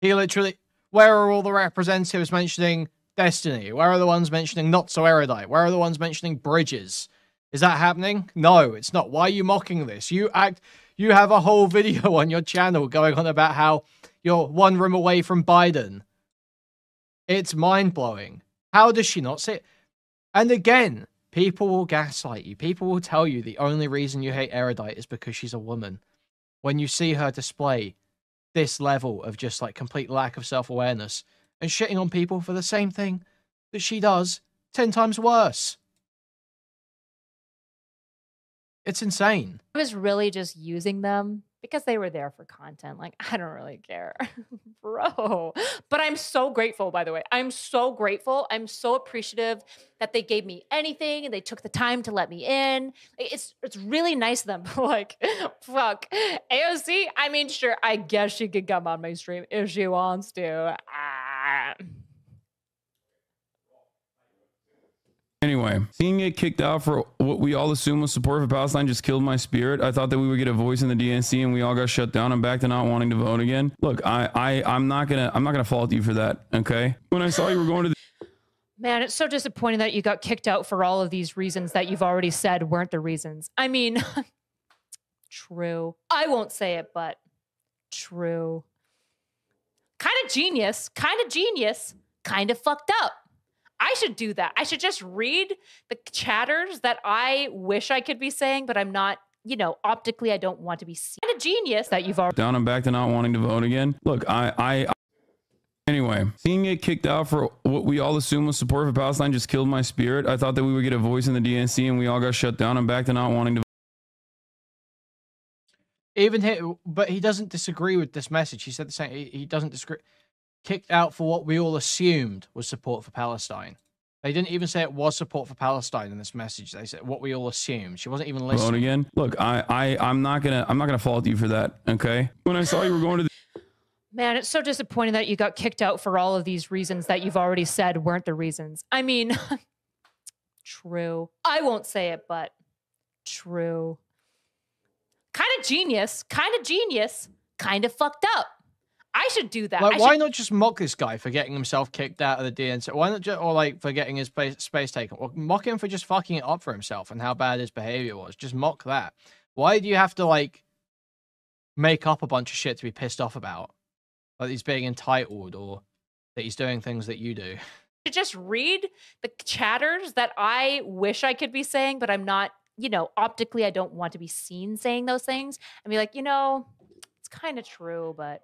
He literally... Where are all the representatives mentioning Destiny? Where are the ones mentioning NotSoErudite? Where are the ones mentioning Bridges? Is that happening? No, it's not. Why are you mocking this? You have a whole video on your channel going on about how you're one room away from Biden. It's mind-blowing. How does she not see it? And again, people will gaslight you. People will tell you the only reason you hate Erudite is because she's a woman. When you see her display this level of just, like, complete lack of self-awareness and shitting on people for the same thing that she does 10 times worse. It's insane. I was really just using them because they were there for content. Like, I don't really care, bro. But I'm so grateful, by the way. I'm so grateful. I'm so appreciative that they gave me anything and they took the time to let me in. It's really nice of them. Like, fuck. AOC, I mean, sure, I guess she could come on my stream if she wants to. Anyway, seeing it kicked out for what we all assume was support for Palestine just killed my spirit. I thought that we would get a voice in the DNC and we all got shut down. I'm back to not wanting to vote again. Look, I'm not gonna fault you for that. Okay. When I saw you were going to the Man, it's so disappointing that you got kicked out for all of these reasons that you've already said weren't the reasons. I mean, true. I won't say it, but True. Kind of genius, kind of fucked up. I should do that. I should just read the chatters that I wish I could be saying, but I'm not, you know, optically I don't want to be seen. Kind of genius that you've already down and back to not wanting to vote again. Look, anyway, seeing it kicked out for what we all assumed was support for Palestine just killed my spirit. I thought that we would get a voice in the DNC and we all got shut down and back to not wanting to. Even here, but he doesn't disagree with this message. He said the same. He doesn't disagree. Kicked out for what we all assumed was support for Palestine. They didn't even say it was support for Palestine in this message. They said what we all assumed. She wasn't even listening. Vote again. Look, I'm not gonna fault you for that. Okay. When I saw you were going to the Man, it's so disappointing that you got kicked out for all of these reasons that you've already said weren't the reasons. I mean, true. I won't say it, but true. Kind of genius, kind of fucked up. I should do that. Like, why not just mock this guy for getting himself kicked out of the DNC? Why not just, or like for getting his space taken? Or mock him for just fucking it up for himself and how bad his behavior was. Just mock that. Why do you have to like make up a bunch of shit to be pissed off about? Like he's being entitled or that he's doing things that you do. To just read the chatters that I wish I could be saying, but I'm not, you know, optically I don't want to be seen saying those things and be like, you know, it's kind of true, but